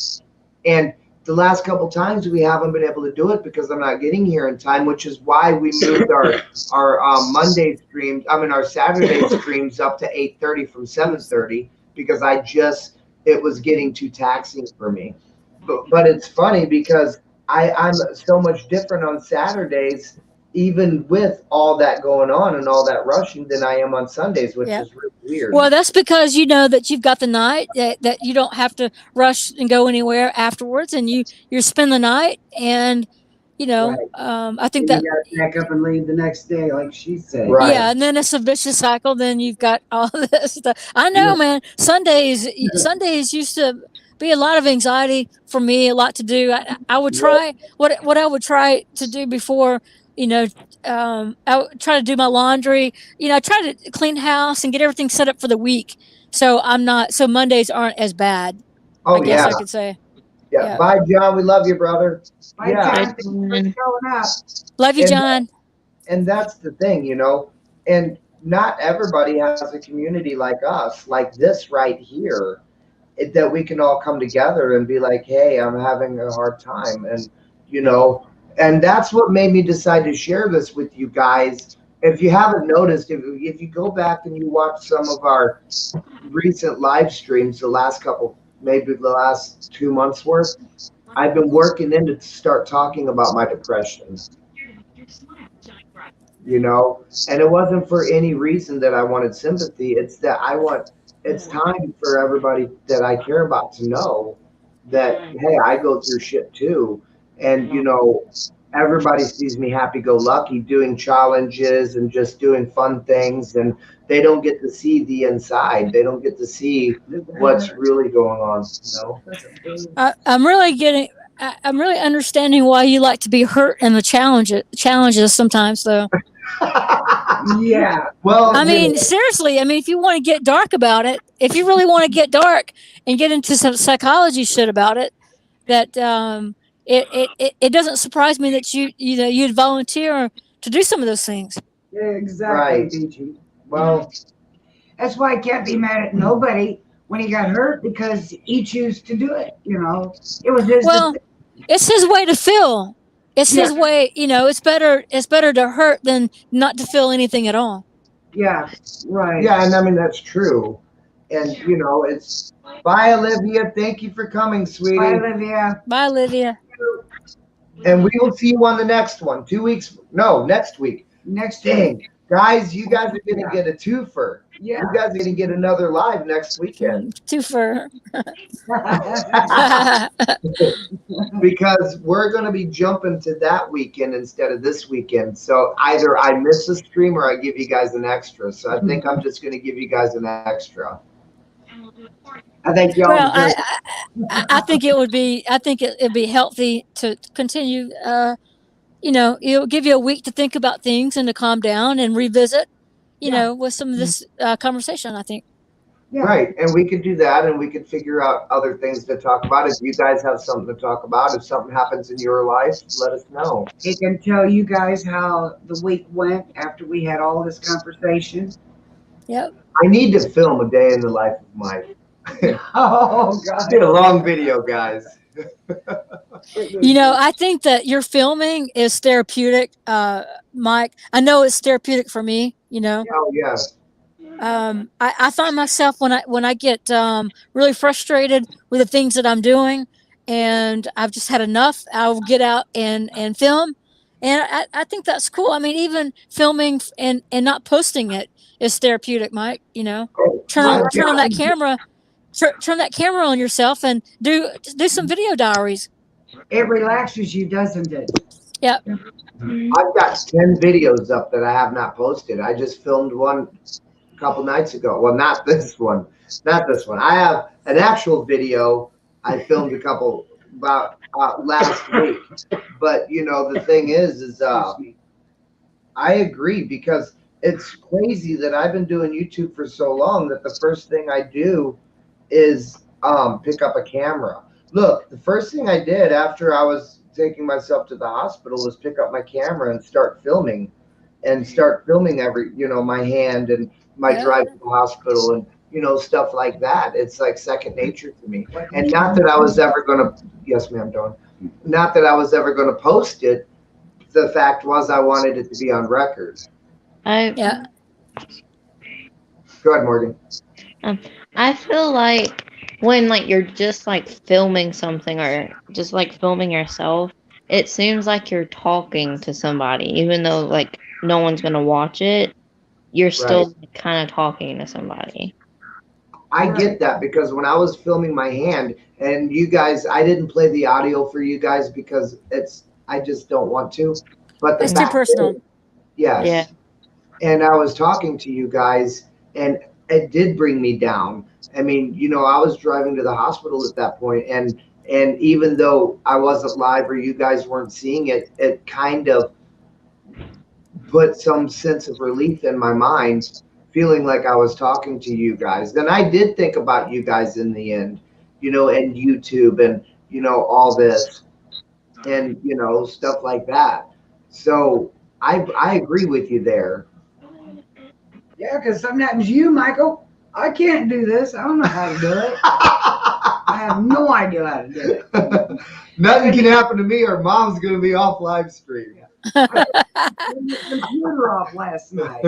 And the last couple times we haven't been able to do it because I'm not getting here in time, which is why we moved our Monday streams, our Saturday streams up to 8:30 from 7:30, because it was getting too taxing for me. But it's funny because I'm so much different on Saturdays, even with all that going on and all that rushing, than I am on Sundays, which is really weird. Well, that's because you know that you've got the night, that you don't have to rush and go anywhere afterwards, and you spend the night, and Right. I think You that gotta pack up and leave the next day, like she said. Right. yeah, and then it's a vicious cycle. Then you've got all this stuff. I know, Yeah. man. Sundays used to be a lot of anxiety for me, a lot to do. I would try what I would try to do before, I would try to do my laundry. I try to clean house and get everything set up for the week. So so Mondays aren't as bad. Oh, I guess yeah. I could say. Yeah. Yeah. Bye, John. We love you, brother. Bye, Yeah. John. Thanks for showing up. Love you, And- John. And that's the thing, and not everybody has a community like us, like this right here, that we can all come together and be like, hey, I'm having a hard time. And that's what made me decide to share this with you guys. If you haven't noticed, if you go back and you watch some of our recent live streams, maybe the last 2 months worth, I've been working in to start talking about my depression. And it wasn't for any reason that I wanted sympathy. It's that it's time for everybody that I care about to know that, hey, I go through shit too. And, everybody sees me happy-go-lucky doing challenges and just doing fun things. And they don't get to see the inside. They don't get to see what's really going on, I'm really understanding why you like to be hurt in the challenges sometimes, though. Yeah. Well, I mean, seriously. If you want to get dark about it, if you really want to get dark and get into some psychology shit about it, that it doesn't surprise me that you'd volunteer to do some of those things. Yeah, exactly, Right. BG. well, That's why I can't be mad at nobody when he got hurt, because he chose to do it. It was his Well, it's his way to feel. It's his way, it's better to hurt than not to feel anything at all. Yeah, right. Yeah, and I mean that's true. And it's bye, Olivia. Thank you for coming, sweetie. Bye, Olivia. Bye, Olivia. And we will see you on the next one. 2 weeks. No, next week. Next Dang. week. Guys, you guys are going to get a twofer. Yeah. You guys are going to get another live next weekend. Twofer. Because we're going to be jumping to that weekend instead of this weekend. So either I miss a stream or I give you guys an extra. So I think I'm just going to give you guys an extra. I think y'all. Well, I think it'd be healthy to continue. It'll give you a week to think about things and to calm down and revisit. With some of this conversation, I think. Yeah. Right, and we could do that, and we could figure out other things to talk about. If you guys have something to talk about, if something happens in your life, let us know. He can tell you guys how the week went after we had all this conversation. Yep. I need to film a day in the life of Mike. Oh God! Did a long video, guys. I think that your filming is therapeutic, Mike. I know it's therapeutic for me. Oh yeah. I find myself when I get really frustrated with the things that I'm doing, and I've just had enough, I'll get out and film, and I think that's cool. I mean, even filming and not posting it is therapeutic, Mike. Turn on that camera. Turn that camera on yourself and do some video diaries. It relaxes you, doesn't it? Yep. I've got 10 videos up that I have not posted. I just filmed one a couple nights ago. Well, not this one. I have an actual video I filmed about last week. But the thing is I agree, because it's crazy that I've been doing YouTube for so long that the first thing I do is pick up a camera. Look, the first thing I did after I was taking myself to the hospital was pick up my camera and start filming every, my hand and my drive to the hospital and, stuff like that. It's like second nature to me. And not that I was ever going to, yes, ma'am, Dawn. Not that I was ever going to post it. The fact was I wanted it to be on record. Yeah. Go ahead, Morgan. I feel like when you're just filming something or just filming yourself, it seems like you're talking to somebody, even though no one's gonna watch it. You're still kind of talking to somebody. I get that, because when I was filming my hand, and you guys, I didn't play the audio for you guys because I just don't want to. But it's too personal. Yes. Yeah. And I was talking to you guys, and it did bring me down. I mean, I was driving to the hospital at that point, and even though I wasn't live or you guys weren't seeing it, it kind of put some sense of relief in my mind, feeling like I was talking to you guys. Then I did think about you guys in the end, and YouTube and, all this and, stuff like that. So I agree with you there. Yeah, because sometimes Michael, I can't do this. I don't know how to do it. I have no idea how to do it. Nothing can happen to me, or Mom's going to be off live stream. I turned the computer off last night.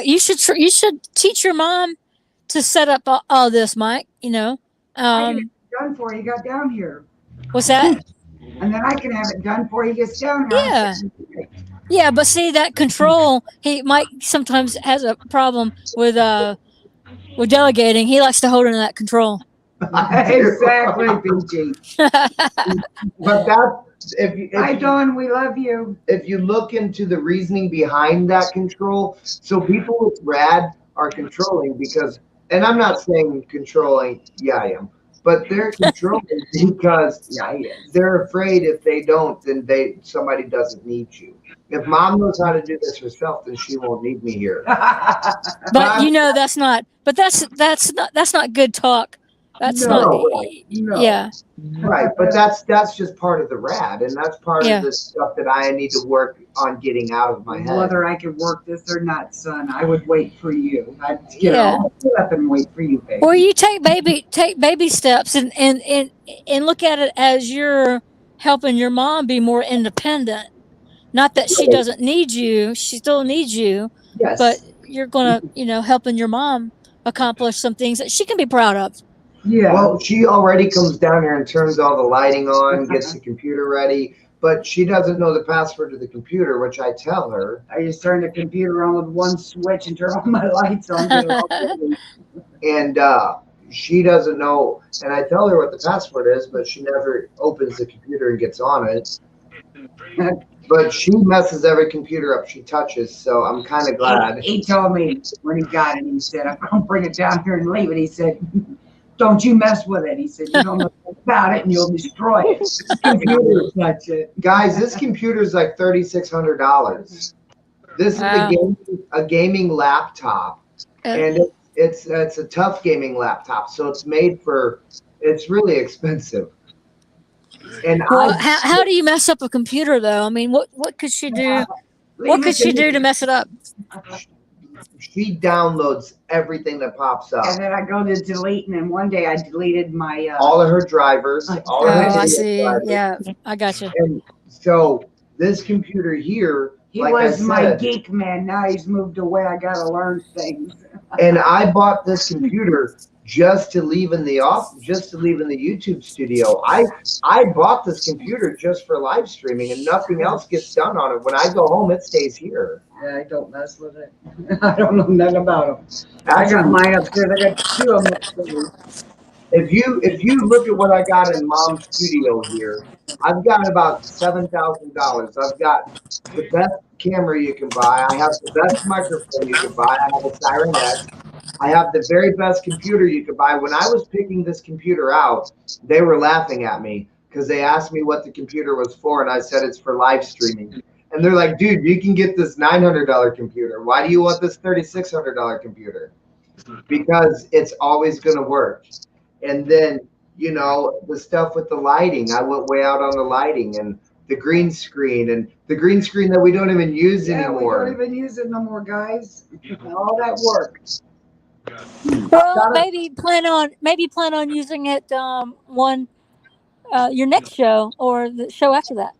You should teach your mom to set up all this, Mike. I can have it done before he got down here. What's that? And then I can have it done before he gets down here. Yeah. Yeah, but see that control, Mike sometimes has a problem with delegating. He likes to hold into that control. Exactly, PG. But Hi, Dawn, we love you. If you look into the reasoning behind that control, so people with RAD are controlling because, and I'm not saying controlling, yeah, I am, but they're controlling because they're afraid if they don't, then somebody doesn't need you. If Mom knows how to do this herself, then she won't need me here. But that's not good talk That's not. No, right, no. Yeah. Right, but that's just part of the rad, and that's part Yeah. of the stuff that I need to work on getting out of my head. Whether I could work this or not, son, I would wait for you. I'd get Yeah. all up and wait for you, baby. Or you take baby steps and look at it as you're helping your mom be more independent. Not that she Right. doesn't need you, she still needs you, Yes. but you're gonna, helping your mom accomplish some things that she can be proud of. Yeah. Well, she already comes down here and turns all the lighting on, gets the computer ready, but she doesn't know the password to the computer, which I tell her. I just turn the computer on with one switch and turn all my lights on. Get it all ready. And she doesn't know, and I tell her what the password is, but she never opens the computer and gets on it. But she messes every computer up she touches, so I'm kind of glad. He told me when he got it, he said, I'm going to bring it down here and leave it. He said, don't you mess with it. He said, you don't know about it and you'll destroy it. Computer touch it. Guys, this computer is like $3,600. This is a gaming laptop, and it's a tough gaming laptop, so it's made for. It's really expensive. And well, how do you mess up a computer though? I mean, what could she do? What could she do to mess it up? She downloads everything that pops up. And then I go to delete, and then one day I deleted my all of her drivers. All of her I see. drivers. Yeah, I got you. And so this computer here, he like was I my said, geek man. Now he's moved away. I got to learn things. And I bought this computer just to leave in the YouTube studio. I bought this computer just for live streaming, and nothing else gets done on it. When I go home, it stays here. Yeah, I don't mess with it. I don't know nothing about them. I got mine upstairs. I got two of them upstairs. If you look at what I got in Mom's studio here, I've got about $7,000. I've got the best camera you can buy. I have the best microphone you can buy. I have a Siren X. I have the very best computer you could buy. When I was picking this computer out, they were laughing at me because they asked me what the computer was for, and I said it's for live streaming. And they're like, dude, you can get this $900 computer. Why do you want this $3,600 computer? Because it's always going to work. And then, the stuff with the lighting, I went way out on the lighting and the green screen that we don't even use anymore. We don't even use it no more, guys. All that work. Well, maybe plan on using it your next show or the show after that.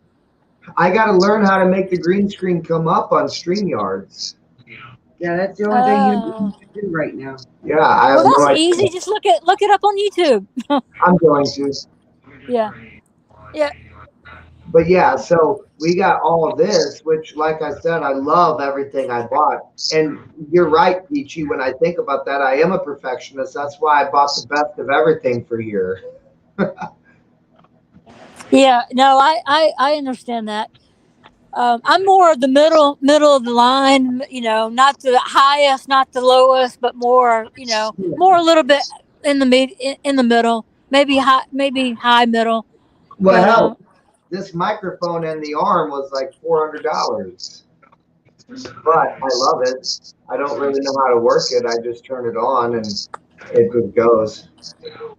I got to learn how to make the green screen come up on StreamYards. Yeah, that's the only thing you can do right now. Yeah, I have that's no idea. easy. Just look it up on YouTube. I'm going to. Yeah. But yeah, so we got all of this, which, like I said, I love everything I bought. And you're right, Peachy. When I think about that, I am a perfectionist. That's why I bought the best of everything for here. Yeah, no, I understand that. I'm more of the middle of the line, not the highest, not the lowest, but more, more a little bit in the middle, maybe high middle. Well, hell, this microphone and the arm was like $400. But I love it. I don't really know how to work it. I just turn it on and it just goes.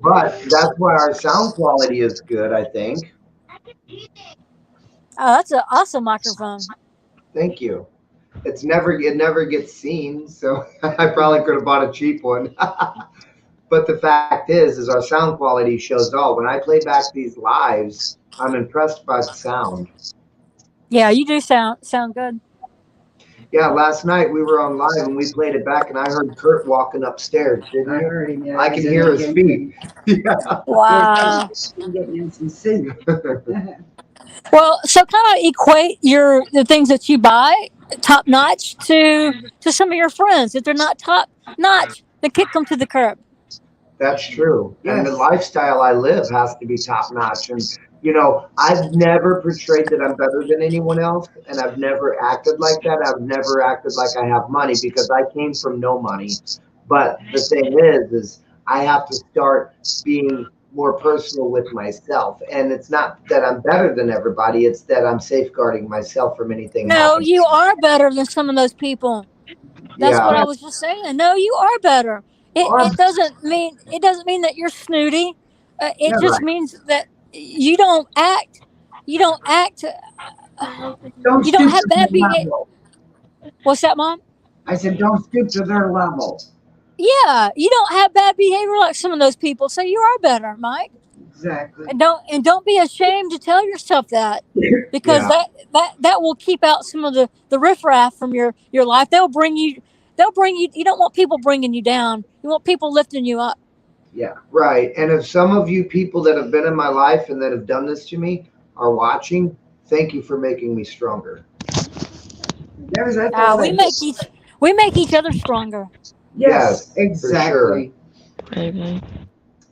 But that's why our sound quality is good, I think. Oh, that's an awesome microphone. Thank you. It never gets seen, so I probably could have bought a cheap one. But the fact is our sound quality shows all. When I play back these lives, I'm impressed by the sound. Yeah, you do sound good. Yeah, last night we were on live and we played it back, and I heard Kurt walking upstairs. Didn't I you? heard him. Yeah, I can hear his feet. Yeah. Wow. I'm getting in some soup. Well, so kind of equate the things that you buy top notch to some of your friends. If they're not top notch, then kick them to the curb. That's true. Yes. And the lifestyle I live has to be top notch. And, I've never portrayed that I'm better than anyone else. And I've never acted like that. I've never acted like I have money because I came from no money. But the thing is I have to start being more personal with myself. And it's not that I'm better than everybody. It's that I'm safeguarding myself from anything. No, you are better than some of those people. That's what I was just saying. No, you are better. It doesn't mean that you're snooty. It Yeah, just right. means that you don't act. You don't act. Don't You don't stoop have to their bad behavior. level. What's that, Mom? I said, don't stoop to their level. Yeah, you don't have bad behavior like some of those people. So you are better, Mike. Exactly. And don't be ashamed to tell yourself that, because Yeah. that will keep out some of the riffraff from your life. They'll bring you. You don't want people bringing you down. You want people lifting you up. Yeah. Right. And if some of you people that have been in my life and that have done this to me are watching, thank you for making me stronger. That's all We it make is. each other stronger. Yes, Yes, for sure. exactly. Maybe.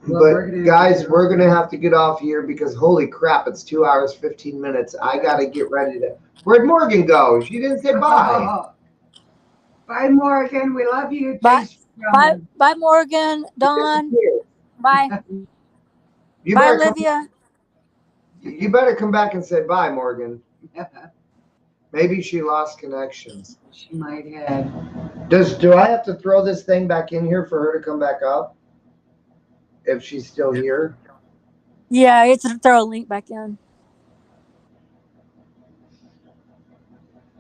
Well, But we're gonna have guys, to- we're gonna have to get off here because holy crap, it's 2 hours 15 minutes. I gotta get ready to. Where'd Morgan go? She didn't say bye. Bye, Morgan. We love you. Bye. Thanks for coming. Bye, Morgan, Dawn. Bye, You bye, better come. Olivia. You better come back and say bye, Morgan. Maybe she lost connection. She might have. Do I have to throw this thing back in here for her to come back up? If she's still here? Yeah, it's throw a link back in.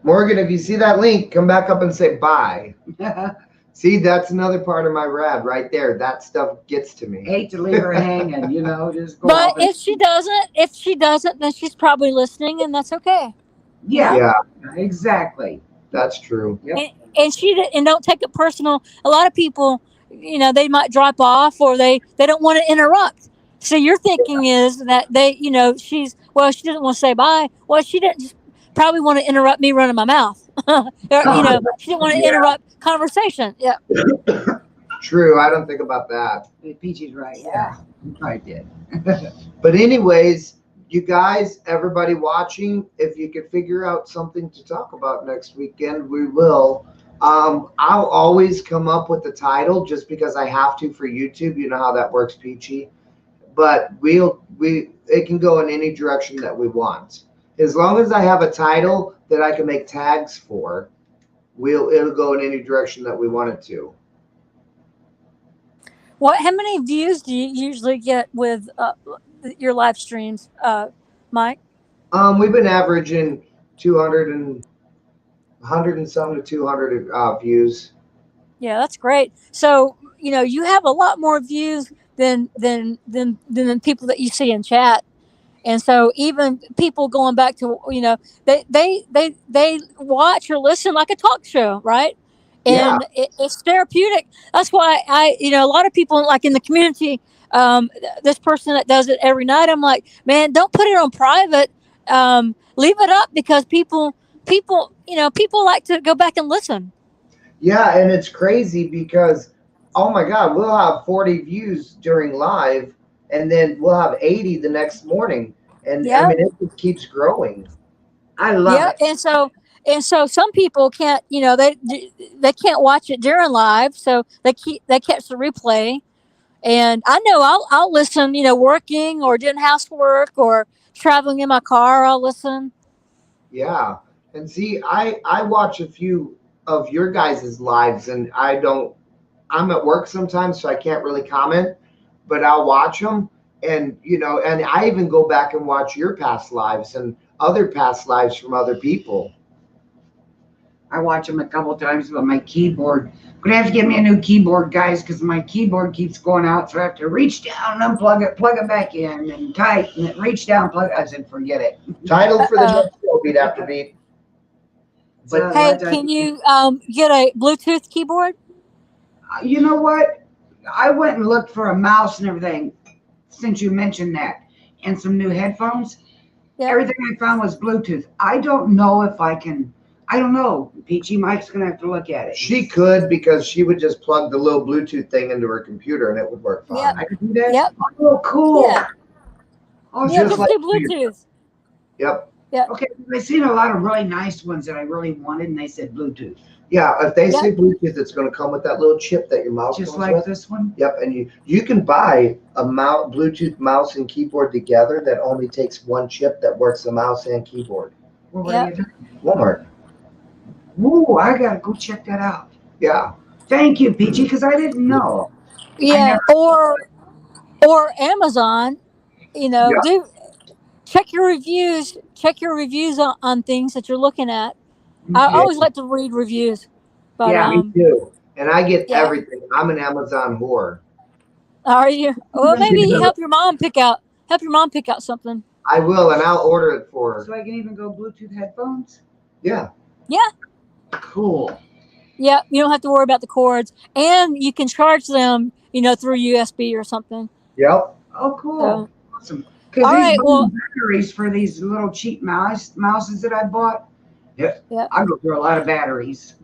Morgan, if you see that link, come back up and say bye. See, that's another part of my rad right there. That stuff gets to me. Hate to leave her hanging, just go But off and- if she doesn't, then she's probably listening, and that's okay. yeah, Yeah, exactly. that's true. And don't take it personal. A lot of people, they might drop off, or they don't want to interrupt. So your thinking is that she doesn't want to say bye. Well, she didn't just probably want to interrupt me running my mouth. She didn't want to interrupt conversation. Yeah. True. I don't think about that. Peachy's right. Yeah, you probably did. But anyways, you guys, everybody watching, if you could figure out something to talk about next weekend, we will. I'll always come up with the title just because I have to for YouTube. You know how that works, Peachy. But it can go in any direction that we want. As long as I have a title that I can make tags for, it'll go in any direction that we want it to. How many views do you usually get with your live streams, Mike? We've been averaging 100 and some to 200 views. Yeah, that's great. So you have a lot more views than people that you see in chat. And so even people going back to, they watch or listen like a talk show, right? And it's therapeutic. That's why a lot of people like in the community, this person that does it every night, I'm like, man, don't put it on private. Leave it up, because people like to go back and listen. Yeah, and it's crazy because, oh my God, we'll have 40 views during live, and then we'll have 80 the next morning. And I mean, it just keeps growing. I love it. And so some people can't, they can't watch it during live, so they catch the replay. And I know I'll listen, working or doing housework or traveling in my car. I'll listen. Yeah, and see, I watch a few of your guys' lives, and I'm at work sometimes, so I can't really comment, but I'll watch them. And, and I even go back and watch your past lives and other past lives from other people. I watch them a couple times with my keyboard. I'm going to have to get me a new keyboard, guys, because my keyboard keeps going out. So I have to reach down, unplug it, plug it back in, and tighten it, reach down, plug it. I said, forget it. Title for the next show, beat after beat. But Hey, can you get a Bluetooth keyboard? You know what? I went and looked for a mouse and everything since you mentioned that, and some new headphones. Yeah. Everything I found was Bluetooth. I don't know if I can. I don't know. Peachy Mike's going to have to look at it. She could, because she would just plug the little Bluetooth thing into her computer and it would work fine. Yep. I could do that? Yep. Oh, cool. Yeah. Oh, Yeah, just just like do Bluetooth. Yep. okay. I've seen a lot of really nice ones that I really wanted, and they said Bluetooth. Yeah, if they Yep. say Bluetooth, it's going to come with that little chip that your mouse Just comes like with. this one? Yep, and you can buy a Bluetooth mouse and keyboard together that only takes one chip that works the mouse and keyboard. Well, what Yep. are you doing? Walmart. Ooh, I got to go check that out. Yeah. Thank you, Peachy, because I didn't know. Yeah, or Amazon. You know, Yeah. do check your reviews. Check your reviews on things that you're looking at. I Yeah. always like to read reviews, but Yeah. Me too. And I get yeah. everything. I'm an Amazon whore. Are you? Well, Even maybe go- help your mom pick out something. I will, and I'll order it for her. So I can even go Bluetooth headphones. Yeah. Yeah, Cool. yeah. You don't have to worry about the cords, and you can charge them. You know, through USB or something. Yep. Oh, cool. So, Awesome. Because all these right. Well, batteries for these little cheap mouses that I bought, yeah, yeah, I go through a lot of batteries.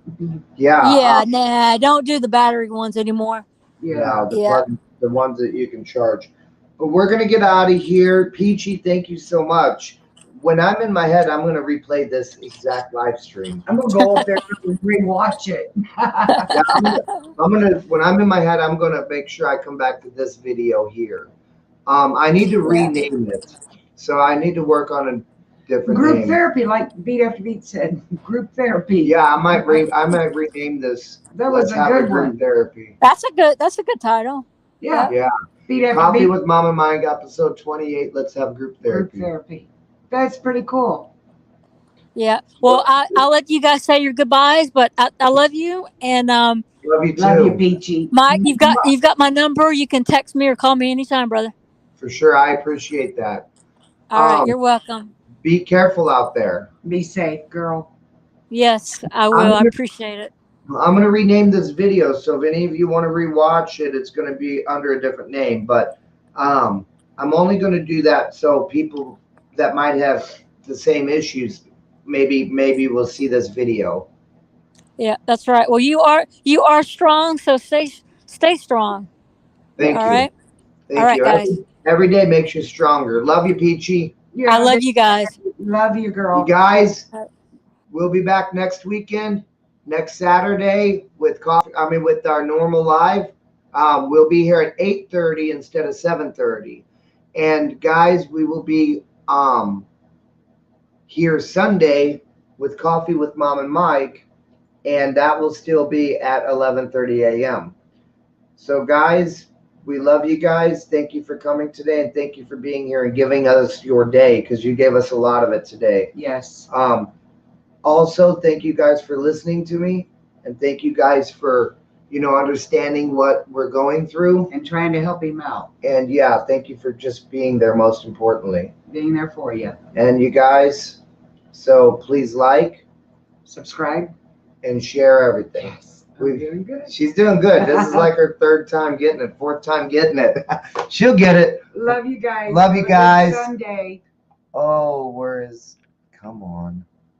Yeah. yeah. Nah, don't do the battery ones anymore. Yeah. Yeah. The ones that you can charge. But we're gonna get out of here. Peachy, thank you so much. When I'm in my head, I'm gonna replay this exact live stream. I'm gonna go up there and rewatch it. Yeah, I'm gonna when I'm in my head, I'm gonna make sure I come back to this video here. I need to rename it, so I need to work on a different Group name. therapy, like Beat After Beat said. Group therapy. Yeah, I might rename this. That was Let's a have good a group one. therapy. That's a good title. Yeah. Yeah, Beat After Coffee Beat. with Mom and Mike, episode 28. Let's have group Group therapy. therapy. That's pretty cool. Yeah. Well, I'll let you guys say your goodbyes, but I love you, and Love you too. Love you, Peachy. Mike, you've got my number. You can text me or call me anytime, brother. For sure, I appreciate that. All right, you're welcome. Be careful out there. Be safe, girl. Yes, I will. I appreciate it. I'm gonna rename this video, so if any of you want to rewatch it, it's gonna be under a different name. But I'm only gonna do that so people that might have the same issues maybe will see this video. Yeah, that's right. Well, you are strong, so stay strong. Thank All you. right. Thank All right, you. guys. Every day makes you stronger. Love you, Peachy. Yeah, I love you guys. Love you, girl. You guys, we'll be back next weekend, next Saturday with with our normal live. We'll be here at 8:30 instead of 7:30. And guys, we will be here Sunday with Coffee with Mom and Mike, and that will still be at 11:30 a.m. So guys, we love you guys. Thank you for coming today, and thank you for being here and giving us your day, because you gave us a lot of it today. Yes. Also, thank you guys for listening to me, and thank you guys for understanding what we're going through And trying to help him out. And yeah, thank you for just being there, most importantly. Being there for you. And you guys, so please like, subscribe, and share everything. Yes. I'm doing good. She's doing good. This is like her third time getting it, fourth time getting it. She'll get it. Love you guys. Love you guys. Sunday. Oh, come on.